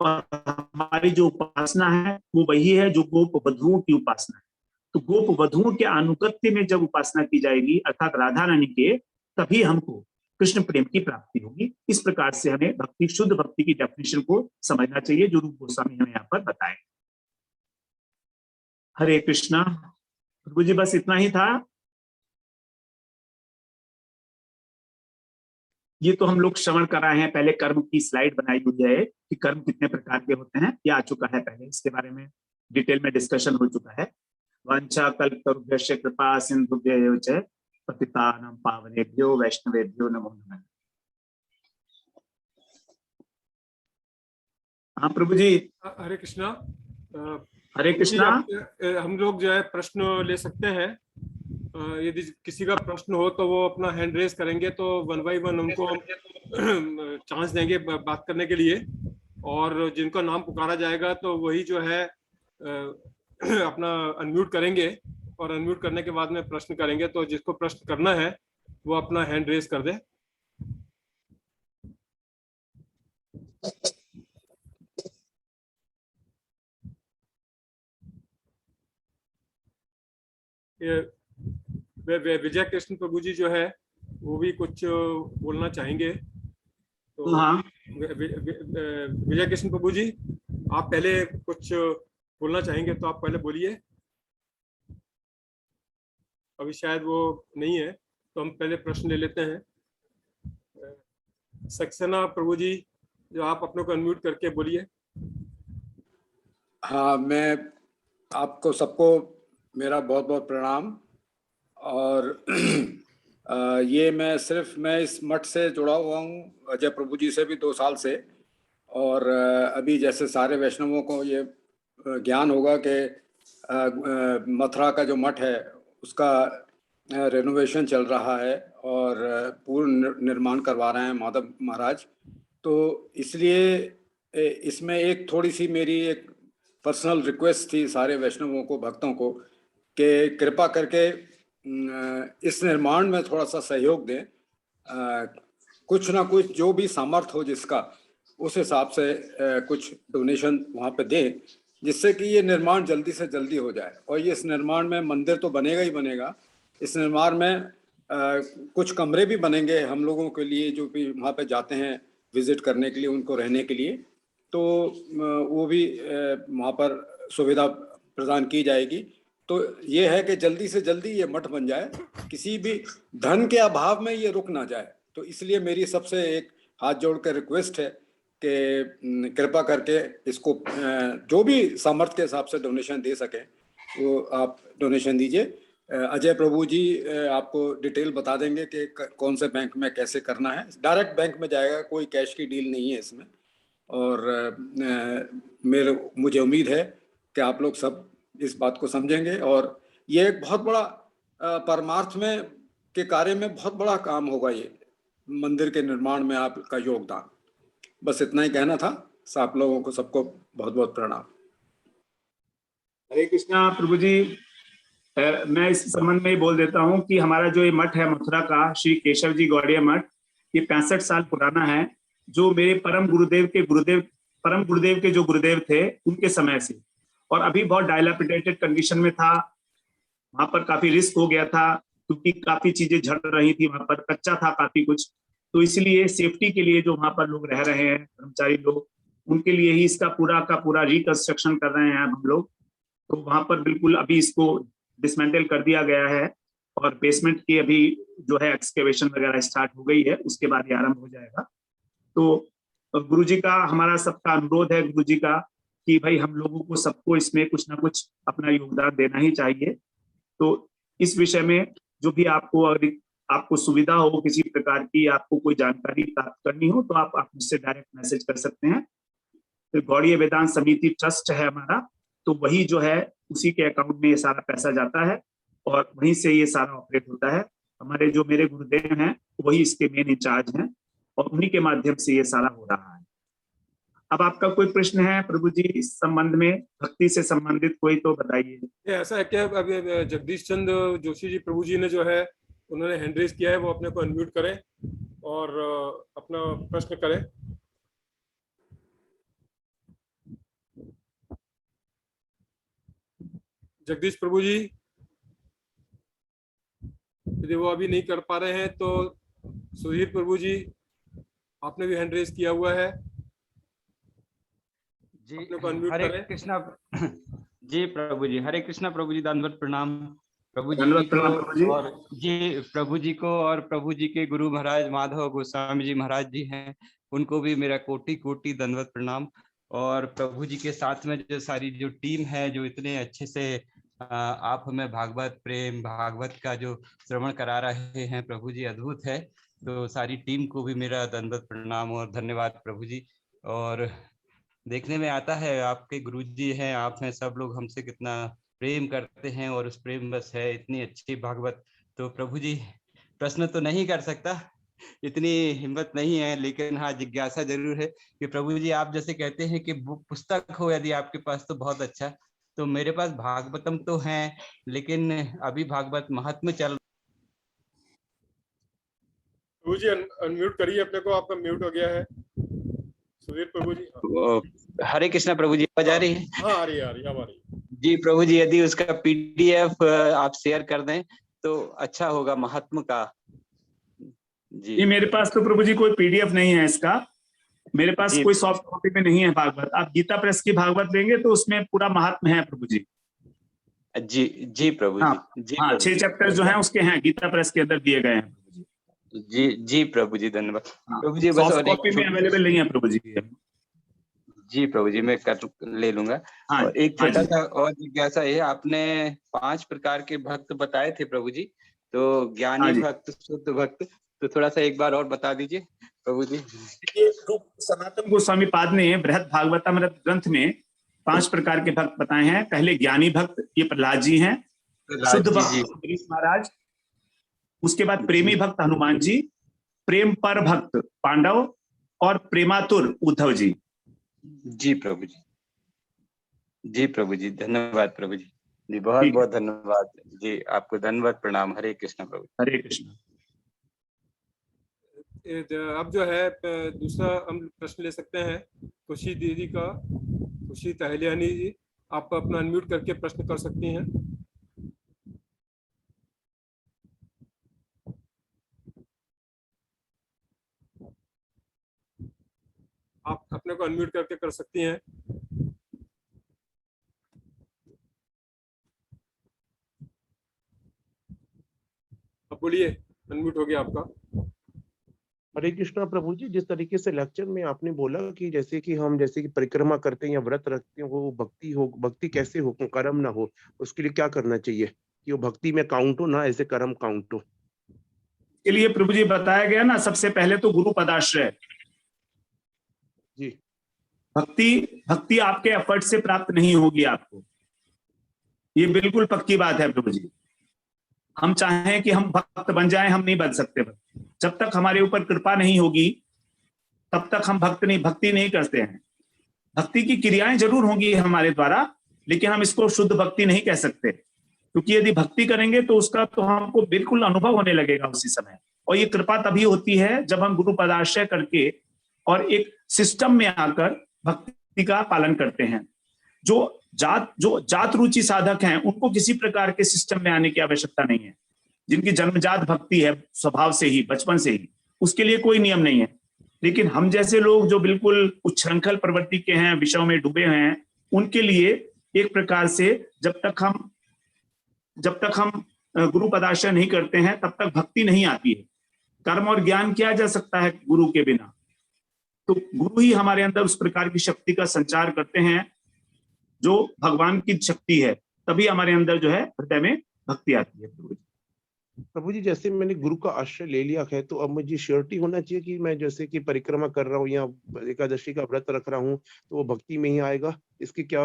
और हमारी जो उपासना है वो वही है जो गोप वधुओं की उपासना है। तो गोप वधुओं के अनुगत्य में जब उपासना की जाएगी अर्थात राधा रानी के, तभी हमको कृष्ण प्रेम की प्राप्ति होगी। इस प्रकार से हमें भक्ति, शुद्ध भक्ति की डेफिनेशन को समझना चाहिए, जो रूप गोस्वामी हमें यहाँ पर बताए। हरे कृष्णा। प्रभु जी बस इतना ही था। ये तो हम लोग श्रवण कर रहे हैं, पहले कर्म की स्लाइड बनाई हुई है कि कर्म कितने प्रकार के होते हैं, ये आ चुका है, पहले इसके बारे में डिटेल में डिस्कशन हो चुका है। वांछा कल्पतरुभ्यश्च कृपा सिंधुभ्यैव च पतितानां पावनेभ्यो वैष्णवेभ्यो नमो नमः। हाँ प्रभु जी। हरे कृष्णा। हरे कृष्णा। हम लोग जो है प्रश्न ले सकते हैं। यदि किसी का प्रश्न हो तो वो अपना हैंड रेज करेंगे, तो 1 बाय 1 उनको चांस देंगे बात करने के लिए, और जिनका नाम पुकारा जाएगा तो वही जो है अपना अनम्यूट करेंगे, और अनम्यूट करने के बाद में प्रश्न करेंगे। तो जिसको प्रश्न करना है वो अपना हैंड रेज कर दे। विजय कृष्ण प्रभु जी जो है वो भी कुछ बोलना चाहेंगे। तो हाँ। विजय कृष्ण प्रभु जी, आप पहले कुछ बोलना चाहेंगे तो आप पहले बोलिए। अभी शायद वो नहीं है, तो हम पहले प्रश्न ले लेते हैं। सक्सेना प्रभु जी, जो आप अपने को अनम्यूट करके बोलिए। हाँ, मैं आपको सबको मेरा बहुत बहुत प्रणाम। और ये मैं इस मठ से जुड़ा हुआ हूँ, अजय प्रभु जी से भी 2 साल से। और अभी जैसे सारे वैष्णवों को ये ज्ञान होगा कि मथुरा का जो मठ है उसका रेनोवेशन चल रहा है और पूर्ण निर्माण करवा रहे हैं माधव महाराज। तो इसलिए इसमें एक थोड़ी सी मेरी एक पर्सनल रिक्वेस्ट थी सारे वैष्णवों को, भक्तों को, कि कृपा करके इस निर्माण में थोड़ा सा सहयोग दें। कुछ ना कुछ जो भी सामर्थ्य हो जिसका, उस हिसाब से कुछ डोनेशन वहाँ पे दें, जिससे कि ये निर्माण जल्दी से जल्दी हो जाए। और ये इस निर्माण में मंदिर तो बनेगा ही बनेगा, इस निर्माण में कुछ कमरे भी बनेंगे हम लोगों के लिए जो भी वहाँ पे जाते हैं विजिट करने के लिए, उनको रहने के लिए। तो वो भी वहाँ पर सुविधा प्रदान की जाएगी। तो ये है कि जल्दी से जल्दी ये मठ बन जाए, किसी भी धन के अभाव में ये रुक ना जाए। तो इसलिए मेरी सबसे एक हाथ जोड़ कर रिक्वेस्ट है कि कृपा करके इसको जो भी सामर्थ्य के हिसाब से डोनेशन दे सके वो आप डोनेशन दीजिए। अजय प्रभु जी आपको डिटेल बता देंगे कि कौन से बैंक में कैसे करना है। डायरेक्ट बैंक में जाएगा, कोई कैश की डील नहीं है इसमें। और मुझे उम्मीद है कि आप लोग सब इस बात को समझेंगे, और ये एक बहुत बड़ा परमार्थ में के कार्य में बहुत बड़ा काम होगा ये मंदिर के निर्माण में आपका योगदान। बस इतना ही कहना था। आप लोगों को सबको बहुत बहुत प्रणाम। हरे कृष्णा प्रभु जी। मैं इस संबंध में बोल देता हूँ कि हमारा जो ये मठ है मथुरा का, श्री केशव जी गौड़िया मठ, ये 65 साल पुराना है। जो मेरे परम गुरुदेव के जो गुरुदेव थे उनके समय से, और अभी बहुत डायलापिडेटेड कंडीशन में था। वहां पर काफी रिस्क हो गया था क्योंकि काफी चीजें झड़ रही थी, वहां पर कच्चा था काफी कुछ। तो इसलिए सेफ्टी के लिए जो वहां पर लोग रह रहे हैं, कर्मचारी लोग, उनके लिए ही इसका पूरा का पूरा रिकंस्ट्रक्शन कर रहे हैं अब हम लोग। तो वहां पर बिल्कुल अभी इसको डिसमेंटल कर दिया गया है और बेसमेंट की अभी जो है एक्सकेवेशन वगैरह स्टार्ट हो गई है, उसके बाद ये आरंभ हो जाएगा। तो गुरुजी का, हमारा सबका अनुरोध है गुरुजी का कि भाई हम लोगों को सबको इसमें कुछ ना कुछ अपना योगदान देना ही चाहिए। तो इस विषय में जो भी आपको सुविधा हो किसी प्रकार की, आपको कोई जानकारी प्राप्त करनी हो, तो आप मुझसे डायरेक्ट मैसेज कर सकते हैं। तो गौड़ीय वेदांत समिति ट्रस्ट है हमारा, तो वही जो है उसी के अकाउंट में ये सारा पैसा जाता है और वहीं से ये सारा ऑपरेट होता है। हमारे जो मेरे गुरुदेव हैं वही इसके मेन इंचार्ज हैं और उन्हीं के माध्यम से ये सारा हो रहा है। अब आपका कोई प्रश्न है प्रभु जी इस संबंध में, भक्ति से संबंधित कोई, तो बताइए। ऐसा है क्या, अभी जगदीश चंद्र जोशी जी प्रभु जी ने जो है उन्होंने हैंड रेज किया है, वो अपने को अनम्यूट करें और अपना प्रश्न करें। जगदीश प्रभु जी, यदि वो अभी नहीं कर पा रहे हैं तो सुधीर प्रभु जी, आपने भी हैंड रेज किया हुआ है जी। अपने को अनम्यूट हरे करें। कृष्णा जी प्रभु जी, हरे कृष्णा प्रभु जी, दंडवत प्रणाम प्रभु जी धन्यवाद को, प्रणाम प्रभु जी। और जी प्रभु जी को, और प्रभु जी के गुरु महाराज माधव गोस्वामी जी महाराज जी हैं, उनको भी मेरा कोटि कोटि दंडवत प्रणाम। और प्रभु जी के साथ में जो सारी जो टीम है, जो इतने अच्छे से आप हमें भागवत प्रेम भागवत का जो श्रवण करा रहे हैं प्रभु जी, अद्भुत है। तो सारी टीम को भी मेरा दंडवत प्रणाम और धन्यवाद प्रभु जी। और देखने में आता है आपके गुरु जी हैं, आप हैं, सब लोग हमसे कितना प्रेम करते हैं और उस प्रेम बस है इतनी अच्छी भागवत। तो प्रभु जी प्रश्न तो नहीं कर सकता, इतनी हिम्मत नहीं है, लेकिन हाँ जिज्ञासा जरूर है कि प्रभु जी आप जैसे कहते हैं कि पुस्तक हो यदि आपके पास तो बहुत अच्छा। तो मेरे पास भागवतम तो है, लेकिन अभी भागवत महात्म्य चल। प्रभु जी अनम्यूट करिए अपने को, आपका म्यूट हो गया है सुधीर प्रभु जी। हरे कृष्णा प्रभु जी, आवाज आ रही है? हाँ आ रही है, अब आ रही है जी प्रभु जी, यदि उसका पीडीएफ आप शेयर कर दें तो अच्छा होगा महात्मा का। जी मेरे पास तो प्रभु जी कोई पीडीएफ नहीं है इसका, मेरे पास कोई सॉफ्ट कॉपी में नहीं है भागवत। आप गीता प्रेस की भागवत देंगे तो उसमें पूरा महात्मा है प्रभु जी। जी जी प्रभु हाँ, जी। जी हाँ, 6 चैप्टर जो हैं उसके हैं, गीता प्रेस के अंदर दिए गए हैं प्रभु जी। जी जी प्रभु जी, धन्यवाद प्रभु जी। बस सॉफ्ट कॉपी में अवेलेबल नहीं है प्रभु जी। जी प्रभु जी, मैं कर ले लूंगा। हाँ, और एक छोटा सा और जिज्ञासा है, आपने 5 प्रकार के भक्त बताए थे प्रभु जी, तो ज्ञानी भक्त, शुद्ध भक्त, तो थोड़ा सा एक बार और बता दीजिए प्रभु जी। रूप सनातन गोस्वामी पाद ने बृहद भागवतामृत ग्रंथ में 5 प्रकार के भक्त बताए हैं। पहले ज्ञानी भक्त, ये प्रहलाद जी हैं। शुद्ध भक्त गिरीश महाराज, उसके बाद प्रेमी भक्त हनुमान जी, प्रेम पर भक्त पांडव, और प्रेमातुर उद्धव जी। जी प्रभु जी। जी प्रभु जी, धन्यवाद प्रभु जी। जी बहुत बहुत धन्यवाद जी, आपको धन्यवाद प्रणाम। हरे कृष्ण प्रभु। हरे कृष्ण। अब जो है दूसरा हम प्रश्न ले सकते हैं खुशी दीदी का, खुशी तहलियानी जी, आप अपना अनम्यूट करके प्रश्न कर सकती हैं। आप अपने को अनम्यूट करके कर सकती हैं। अब बोलिए, अनम्यूट हो गया आपका। हरे कृष्णा प्रभु जी, जिस तरीके से लेक्चर में आपने बोला कि जैसे कि हम जैसे कि परिक्रमा करते हैं या व्रत रखते हैं, वो भक्ति हो, भक्ति कैसे हो, कर्म ना हो, उसके लिए क्या करना चाहिए कि वो भक्ति में काउंट हो ना, ऐसे कर्म काउंट हो? के लिए प्रभु जी बताया गया ना, सबसे पहले तो गुरु पदाश्रय जी। भक्ति आपके एफर्ट से प्राप्त नहीं होगी आपको, ये बिल्कुल पक्की बात है प्रभु जी। हम चाहें कि हम भक्त बन जाएं, हम नहीं बन सकते। जब तक हमारे ऊपर कृपा नहीं होगी तब तक हम भक्ति नहीं करते हैं। भक्ति की क्रियाएं जरूर होंगी हमारे द्वारा, लेकिन हम इसको शुद्ध भक्ति नहीं कह सकते, क्योंकि यदि भक्ति करेंगे तो उसका तो हमको बिल्कुल अनुभव होने लगेगा उसी समय। और ये कृपा तभी होती है जब हम गुरु पदाश्रय करके और एक सिस्टम में आकर भक्ति का पालन करते हैं। जो जात रुचि साधक हैं उनको किसी प्रकार के सिस्टम में आने की आवश्यकता नहीं है। जिनकी जन्मजात भक्ति है स्वभाव से ही, बचपन से ही, उसके लिए कोई नियम नहीं है। लेकिन हम जैसे लोग जो बिल्कुल उच्छृंखल प्रवृत्ति के हैं, विषयों में डूबे हैं, उनके लिए एक प्रकार से जब तक हम गुरु पदाश्रय नहीं करते हैं तब तक भक्ति नहीं आती है। कर्म और ज्ञान किया जा सकता है गुरु के बिना, तो गुरु ही हमारे अंदर उस प्रकार की शक्ति का संचार करते हैं जो भगवान की शक्ति है, तभी हमारे अंदर जो है हृदय में भक्ति आती है। प्रभु जी, जैसे मैंने गुरु का आश्रय ले लिया है तो अब मुझे श्योरिटी होना चाहिए कि मैं जैसे कि परिक्रमा कर रहा हूँ या एकादशी का व्रत रख रहा हूँ तो वो भक्ति में ही आएगा? इसकी क्या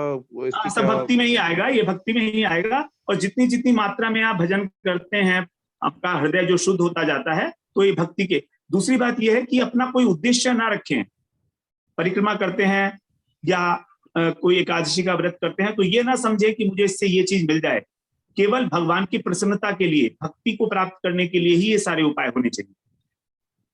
सब भक्ति में ही आएगा, ये भक्ति में ही आएगा। और जितनी जितनी मात्रा में आप भजन करते हैं, आपका हृदय जो शुद्ध होता जाता है, तो ये भक्ति के। दूसरी बात यह है कि अपना कोई उद्देश्य ना रखें। परिक्रमा करते हैं या कोई एकादशी का व्रत करते हैं तो ये ना समझे कि मुझे इससे ये चीज मिल जाए। केवल भगवान की प्रसन्नता के लिए, भक्ति को प्राप्त करने के लिए ही ये सारे उपाय होने चाहिए।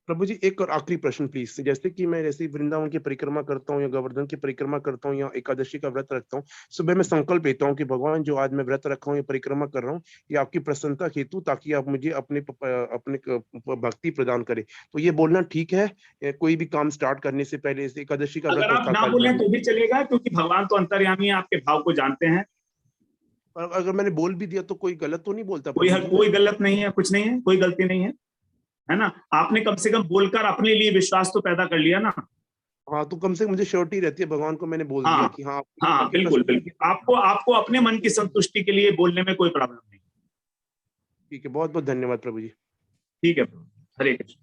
प्रभु जी, एक और आखिरी प्रश्न प्लीज। जैसे कि मैं जैसे वृंदावन की परिक्रमा करता हूँ या गोवर्धन की परिक्रमा करता हूँ या एकादशी का व्रत रखता हूँ, सुबह में संकल्प लेता हूँ कि भगवान जो आज मैं व्रत रखा हूँ या परिक्रमा कर रहा हूँ ये आपकी प्रसन्नता हेतु, ताकि आप मुझे अपने भक्ति प्रदान करें। तो ये बोलना ठीक है कोई भी काम स्टार्ट करने से पहले? एकादशी का अगर आप ना बोले तो भी चलेगा, क्योंकि भगवान तो अंतर्यामी है, आपके भाव को जानते हैं। अगर मैंने बोल भी दिया तो कोई गलत तो नहीं बोलता? कोई गलत नहीं है, कुछ नहीं है, कोई गलती नहीं है ना। आपने कम से कम बोलकर अपने लिए विश्वास तो पैदा कर लिया ना। हाँ, तो कम से कम मुझे श्योरिटी रहती है, भगवान को मैंने बोल दिया कि हाँ बिल्कुल बिल्कुल। आपको अपने मन की संतुष्टि के लिए बोलने में कोई प्रॉब्लम नहीं। ठीक है, बहुत बहुत धन्यवाद प्रभु जी। ठीक है प्रभु, हरे कृष्ण।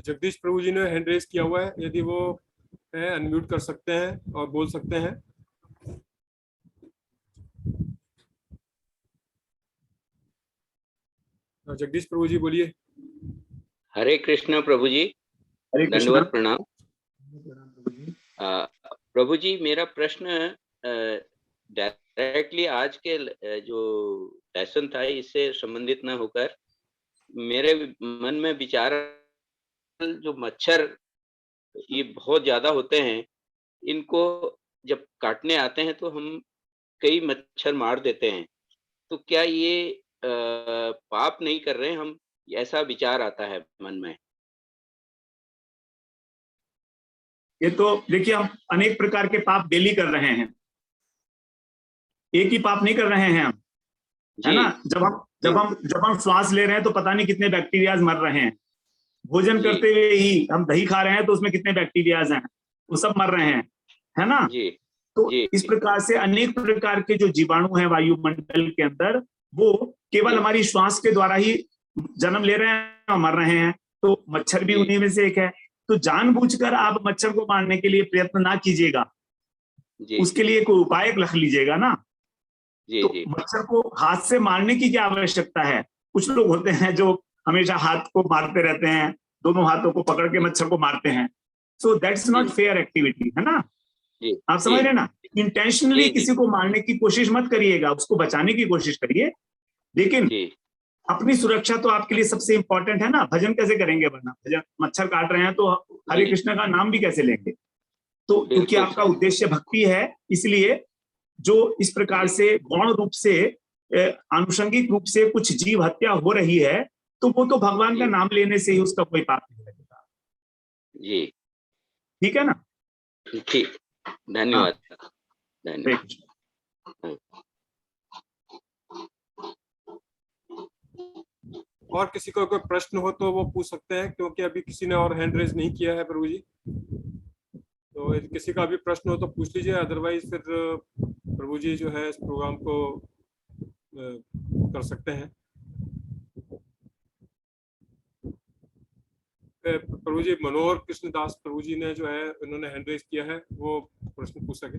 जगदीश प्रभु जी ने हैंड रेज किया हुआ है, यदि वो है अनम्यूट कर सकते हैं और बोल सकते हैं। जगदीश प्रभु जी बोलिए। हरे कृष्ण प्रभु जी, धन्यवाद, प्रणाम। प्रभु जी, मेरा प्रश्न डायरेक्टली आज के जो लेसन था इससे संबंधित न होकर मेरे मन में विचार, जो मच्छर ये बहुत ज्यादा होते हैं, इनको जब काटने आते हैं तो हम कई मच्छर मार देते हैं, तो क्या ये पाप नहीं कर रहे हैं हम? ऐसा विचार आता है मन में। ये तो देखिए, हम अनेक प्रकार के पाप डेली कर रहे हैं, एक ही पाप नहीं कर रहे हैं हम, है ना। जब हम श्वास ले रहे हैं तो पता नहीं कितने बैक्टीरियाज मर रहे हैं। भोजन करते हुए ही हम दही खा रहे हैं तो उसमें कितने बैक्टीरियाज हैं, वो सब मर रहे हैं, है ना। तो इस प्रकार से अनेक प्रकार के जो जीवाणु हैं वायुमंडल के अंदर, वो केवल हमारी श्वास के द्वारा ही जन्म ले रहे हैं और मर रहे हैं। तो मच्छर भी उन्हीं में से एक है। तो जानबूझकर आप मच्छर को मारने के लिए प्रयत्न ना कीजिएगा, उसके लिए कोई उपाय रख लीजिएगा ना। तो मच्छर को हाथ से मारने की क्या आवश्यकता है? कुछ लोग होते हैं जो हमेशा हाथ को मारते रहते हैं, दोनों हाथों को पकड़ के मच्छर को मारते हैं। So that's not fair activity, है ना। आप समझ रहे ना। इंटेंशनली किसी को मारने की कोशिश मत करिएगा, उसको बचाने की कोशिश करिए, लेकिन अपनी सुरक्षा तो आपके लिए सबसे इंपॉर्टेंट है ना। भजन कैसे करेंगे वरना? भजन, मच्छर काट रहे हैं तो हरे कृष्ण का नाम भी कैसे लेंगे? तो क्योंकि आपका उद्देश्य भक्ति है, इसलिए जो इस प्रकार से गौण रूप से, आनुषंगिक रूप से कुछ जीव हत्या हो रही है, तो वो तो भगवान का नाम लेने से ही उसका कोई पाप नहीं लगेगा। जी, ठीक है ना। ठीक, धन्यवाद। धन्यवाद। और किसी को कोई प्रश्न हो तो वो पूछ सकते हैं, क्योंकि अभी किसी ने और हैंड रेज नहीं किया है प्रभु जी। तो यदि किसी का भी प्रश्न हो तो पूछ लीजिए, अदरवाइज फिर प्रभु जी जो है इस प्रोग्राम को कर सकते हैं। प्रभु जी, मनोहर कृष्णदास प्रभु जी ने जो है इन्होंने हैंड रेज किया है, वो प्रश्न पूछ सके।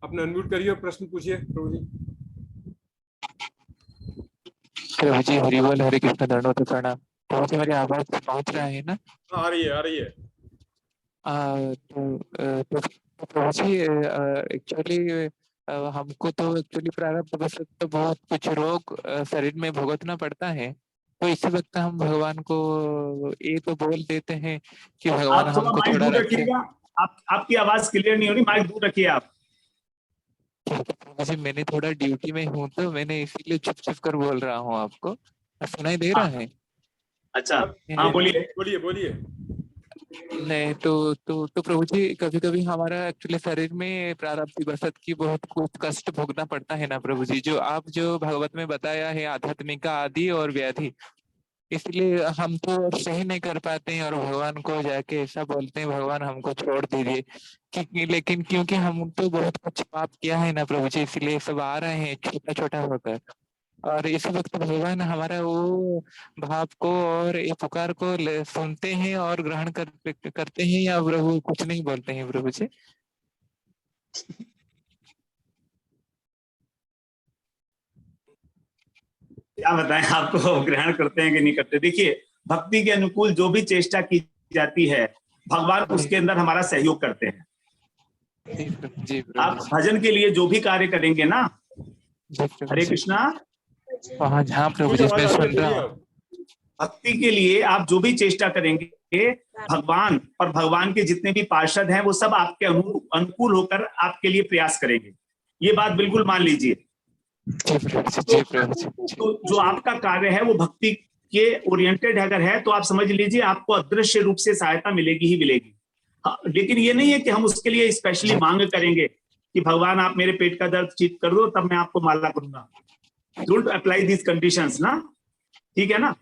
अपने अनम्यूट करिए और प्रश्न पूछिए प्रभु जी। प्रभु जी हरि बोल, हरे कृष्ण, दंडवत प्रणाम। प्रभु जी, मेरी आवाज पहुंच रहा है ना? आ रही है। तो प्रभु जी, एक्चुअली हमको तो एक्चुअली प्रारब्ध वश तो बहुत कुछ रोग शरीर में भुगतना पड़ता है। तो इसी वक्त हम भगवान को ये तो बोल देते हैं कि भगवान हमको थोड़ा रखिएगा। आपकी आवाज क्लियर नहीं हो रही, माइक दूर रखिए आप। मुझे, मैंने थोड़ा ड्यूटी में हूँ तो मैंने इसीलिए चुप कर बोल रहा हूँ। आपको सुनाई दे रहा है? अच्छा, हाँ बोलिए। बोलिए बोलिए। नहीं तो प्रभु जी, कभी कभी हमारा एक्चुअली शरीर में प्रारब्ध वसत की बहुत कुछ कष्ट भोगना पड़ता है ना प्रभु जी, जो आप जो भगवत में बताया है आध्यात्मिका आदि और व्याधि, इसलिए हम तो सही नहीं कर पाते हैं और भगवान को जाके ऐसा बोलते हैं भगवान हमको छोड़ दीजिए, लेकिन क्योंकि हम तो बहुत कुछ पाप किया है ना प्रभु जी, इसलिए सब आ रहे हैं छोटा छोटा होकर, और इस वक्त भगवान हमारा वो भाव को और ये पुकार को सुनते हैं और ग्रहण करते हैं, या प्रभु कुछ नहीं बोलते हैं प्रभु जी? क्या बताएं आपको, ग्रहण करते हैं कि नहीं करते। देखिए, भक्ति के अनुकूल जो भी चेष्टा की जाती है, भगवान उसके अंदर हमारा सहयोग करते हैं। जी आप भजन के लिए जो भी कार्य करेंगे ना, हरे कृष्णा, हाँ हाँ प्रभु जी, मैं सुन रहा हूँ। भक्ति के लिए आप जो भी चेष्टा करेंगे, भगवान और भगवान के जितने भी पार्षद हैं वो सब आपके अनुकूल होकर आपके लिए प्रयास करेंगे। ये बात बिल्कुल मान लीजिए। तो जो आपका कार्य है वो भक्ति के ओरिएंटेड अगर है तो आप समझ लीजिए आपको अदृश्य रूप से सहायता मिलेगी ही मिलेगी। लेकिन ये नहीं है कि हम उसके लिए स्पेशली मांग करेंगे कि भगवान आप मेरे पेट का दर्द ठीक कर दो तब मैं आपको माला करूंगा। डोंट अप्लाई दीज कंडीशंस ना, ठीक है ना।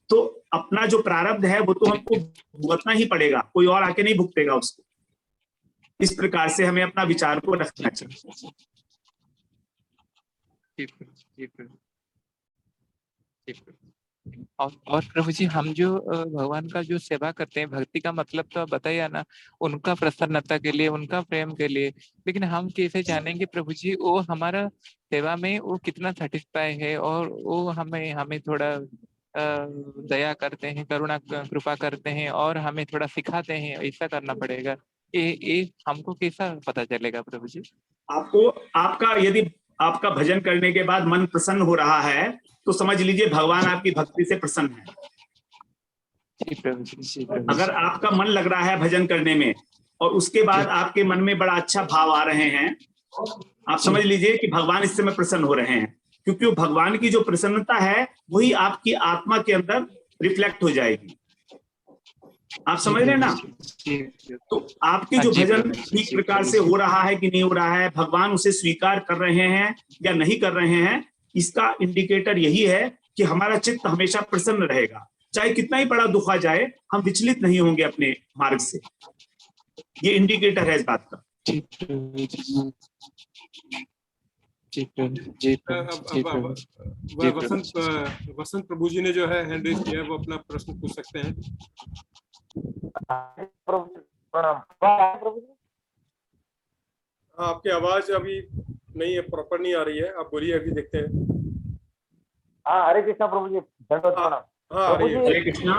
तो अपना जो प्रारब्ध है वो तो हमको भुगतना ही पड़ेगा, कोई और आके नहीं भुगतेगा उसको। इस प्रकार से हमें अपना विचार को रखना चाहिए। और प्रभु जी, हम जो भगवान का जो सेवा करते हैं, भक्ति का मतलब तो आप बताइए ना, उनका प्रसन्नता के लिए, उनका प्रेम के लिए, लेकिन हम कैसे जानेंगे प्रभु जी वो हमारा सेवा में वो कितना सेटिस्फाई है, और वो हमें थोड़ा दया करते हैं, करुणा कृपा करते हैं और हमें थोड़ा सिखाते हैं ऐसा करना पड़ेगा। ये हमको कैसा पता चलेगा प्रभु जी? आपको यदि आपका भजन करने के बाद मन प्रसन्न हो रहा है तो समझ लीजिए भगवान आपकी भक्ति से प्रसन्न है। अगर आपका मन लग रहा है भजन करने में और उसके बाद आपके मन में बड़ा अच्छा भाव आ रहे हैं, आप समझ लीजिए कि भगवान इस समय प्रसन्न हो रहे हैं, क्योंकि वो भगवान की जो प्रसन्नता है वही आपकी आत्मा के अंदर रिफ्लेक्ट हो जाएगी। आप समझ रहे हैं ना। तो आपकी जो भजन ठीक प्रकार से हो रहा है कि नहीं हो रहा है, भगवान उसे स्वीकार कर रहे हैं या नहीं कर रहे हैं, इसका इंडिकेटर यही है कि हमारा चित्त हमेशा प्रसन्न रहेगा। चाहे कितना ही बड़ा दुख आ जाए, हम विचलित नहीं होंगे अपने मार्ग से। ये इंडिकेटर है इस बात का। वसंत प्रभु जी ने जो है हैंड रेज किया है, वो अपना प्रश्न पूछ सकते हैं। आपकी आवाज अभी नहीं है, प्रॉपर नहीं आ रही है, आप बोलिए, अभी देखते हैं। हाँ, हरे कृष्णा प्रभु जी, दंडवत प्रणाम। प्रभु जी, हरे कृष्णा।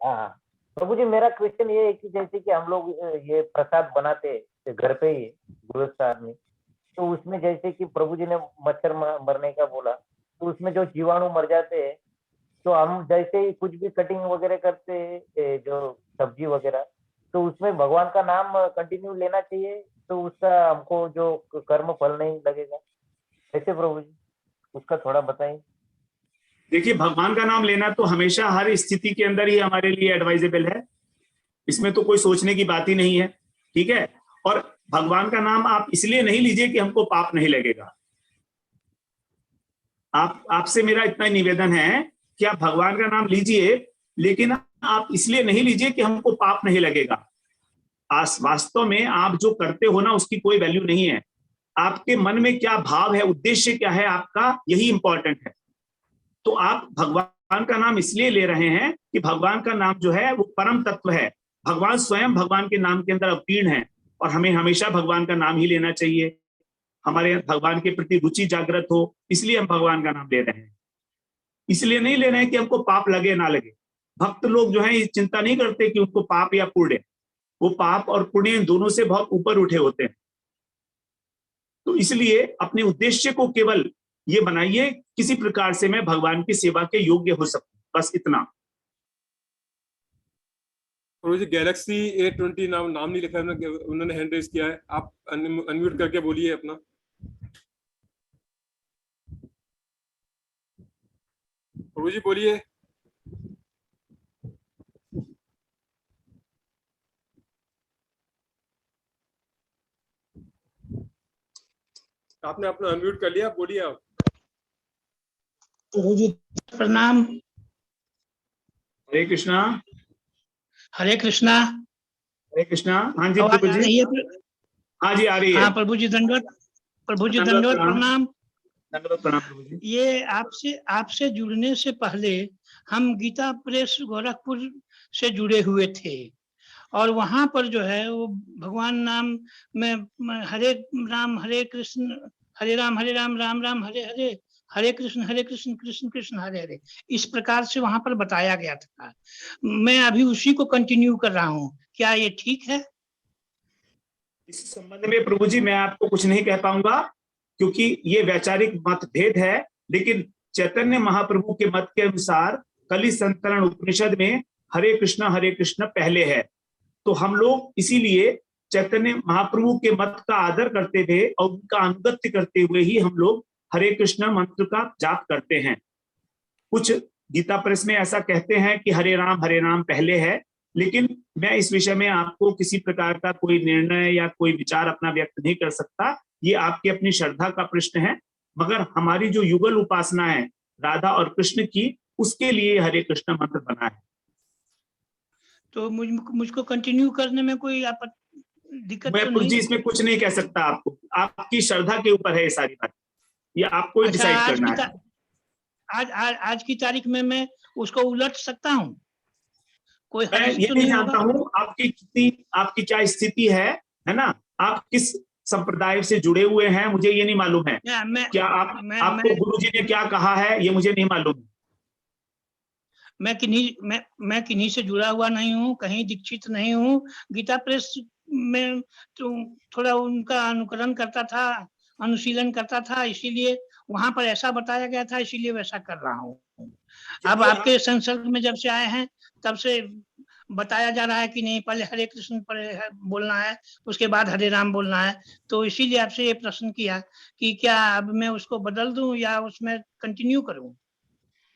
हाँ प्रभु जी, मेरा क्वेश्चन ये है कि जैसे कि हम लोग ये प्रसाद बनाते घर पे ही गुरुस्थान में, तो उसमें जैसे कि प्रभु जी ने मच्छर मरने का बोला, तो उसमें जो जीवाणु मर जाते हैं, तो हम जैसे ही कुछ भी कटिंग वगैरह करते हैं जो सब्जी वगैरह, तो उसमें भगवान का नाम कंटिन्यू लेना चाहिए, तो उसका हमको जो कर्म फल नहीं लगेगा। कैसे प्रभु जी, उसका थोड़ा बताएं। देखिए, भगवान का नाम लेना तो हमेशा हर स्थिति के अंदर ही हमारे लिए एडवाइजेबल है, इसमें तो कोई सोचने की बात ही नहीं है, ठीक है। और भगवान का नाम आप इसलिए नहीं लीजिए कि हमको पाप नहीं लगेगा। आपसे मेरा इतना निवेदन है कि आप भगवान का नाम लीजिए, लेकिन आप इसलिए नहीं लीजिए कि हमको पाप नहीं लगेगा। वास्तव में आप जो करते हो ना, उसकी कोई वैल्यू नहीं है। आपके मन में क्या भाव है, उद्देश्य क्या है आपका, यही इंपॉर्टेंट है। तो आप भगवान का नाम इसलिए ले रहे हैं कि भगवान का नाम जो है वो परम तत्व है। भगवान स्वयं भगवान के नाम के अंदर अवतीर्ण है और हमें हमेशा भगवान का नाम ही लेना चाहिए। हमारे भगवान के प्रति रुचि जागृत हो, इसलिए हम भगवान का नाम ले रहे हैं। इसलिए नहीं ले रहे हैं कि हमको पाप लगे ना लगे। भक्त लोग जो है चिंता नहीं करते कि उनको पाप या पुण्य, वो पाप और पुण्य दोनों से बहुत ऊपर उठे होते हैं। तो इसलिए अपने उद्देश्य को केवल ये बनाइए, किसी प्रकार से मैं भगवान की सेवा के योग्य हो सकूं, बस इतना। प्रभु जी, गैलेक्सी A20 नाम नहीं लिखा है, उन्होंने हैंड रेज किया है, आप अनम्यूट करके बोलिए अपना। प्रभु जी बोलिए। आपने अपना अनम्यूट कर लिया, बोलिए आप। प्रभु जी प्रणाम। हरे कृष्णा। हरे कृष्णा। हरे कृष्णा। हाँ जी आवाज प्रभु आ जी। रही है? हाँ जी आ रही है। हाँ प्रभु जी दंडवत। प्रभु जी दंडवत दंडवत प्रणाम। प्रणाम। दंडवत प्रणाम प्रभु जी। ये आपसे जुड़ने से पहले हम गीता प्रेस गोरखपुर से जुड़े हुए थे और वहां पर जो है वो भगवान नाम में हरे कृष्ण हरे राम राम राम हरे हरे, हरे कृष्ण कृष्ण कृष्ण हरे हरे, इस प्रकार से वहां पर बताया गया था। मैं अभी उसी को कंटिन्यू कर रहा हूँ, क्या ये ठीक है? इस संबंध में प्रभु जी मैं आपको कुछ नहीं कह पाऊंगा क्योंकि ये वैचारिक मतभेद है, लेकिन चैतन्य महाप्रभु के मत के अनुसार कलि संतरण उपनिषद में हरे कृष्ण पहले है। तो हम लोग इसीलिए चैतन्य महाप्रभु के मत का आदर करते हुए और उनका अनुगत्य करते हुए ही हम लोग हरे कृष्ण मंत्र का जाप करते हैं। कुछ गीता प्रेस में ऐसा कहते हैं कि हरे राम पहले है, लेकिन मैं इस विषय में आपको किसी प्रकार का कोई निर्णय या कोई विचार अपना व्यक्त नहीं कर सकता। ये आपकी अपनी श्रद्धा का प्रश्न है, मगर हमारी जो युगल उपासना है राधा और कृष्ण की, उसके लिए हरे कृष्ण मंत्र बना है। तो मुझको कंटिन्यू करने में कोई दिक्कत मैं तो प्रभु नहीं? जी इसमें कुछ नहीं कह सकता आपको, आपकी श्रद्धा के ऊपर है ये सारी बात, ये आपको ही डिसाइड करना है। आज की तारीख में मैं उसको उलट सकता हूँ? कोई मैं हर्ज ये तो नहीं नहीं जानता होगा? हूँ आपकी क्या स्थिति है ना, आप किस संप्रदाय से जुड़े हुए हैं, मुझे ये नहीं मालूम है। क्या आपको गुरु जी ने क्या कहा है ये मुझे नहीं मालूम। मैं किन्हीं से जुड़ा हुआ नहीं हूँ, कहीं दीक्षित नहीं हूँ। गीता प्रेस में तो थोड़ा उनका अनुकरण करता था, अनुशीलन करता था, इसीलिए वहां पर ऐसा बताया गया था, इसीलिए वैसा कर रहा हूँ। अब आपके संसर्ग में जब से आए हैं तब से बताया जा रहा है कि नहीं, पहले हरे कृष्ण बोलना है, उसके बाद हरे राम बोलना है। तो इसीलिए आपसे ये प्रश्न किया कि क्या अब मैं उसको बदल दूं या उसमें कंटिन्यू करूं?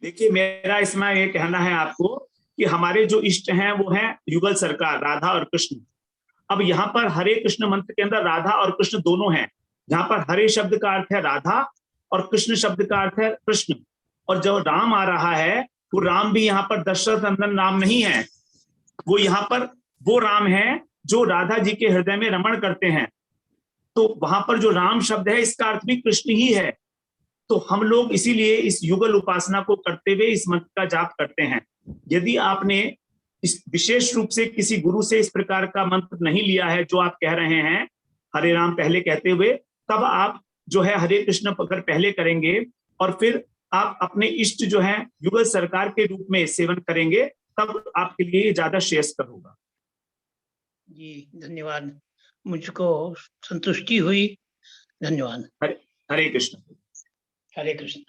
देखिए मेरा इसमें ये कहना है आपको कि हमारे जो इष्ट हैं वो हैं युगल सरकार राधा और कृष्ण। अब यहाँ पर हरे कृष्ण मंत्र के अंदर राधा और कृष्ण दोनों हैं। यहाँ पर हरे शब्द का अर्थ है राधा और कृष्ण शब्द का अर्थ है कृष्ण। और जब राम आ रहा है वो राम भी यहाँ पर दशरथ नंदन राम नहीं है, वो यहाँ पर वो राम है जो राधा जी के हृदय में रमण करते हैं। तो वहां पर जो राम शब्द है इसका अर्थ भी कृष्ण ही है। तो हम लोग इसीलिए इस युगल उपासना को करते हुए इस मंत्र का जाप करते हैं। यदि आपने इस विशेष रूप से किसी गुरु से इस प्रकार का मंत्र नहीं लिया है जो आप कह रहे हैं हरे राम पहले कहते हुए, तब आप जो है हरे कृष्ण पकड़ पहले करेंगे और फिर आप अपने इष्ट जो है युगल सरकार के रूप में सेवन करेंगे, तब आपके लिए ज्यादा श्रेयस्कर होगा। जी धन्यवाद, मुझको संतुष्टि हुई, धन्यवाद। हरे कृष्ण। हरे कृष्ण।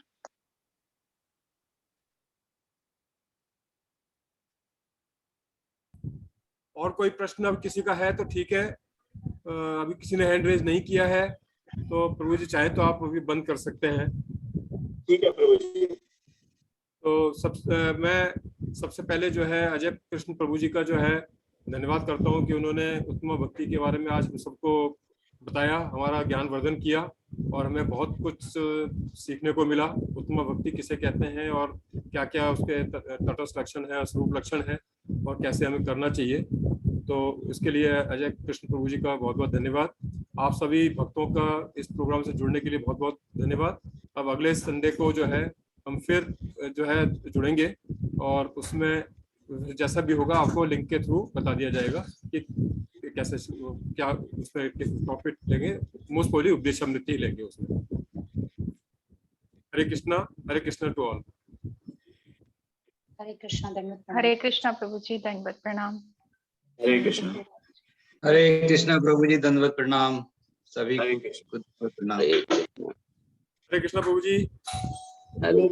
और कोई प्रश्न अब किसी का है तो ठीक है, अभी किसी ने हैंड रेज नहीं किया है तो प्रभु जी चाहे तो आप अभी बंद कर सकते हैं। ठीक है प्रभु जी। तो मैं सबसे पहले जो है अजय कृष्ण प्रभु जी का जो है धन्यवाद करता हूँ कि उन्होंने उत्तम भक्ति के बारे में आज हम सबको बताया, हमारा ज्ञान वर्धन किया और हमें बहुत कुछ सीखने को मिला। उत्तम भक्ति किसे कहते हैं और क्या क्या उसके तटस्थ लक्षण है, स्वरूप लक्षण है और कैसे हमें करना चाहिए। तो इसके लिए अजय कृष्ण प्रभु जी का बहुत बहुत धन्यवाद। आप सभी भक्तों का इस प्रोग्राम से जुड़ने के लिए बहुत बहुत धन्यवाद। अब अगले संडे को जो है हम फिर जो है जुड़ेंगे और उसमें जैसा भी होगा आपको लिंक के थ्रू बता दिया जाएगा कि कैसे क्या उसमें टॉपिक लेंगे। मोस्ट प्रोबेबली उपदेशामृति ही लेंगे उसमें। हरे कृष्णा टू ऑल। हरे कृष्णा दंडवत प्रणाम। हरे कृष्णा प्रभु जी दंडवत प्रणाम। हरे कृष्ण। हरे कृष्णा प्रभु जी दंडवत प्रणाम। सभी को प्रणाम। हरे कृष्णा प्रभु जी। हेलो।